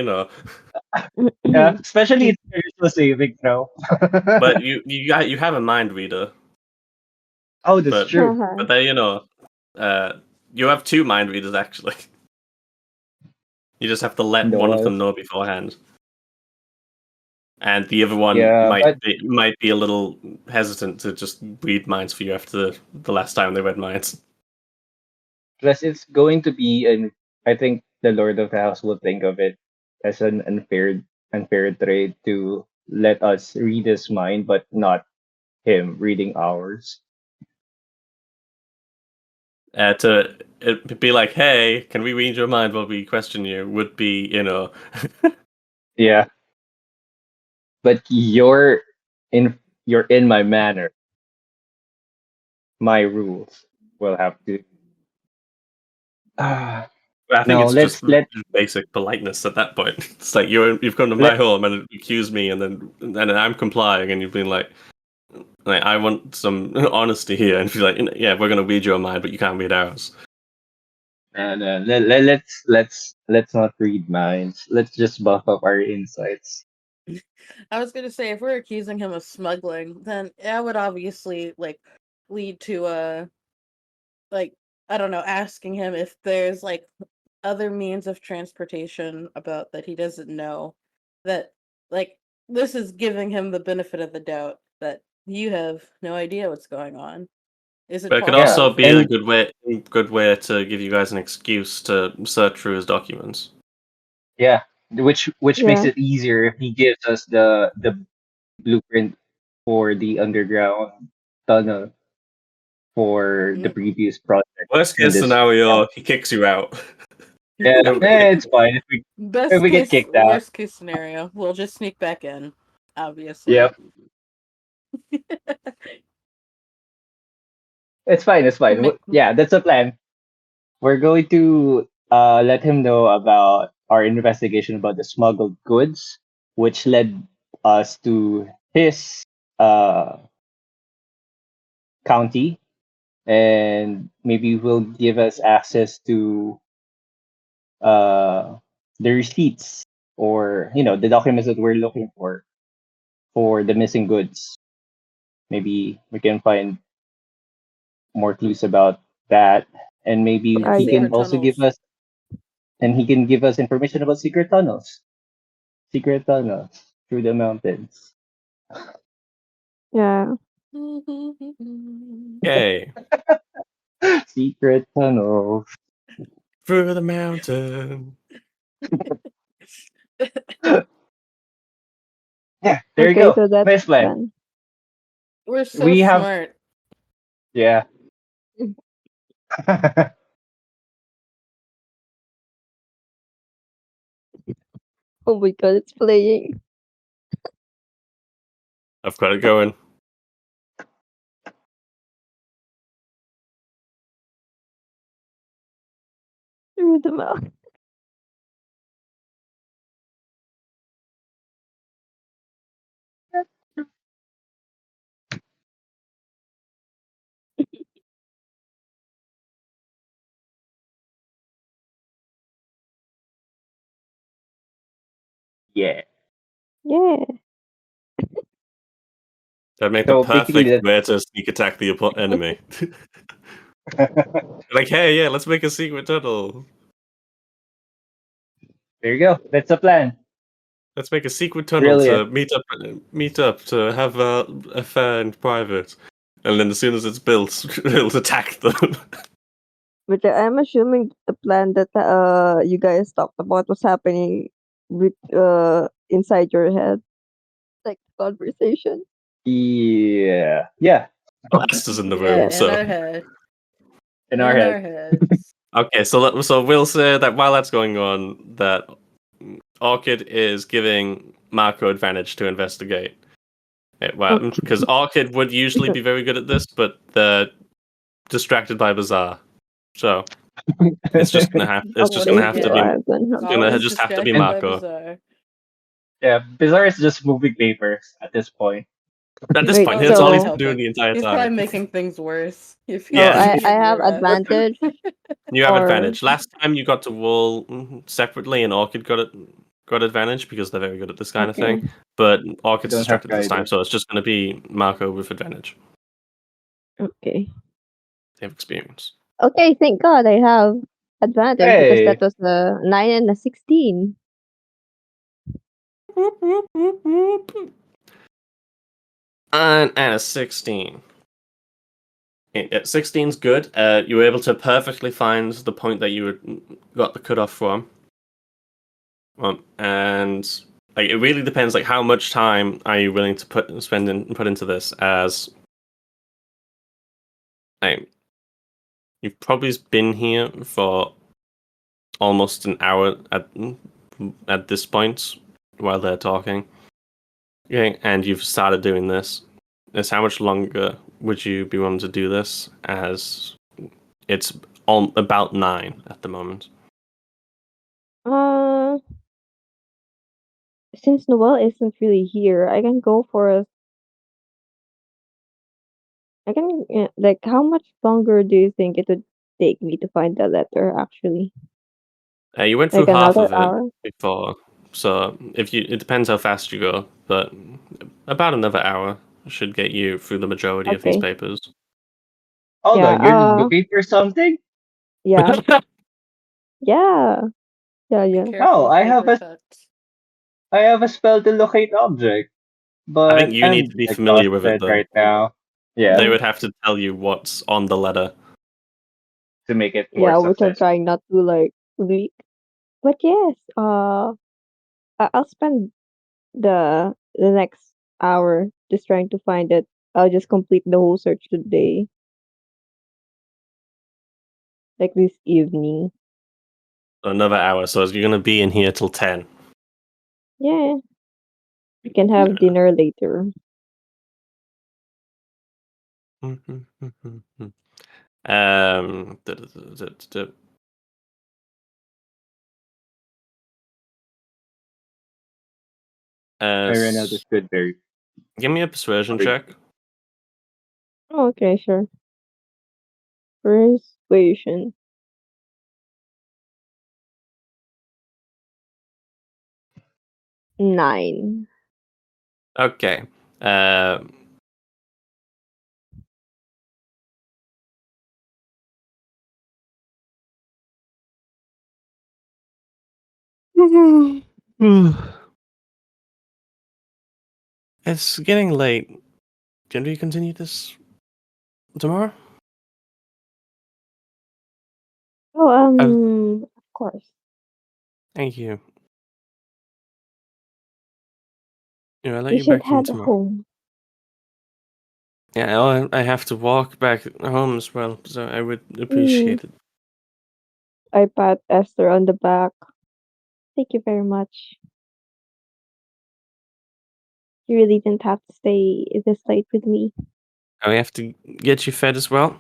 Yeah, especially if you're still saving now. But you have a mind reader, Oh, that's but true. but then you have two mind readers actually. You just have to let one of them Noel. know beforehand, and the other one Yeah, but might be a little hesitant to just read minds for you after the last time they read minds. plus it's going to be an. I think the Lord of the House will think of it as an unfair trade to let us read his mind, but not him reading ours. To it'd be like, hey, can we read your mind while we question you? Would be Yeah, but you're in my manner. My rules will have to. Ah, I think no, it's just let basic politeness at that point. It's like you've come to my let home and accused me, and then I'm complying, and you've been like I want some honesty here, and you're like, yeah, we're gonna read your mind, but you can't read ours. and let's not read minds. Let's just buff up our insights. I was gonna say if we're accusing him of smuggling, then that would obviously like lead to like I don't know, asking him if there's like other means of transportation about that he doesn't know. That like this is giving him the benefit of the doubt that you have no idea what's going on. Is it But it could Yeah, possible also for be a and good way to give you guys an excuse to search through his documents. yeah, which makes Yeah. it easier if he gives us the blueprint for the underground tunnel for the Mm, previous project Worst in case this. scenario, he kicks you out. Yeah, it's fine if Best we get case, kicked out. worst case scenario, we'll just sneak back in, obviously. Yep, it's fine. It's fine. Make, Yeah, that's the plan. We're going to let him know about our investigation about the smuggled goods, which led us to his uh, county, and maybe will give us access to uh, the receipts or the documents that we're looking for the missing goods. Maybe we can find more clues about that, and maybe and I he guess. can secret also give tunnels. us information about secret tunnels through the mountains. Yeah. Yay! Secret tunnels. Through the mountain. Yeah, there you Okay, go. so that's Nice the plan. plan. We're so We have, smart. yeah. Oh my god, it's playing. I've got it going. Through the mouth. Yeah. Yeah. That'd make the So basically, perfect way to sneak attack the enemy. Like, hey, yeah, let's make a secret tunnel. there you go. That's the plan. Let's make a secret tunnel Brilliant. to meet up to have a affair in private, and then as soon as it's built, it'll attack them. But I'm assuming the plan that you guys talked about was happening with inside your head, like conversation. Yeah. Yeah. Blaster's in the Yeah, room, Yeah. in so our head. In our In head. our heads. okay. So we'll say that while that's going on, that Orchid is giving Marco advantage to investigate. Well, Okay. because Orchid would usually be very good at this, but they're distracted by Bazaar, so it's just gonna have Oh, to thank be Yeah. you, Ivan. it's gonna Always just have to be distracted and by Marco. Bazaar. yeah, Bizarre is just moving papers at this point. At this He's point, Wait, that's probably all not he's so been doing helping. the entire He's probably time. making things worse if so he's Yeah, I giving you have a rest. advantage you have or advantage. Last time you got to roll separately, and Orchid got it. got advantage because they're very good at this kind of Okay. thing. But Orchid's Don't have distracted this time, guidance. so it's just going to be Marco with advantage. Okay. They have experience. Okay, thank God I have advantage because Hey, that was a 9 and a 16. Whoop, whoop, whoop, whoop. And a 16. 16's good. You were able to perfectly find the point that you got the cutoff from. And like it really depends. Like, how much time are you willing to put into this? As like, you've probably been here for almost an hour at this point while they're talking. Yeah, and you've started doing this. Is how much longer would you be willing to do this? As it's about 9 at the moment. Uh, since Noel isn't really here, I can go for a. I can like. How much longer do you think it would take me to find the letter? Actually, You went through like half another of it hour. before, so it depends how fast you go, but about another hour should get you through the majority of these Okay. papers. hold Yeah. on. You're looking for something? Yeah. Yeah. Yeah. Be Yeah. careful Oh, with paper cuts. I have a spell to locate object, I think but you need I'm to be familiar with it exhausted though. right now. Yeah, They would have to tell you what's on the letter. to make it more Yeah. Which I'm successful. trying not to like leak. But yes. I'll spend the next hour just trying to find it. I'll just complete the whole search today, like this evening. Another hour, so you're gonna be in here till 10. Yeah, we can have dinner later. Um, I ran out of good berry. give me a persuasion Sorry. check. Oh, okay, sure. Persuasion. 9. Okay. It's getting late. Can we continue this tomorrow? Oh, I've- of course. Thank you. Yeah, I'll let We you should back in head tomorrow. home. Yeah, I have to walk back home as well, so I would Mm, appreciate it. I pat Esther on the back. Thank you very much. You really didn't have to stay this late with me. I have to get you fed as well.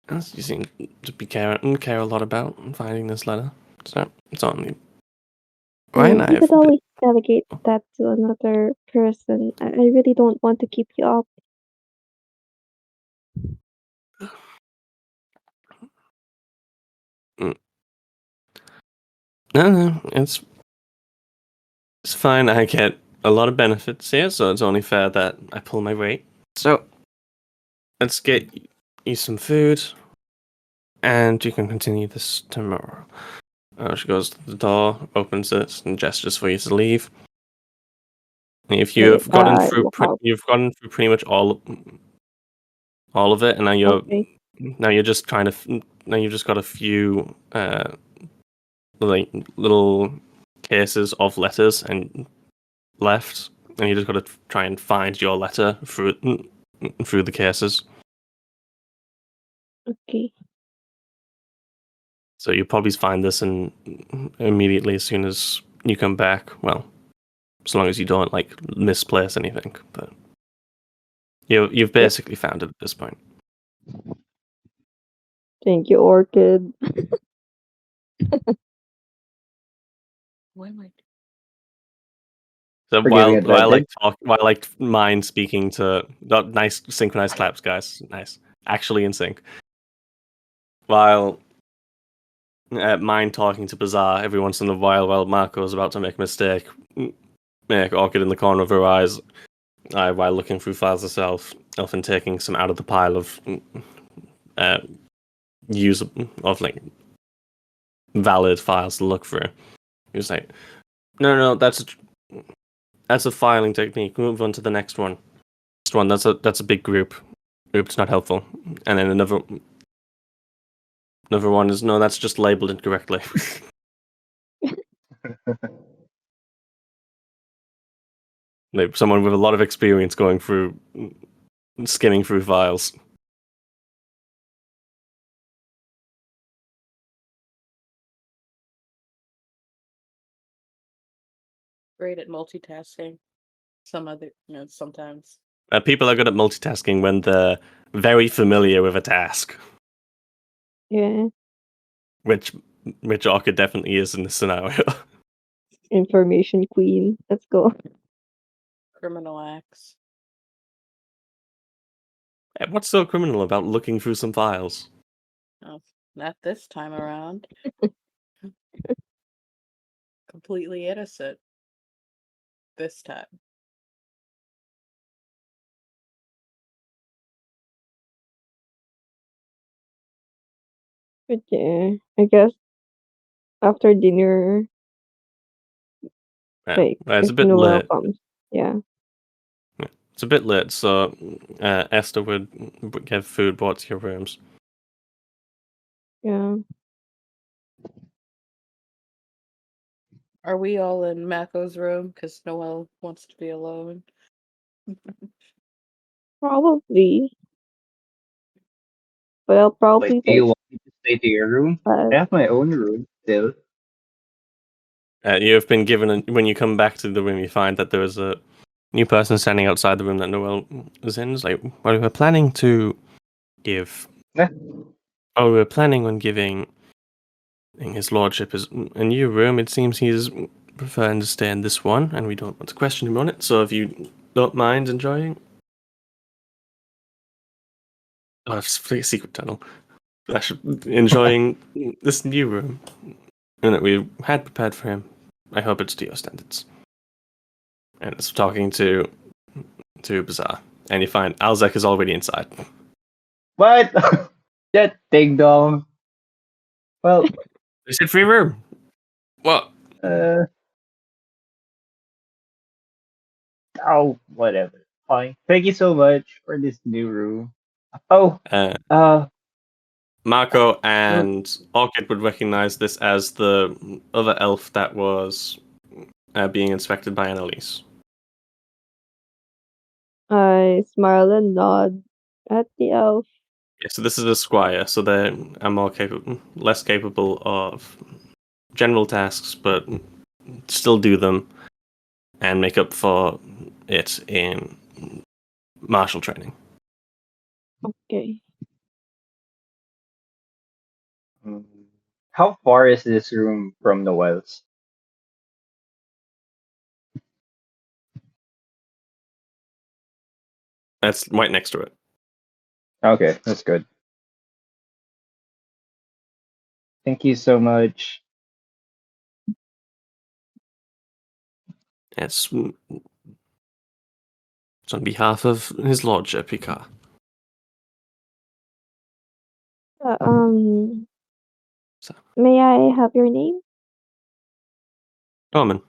As you seem to care a lot about finding this letter, so it's on you. Right, You I could have. always delegate that to another person. I really don't want to keep you up. No, it's fine. I get a lot of benefits here, so it's only fair that I pull my weight. So let's get you some food, and you can continue this tomorrow. She goes to the door, opens it, and gestures for you to leave. If you Okay, have gotten through, walk out. you've gotten through pretty much all of it, and Okay. now you're just trying to now you've just got a few like little cases of letters and left, and you just got to try and find your letter through the cases. Okay. So you'll probably find this in immediately as soon as you come back. Well, as long as you don't like misplace anything, but you've Yep. basically found it at this point. Thank you, Orchid. Why am I? So For giving advantage. while like mind speaking to not nice synchronized claps, guys, nice, actually in sync. While mind talking to Bazaar every once in a while Marco's about to make a mistake. Make Orchid in the corner of her eyes while looking through files herself, often taking some out of the pile of like valid files to look through. He was like, "No, that's a filing technique. Move on to the next one. Next one. That's a big group. Group's not helpful." And then another one is, "No, that's just labeled incorrectly." Like someone with a lot of experience going through, skimming through files. Great at multitasking. Sometimes. People are good at multitasking when they're very familiar with a task, Yeah. which Orchid definitely is in this scenario. Information queen. Let's go. Criminal acts. What's so criminal about looking through some files? Oh, not this time around. Completely innocent. This time. But yeah, I guess after dinner, Yeah, like it's if a bit Noel late. comes, yeah. It's a bit late, so Esther would get food brought to your rooms. Yeah. Are we all in Mako's room? Because Noel wants to be alone. Probably. But I'll probably Like, do you like want me to stay to your room? uh, I have my own room still. You have been given when you come back to the room, you find that there is a new person standing outside the room that Noel is in. It's like, well, we were planning to give. Yeah. Oh, we were planning on giving his lordship a new room. It seems he's preferring to stay in this one, and we don't want to question him on it. So if you don't mind enjoying, oh, it's a secret tunnel. Enjoying this new room, and that we had prepared for him. I hope it's to your standards. And it's talking to Bazaar, and you find Alzek is already inside. What? That ding dong. Well, They said free room. What? oh, whatever. Fine. Thank you so much for this new room. Oh, Uh, uh, Marco and Orchid would recognize this as the other elf that was being inspected by Annalise. I smile and nod at the elf. Yeah, so this is a squire, so they are less capable of general tasks, but still do them and make up for it in martial training. Okay. how far is this room from Noel's? That's right next to it. Okay, that's good. Thank you so much. It's on behalf of his lordship, Picard. Uh, um, So, may I have your name? Norman.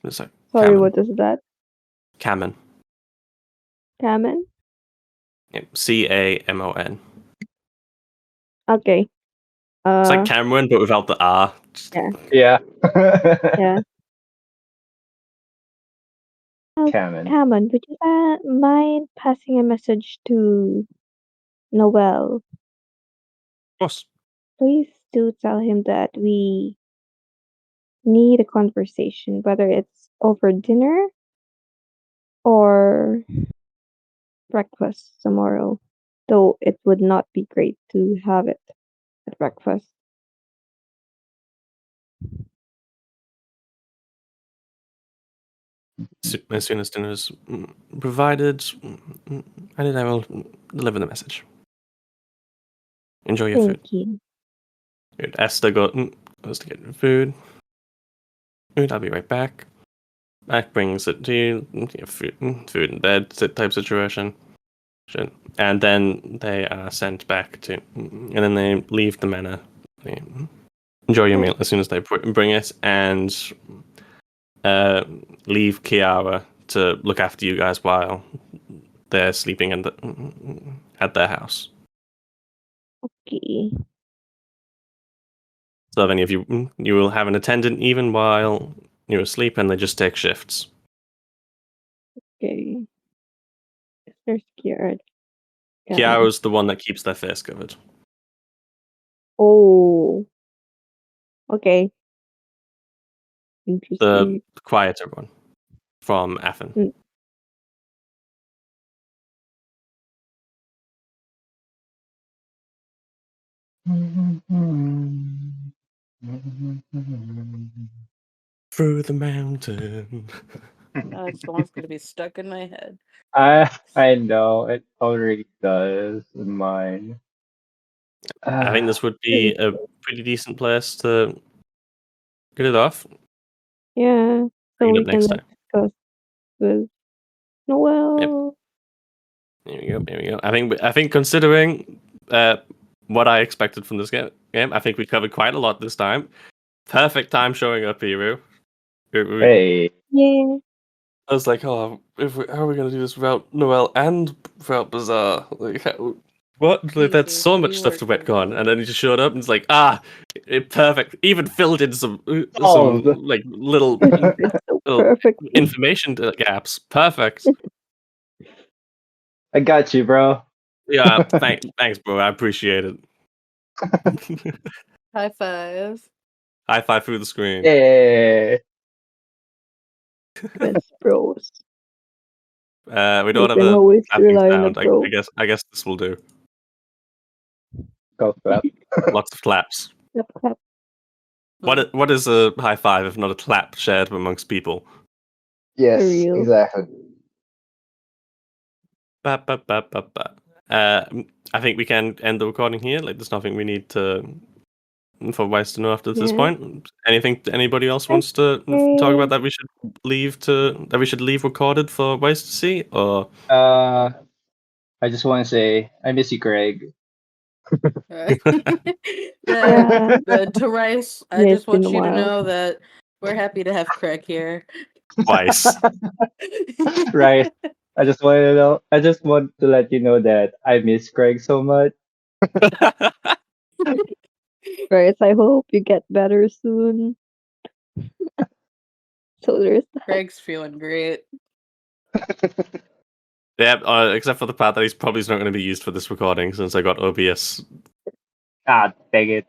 It's like Sorry, Cameron. what is that? Cameron. Kamen? Yep. Camon. Okay. It's like Cameron, but without the R. Yeah. Yeah. Yeah. Cameron. Kamen, would you mind passing a message to Noel? Of course. Please do tell him that we need a conversation, whether it's over dinner or breakfast tomorrow. Though it would not be great to have it at breakfast. As soon as dinner is provided, I will deliver the message. Enjoy your food. Thank you. Good. Esther goes to get food. Food, I'll be right back. Back brings it to you. Food in bed type situation. And then they are sent back to, and then they leave the manor. They enjoy your meal as soon as they bring it, and leave Kiara to look after you guys while they're sleeping at their house. Okay. So if any of you will have an attendant even while you're asleep, and they just take shifts. Okay. They're scared. Yeah. Kiara's the one that keeps their face covered. Oh. Okay. The Interesting. quieter one from Athen. Mm. Through the mountain. That song's gonna be stuck in my head. I know it already does in mine. I think this would be a pretty decent place to get it off. Yeah. So Bring it we up can next like time. discuss with Noel. There we go. I think considering what I expected from this game, I think we covered quite a lot this time. Perfect time showing up, Iru. Hey, Yeah. I was like, oh, how are we going to do this without Noel and without Bazaar? Like, what? Like, that's Easy. so much You stuff to worked it retcon, out. and then he just showed up and it's like, perfect. Even filled in some Solved. like little It's so little perfect. information gaps. Perfect. I got you, bro. Yeah, thanks, bro. I appreciate it. High five. High five through the screen. Yeah. Best bros. We don't You have can a always clapping rely on a sound. bro. I guess this will do. Go clap. Lots of claps. Clap, clap. What is a high five if not a clap shared amongst people? Yes, For real. exactly. Ba, ba, ba, ba, ba. I think we can end the recording here. Like, there's nothing we need for Weiss to know after this Yeah. point. Anything anybody else wants to talk about that we should leave recorded for Weiss to see? Or I just want to say I miss you, Craig. Right. Yeah. Therese, I Yeah, it's just want been a you to while. know that we're happy to have Craig here. Weiss? Right. I just want to know. I just want to let you know that I miss Craig so much. Right. I hope you get better soon. So there's that. Craig's feeling great. Yeah, except for the part that he's probably not going to be used for this recording since I got OBS. Ah, dang it.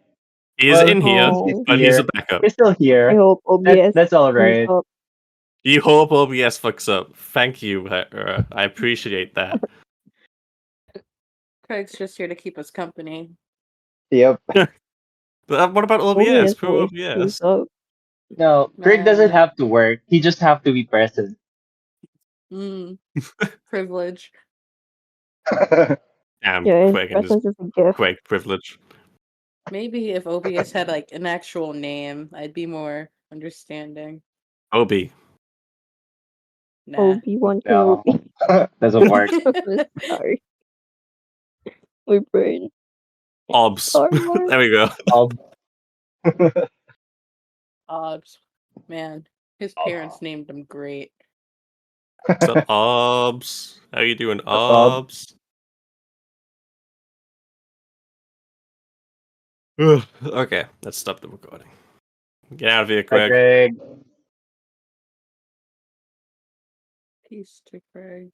He is Well, in here, Oh. but he's a backup. He's still I here. hope OBS That's all comes right. up. You hope OBS fucks up. Thank you, I appreciate that. Craig's just here to keep us company. Yep. But what about OBS? OBS Poor always OBS. comes up. No, Craig doesn't Man. have to work. He just have to be present. Privilege. Damn, Yeah, his Quake and his presence is a gift. Quake privilege. Maybe if OBS had like an actual name, I'd be more understanding. Obi. Nah. Obi-Wan No. Kenobi. Doesn't work. Sorry. My brain. Obs. Star Wars. There we go. Obs. Man, his parents named him great. What's up, Obs? How you doing, What's up? Obs? Okay, let's stop the recording. Get out of here, Bye, Craig. Craig. Peace to Craig.